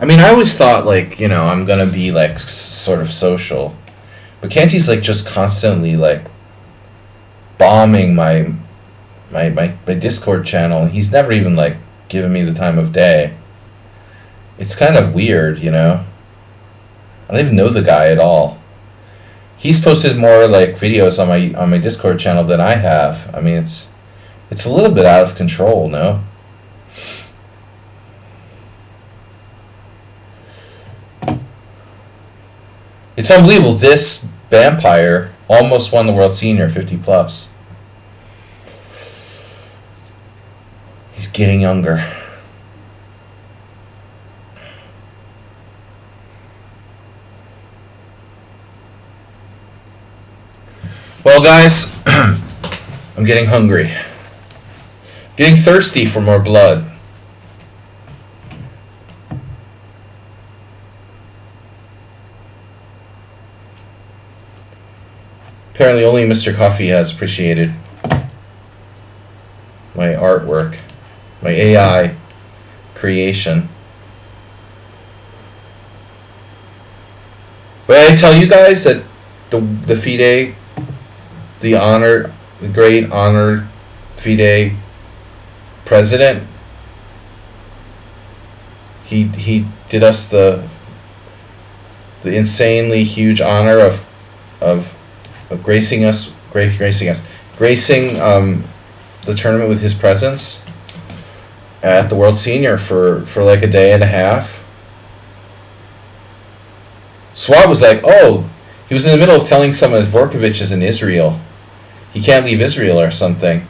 I mean, I always thought, like, you know, I'm gonna be, like, sort of social. But Canty's, like, just constantly, like, bombing my Discord channel. He's never even, like, given me the time of day. It's kind of weird, you know? I don't even know the guy at all. He's posted more, like, videos on my Discord channel than I have. I mean, it's a little bit out of control, no? It's unbelievable. This vampire almost won the World Senior 50 plus. He's getting younger. Well, guys, I'm getting hungry. Getting thirsty for more blood. Apparently only Mr. Coffee has appreciated my artwork, my AI creation. But I tell you guys that the FIDE, the great honored FIDE president, he did us the insanely huge honor of gracing the tournament with his presence at the World Senior for like a day and a half. Swab was like, oh, he was in the middle of telling someone that Dvorkovich is in Israel. He can't leave Israel or something.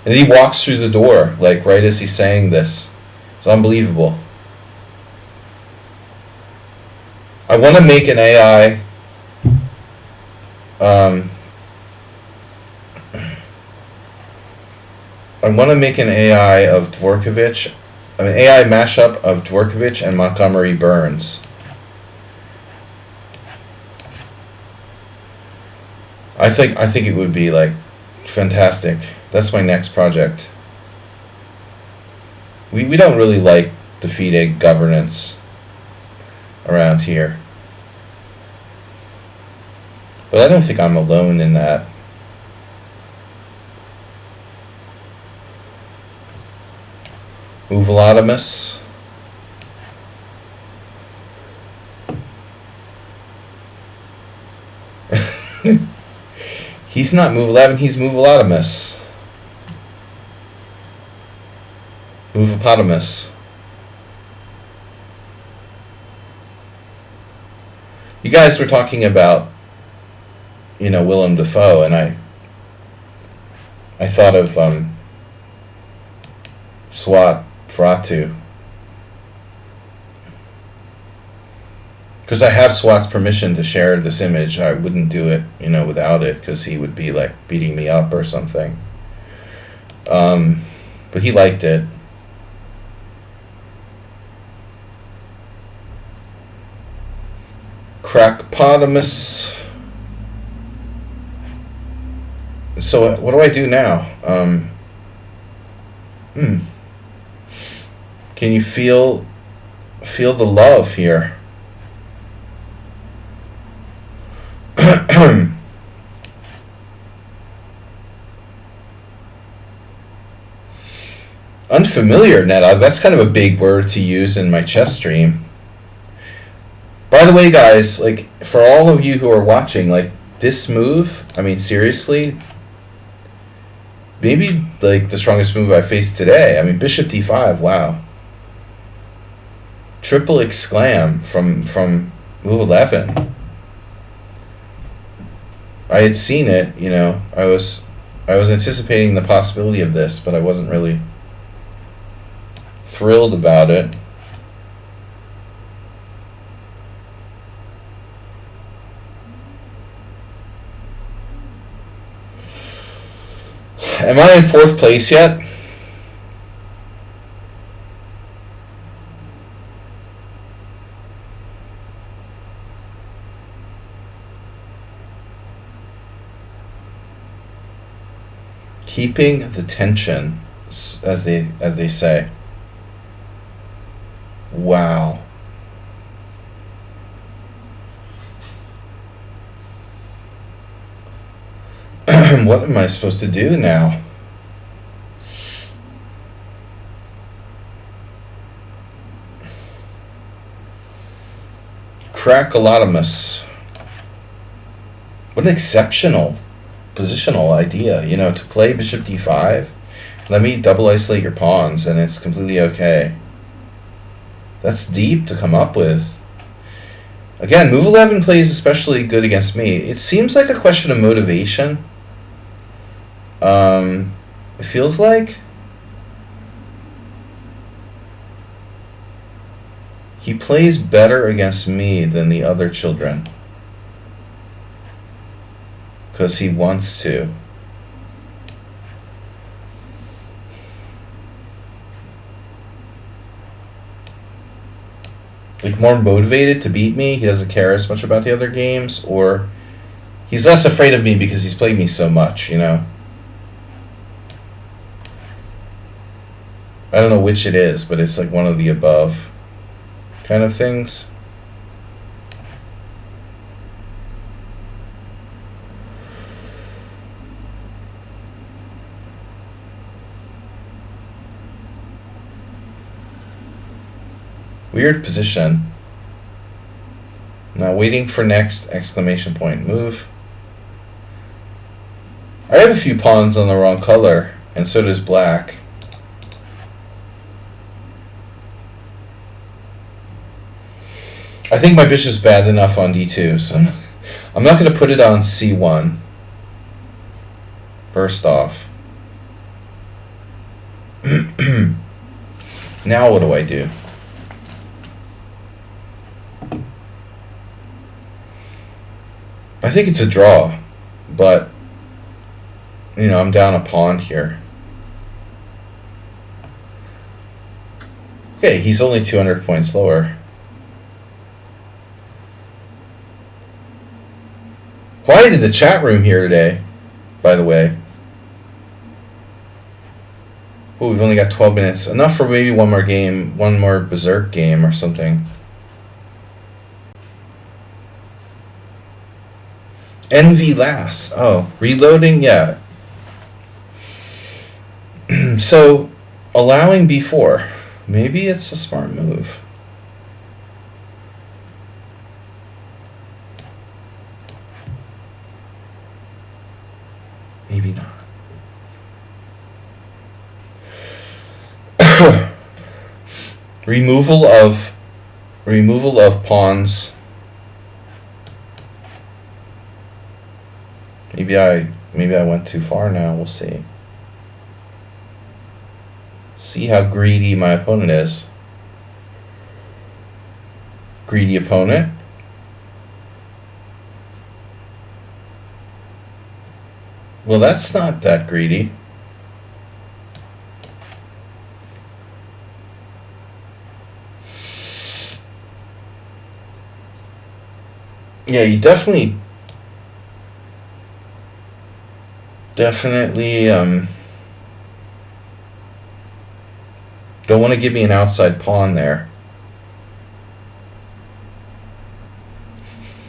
And he walks through the door, like, right as he's saying this. It's unbelievable. I want to make an AI... I want to make an AI of Dvorkovich, an AI mashup of Dvorkovich and Montgomery Burns. I think it would be, like, fantastic. That's my next project. We don't really like the FIDE governance around here. But I don't think I'm alone in that. Uvalotimus. He's not Move 11, he's Uvalotimus. Movopotamus. You guys were talking about, you know, Willem Dafoe, and I thought of Swat Fratu. Because I have Swat's permission to share this image. I wouldn't do it, you know, without it, because he would be, like, beating me up or something. But he liked it. Crackpotamus. So what do I do now? Can you feel the love here? Unfamiliar, Neta. That's kind of a big word to use in my chess stream. By the way, guys, like, for all of you who are watching, like, this move, I mean, seriously, maybe, like, the strongest move I faced today. I mean, Bishop d5, wow. Triple exclam from move 11. I had seen it, you know. I was anticipating the possibility of this, but I wasn't really thrilled about it. Am I in 4th place yet? Keeping the tension, as they say. Wow. What am I supposed to do now? Crackalotomus. What an exceptional positional idea, you know, to play bishop d5. Let me double isolate your pawns and it's completely okay. That's deep to come up with. Again, move 11 plays especially good against me. It seems like a question of motivation. It feels like he plays better against me than the other children. Because he wants to. Like, more motivated to beat me, he doesn't care as much about the other games, or he's less afraid of me because he's played me so much, you know? I don't know which it is, but it's like one of the above kind of things. Weird position. Now waiting for next exclamation point move. I have a few pawns on the wrong color, and so does black. I think my bishop's bad enough on d2, so I'm not going to put it on c1. First off. Now what do I do? I think it's a draw, but, you know, I'm down a pawn here. Okay, he's only 200 points lower. Quiet in the chat room here today, by the way. Oh, we've only got 12 minutes. Enough for maybe one more game, one more Berserk game or something. Envy Lass. Oh, reloading? Yeah. So, allowing b4. Maybe it's a smart move. Maybe not. Removal of pawns. Maybe I went too far now. We'll see. See how greedy my opponent is. Greedy opponent. Well, that's not that greedy. Yeah, you definitely don't want to give me an outside pawn there.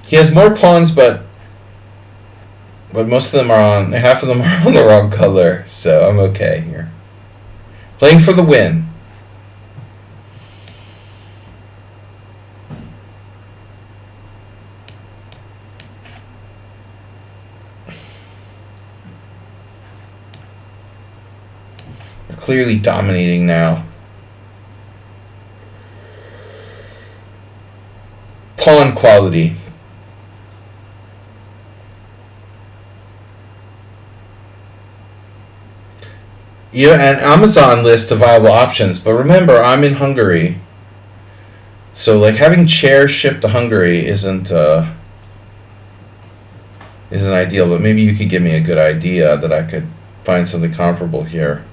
He has more pawns, but most of them are on, half of them are on the wrong color, so I'm okay here. Playing for the win. We're clearly dominating now. Pawn quality. Yeah, an Amazon list of viable options, but remember, I'm in Hungary. So, like, having chairs shipped to Hungary isn't ideal, but maybe you could give me a good idea that I could find something comparable here.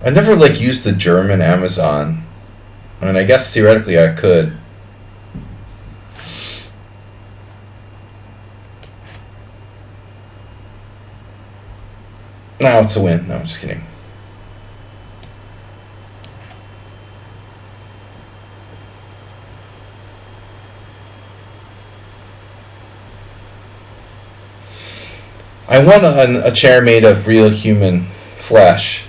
I never, like, used the German Amazon. I mean, I guess theoretically I could. No, it's a win. No, I'm just kidding. I want a chair made of real human flesh.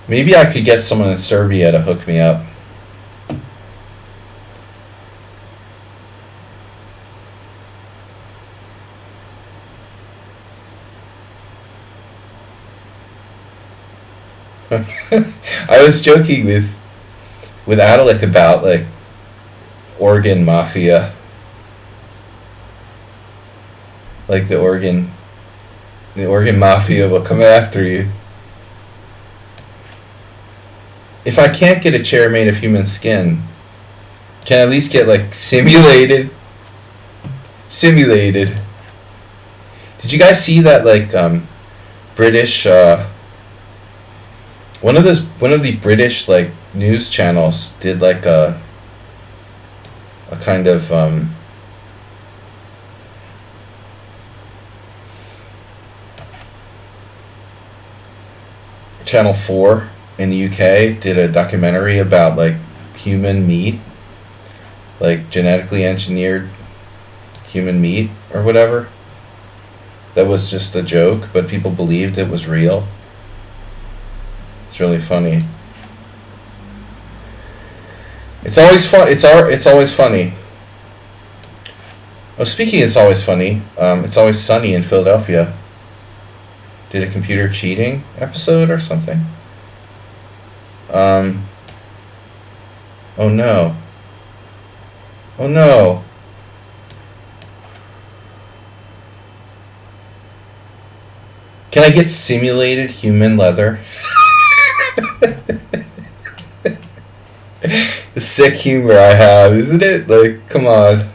Maybe I could get someone in Serbia to hook me up. I was joking with Adelic about like organ mafia. Like the organ mafia will come after you. If I can't get a chair made of human skin, can I at least get like simulated? Simulated. Did you guys see that like British one of the British like news channels did like a kind of Channel 4 in the UK did a documentary about like human meat, like genetically engineered human meat or whatever. That was just a joke, but people believed it was real. It's really funny. It's always fun. It's always funny. Oh, speaking, it's always funny. It's always sunny in Philadelphia. Did a computer cheating episode or something? Oh no. Oh no. Can I get simulated human leather? The sick humor I have, isn't it? Like, come on.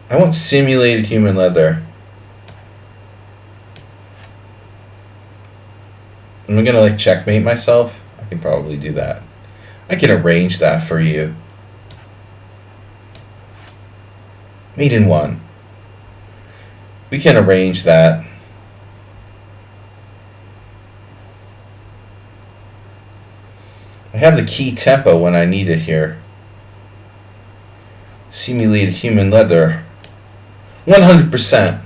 I want simulated human leather. Am I gonna like checkmate myself? I can probably do that. I can arrange that for you. Mate in one. We can arrange that. I have the key tempo when I need it here. Simulated human leather. 100%.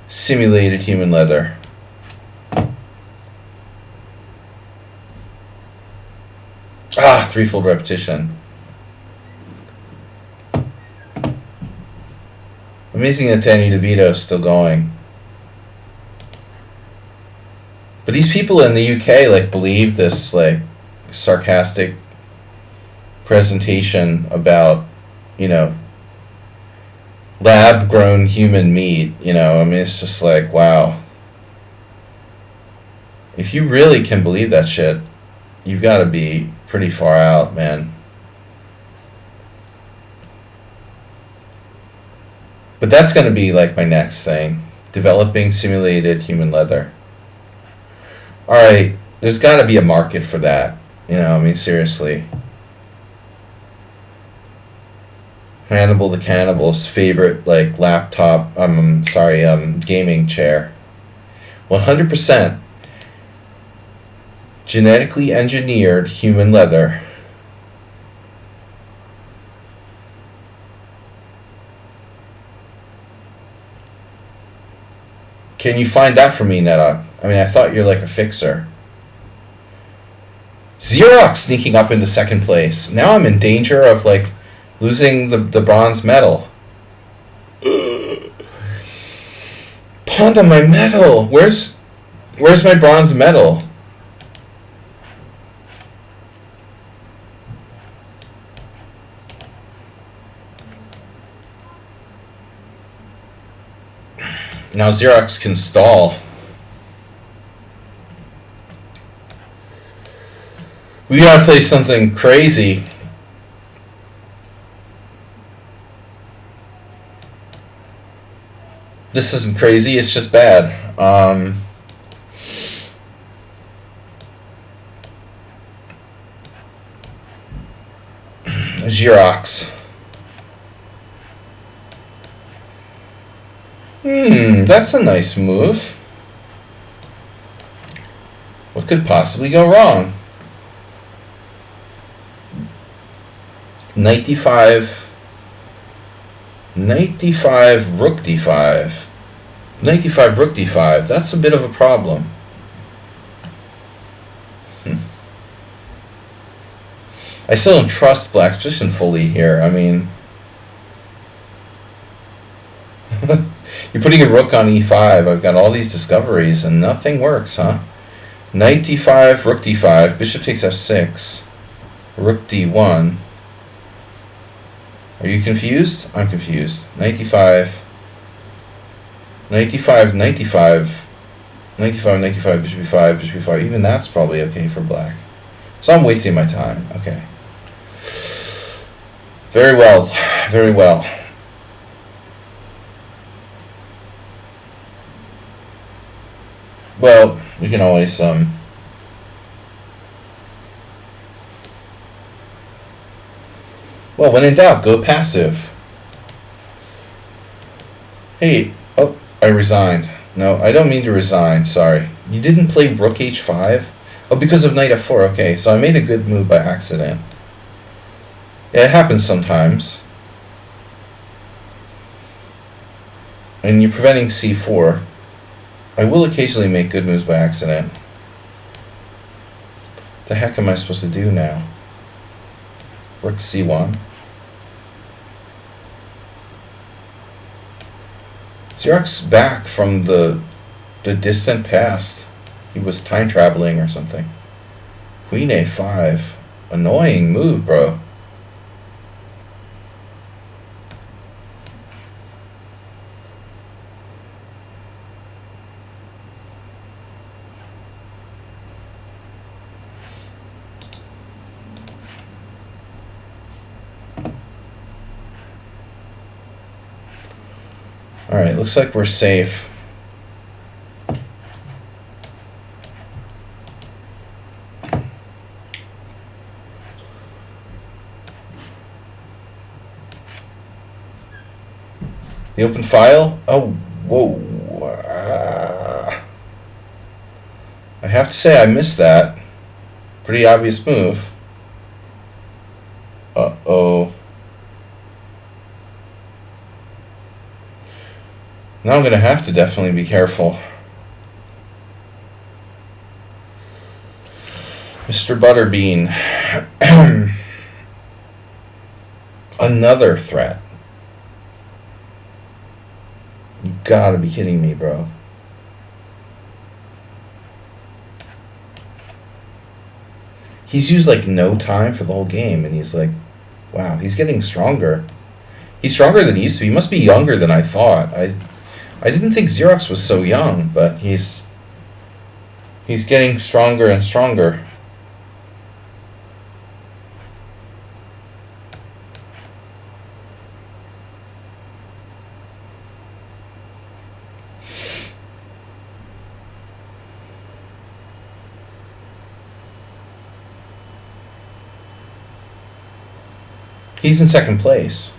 Simulated human leather. Ah, threefold repetition. Amazing that Danny DeVito is still going. But these people in the UK like believe this like sarcastic presentation about, you know, lab grown human meat, you know. I mean, it's just like, wow. If you really can believe that shit, you've got to be pretty far out, man. But that's going to be like my next thing. Developing simulated human leather. Alright, there's got to be a market for that. You know, I mean, seriously. Hannibal the Cannibal's favorite, like, laptop, gaming chair. 100% genetically engineered human leather. Can you find that for me, Neta? I mean, I thought you're like a fixer. Xerox sneaking up into second place. Now I'm in danger of like losing the bronze medal. Pawnda, my medal. Where's my bronze medal? Now Xerox can stall. We gotta play something crazy. This isn't crazy, it's just bad. Xerox. That's a nice move. What could possibly go wrong? Knight d5. Knight d5, rook d5. Knight d5, rook d5. That's a bit of a problem. I still don't trust black's position fully here. I mean, you're putting a rook on e5. I've got all these discoveries and nothing works, huh? Knight d5, rook d5, bishop takes f6, rook d1. Are you confused? I'm confused. Knight d5, knight d5, knight d5, knight d5, knight d5, bishop e5, bishop e5. Even that's probably okay for black. So I'm wasting my time. Okay. Very well. Very well. Well, we can always well, when in doubt, go passive. Hey, oh, I resigned. No, I don't mean to resign, sorry. You didn't play rook h5? Oh, because of knight f4, okay, so I made a good move by accident. Yeah, it happens sometimes. And you're preventing c4. I will occasionally make good moves by accident. The heck am I supposed to do now? Rook c1. Xerox back from the distant past. He was time traveling or something. Queen a5. Annoying move, bro. Alright, looks like we're safe. The open file? Oh, whoa. I have to say I missed that. Pretty obvious move. Uh-oh. Now I'm going to have to definitely be careful. Mr. Butterbean. Another threat. You gotta be kidding me, bro. He's used like no time for the whole game, and he's like, wow, he's getting stronger. He's stronger than he used to be. He must be younger than I thought. I didn't think Xerox was so young, but he's getting stronger and stronger. He's in second place.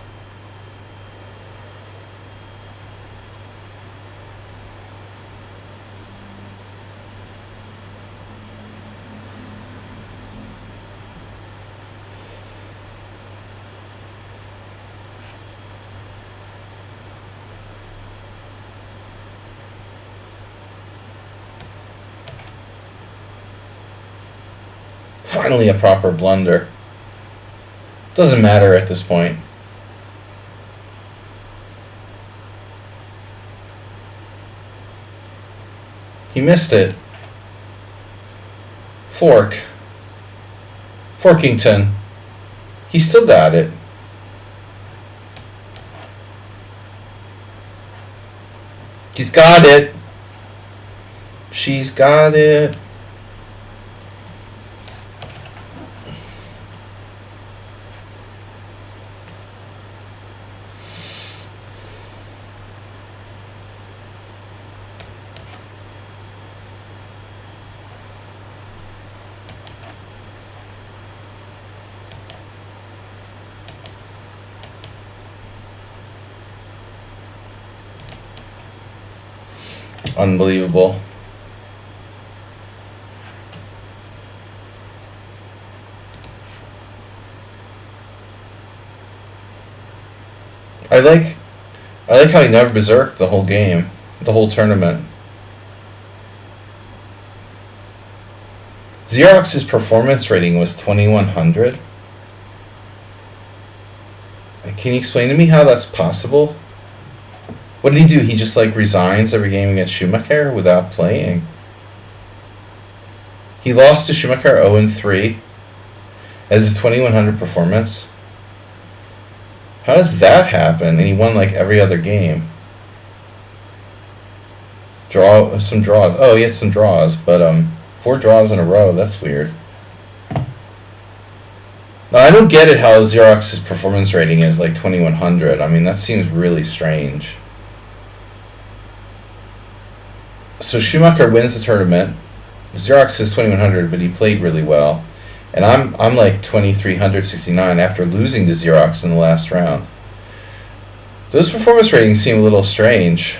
Finally a proper blunder. Doesn't matter at this point. He missed it. Fork. Forkington. He still got it. He's got it. She's got it. Unbelievable. I like how he never berserked the whole game, the whole tournament. Xerox's performance rating was 2100. Can you explain to me how that's possible? What did he do? He just like resigns every game against Schumacher without playing. He lost to Schumacher 0-3 as a 2100 performance. How does that happen? And he won like every other game. Some draws. Oh, he has some draws, but 4 draws in a row. That's weird. Now, I don't get it how Xerox's performance rating is like 2100. I mean, that seems really strange. So Schumacher wins the tournament. Xerox is 2100, but he played really well. And I'm like 2369 after losing to Xerox in the last round. Those performance ratings seem a little strange.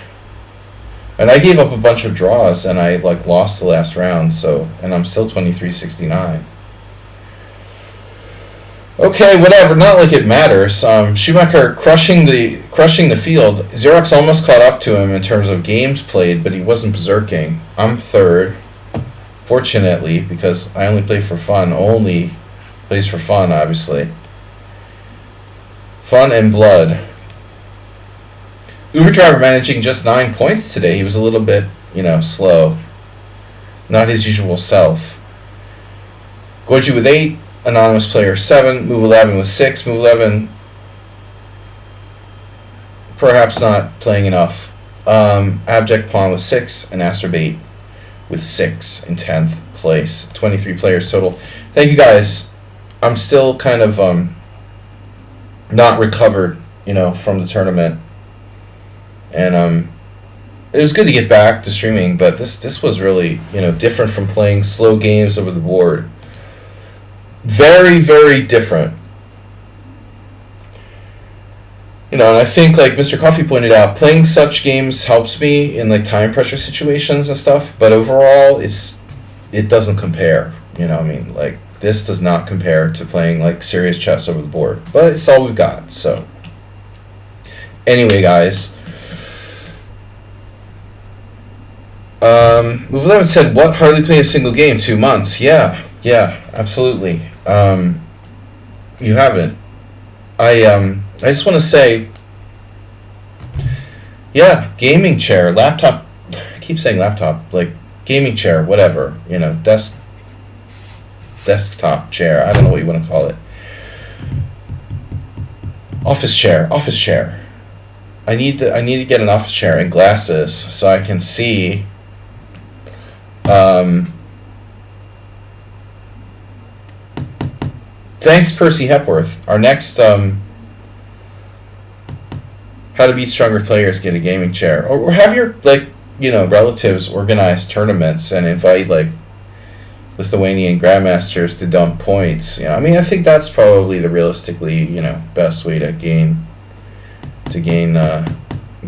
And I gave up a bunch of draws and I like lost the last round, and I'm still 2369. Okay, whatever. Not like it matters. Schumacher crushing the field. Xerox almost caught up to him in terms of games played, but he wasn't berserking. I'm third, fortunately, because I only play for fun. Only plays for fun, obviously. Fun and blood. Uber driver managing just 9 points today. He was a little bit, slow. Not his usual self. Goju with 8. Anonymous player 7, move 11 with 6, move 11 perhaps not playing enough. Abject Pawn with 6, and Asterbait with 6 in 10th place. 23 players total. Thank you guys. I'm still kind of not recovered, from the tournament. And it was good to get back to streaming, but this was really, different from playing slow games over the board. Very, very different. And I think, like Mr. Coffee pointed out, playing such games helps me in like time pressure situations and stuff, but overall it doesn't compare. Like this does not compare to playing like serious chess over the board. But it's all we've got. So anyway, guys. Move 11 said, what? Hardly playing a single game, 2 months. Yeah, absolutely. You haven't. I just want to say, yeah, gaming chair, laptop. I keep saying laptop, like gaming chair, whatever. Desktop chair. I don't know what you want to call it. Office chair. I need to get an office chair and glasses so I can see. Thanks, Percy Hepworth. Our next How to Beat Stronger Players Get a Gaming Chair. Or have your relatives organize tournaments and invite Lithuanian grandmasters to dump points. I think that's probably the realistically best way to gain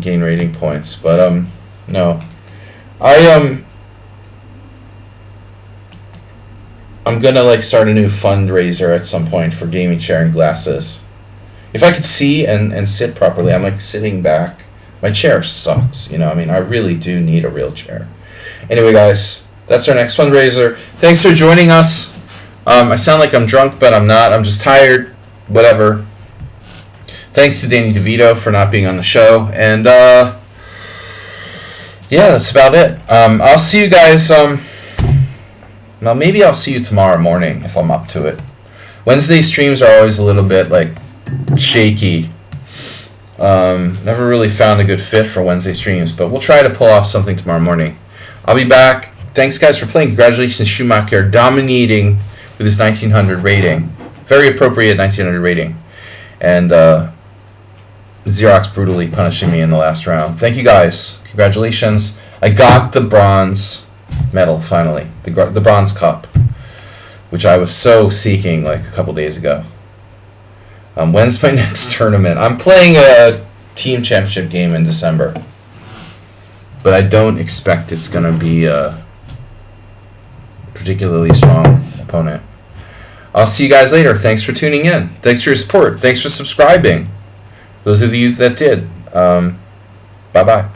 rating points. But no, I'm gonna start a new fundraiser at some point for gaming chair and glasses. If I could see and sit properly, I'm sitting back. My chair sucks, I really do need a real chair. Anyway, guys, that's our next fundraiser. Thanks for joining us. I sound like I'm drunk, but I'm not. I'm just tired. Whatever. Thanks to Danny DeVito for not being on the show. And yeah, that's about it. I'll see you guys. Well, maybe I'll see you tomorrow morning if I'm up to it. Wednesday streams are always a little bit shaky. Never really found a good fit for Wednesday streams, but we'll try to pull off something tomorrow morning. I'll be back. Thanks, guys, for playing. Congratulations, Schumacher, dominating with his 1900 rating. Very appropriate 1900 rating. And Xerox brutally punishing me in the last round. Thank you, guys. Congratulations. I got the bronze medal, finally. The bronze cup, which I was so seeking a couple days ago. When's my next tournament? I'm playing a team championship game in December. but I don't expect it's going to be a particularly strong opponent. I'll see you guys later. Thanks for tuning in. Thanks for your support. Thanks for subscribing. Those of you that did. Bye-bye.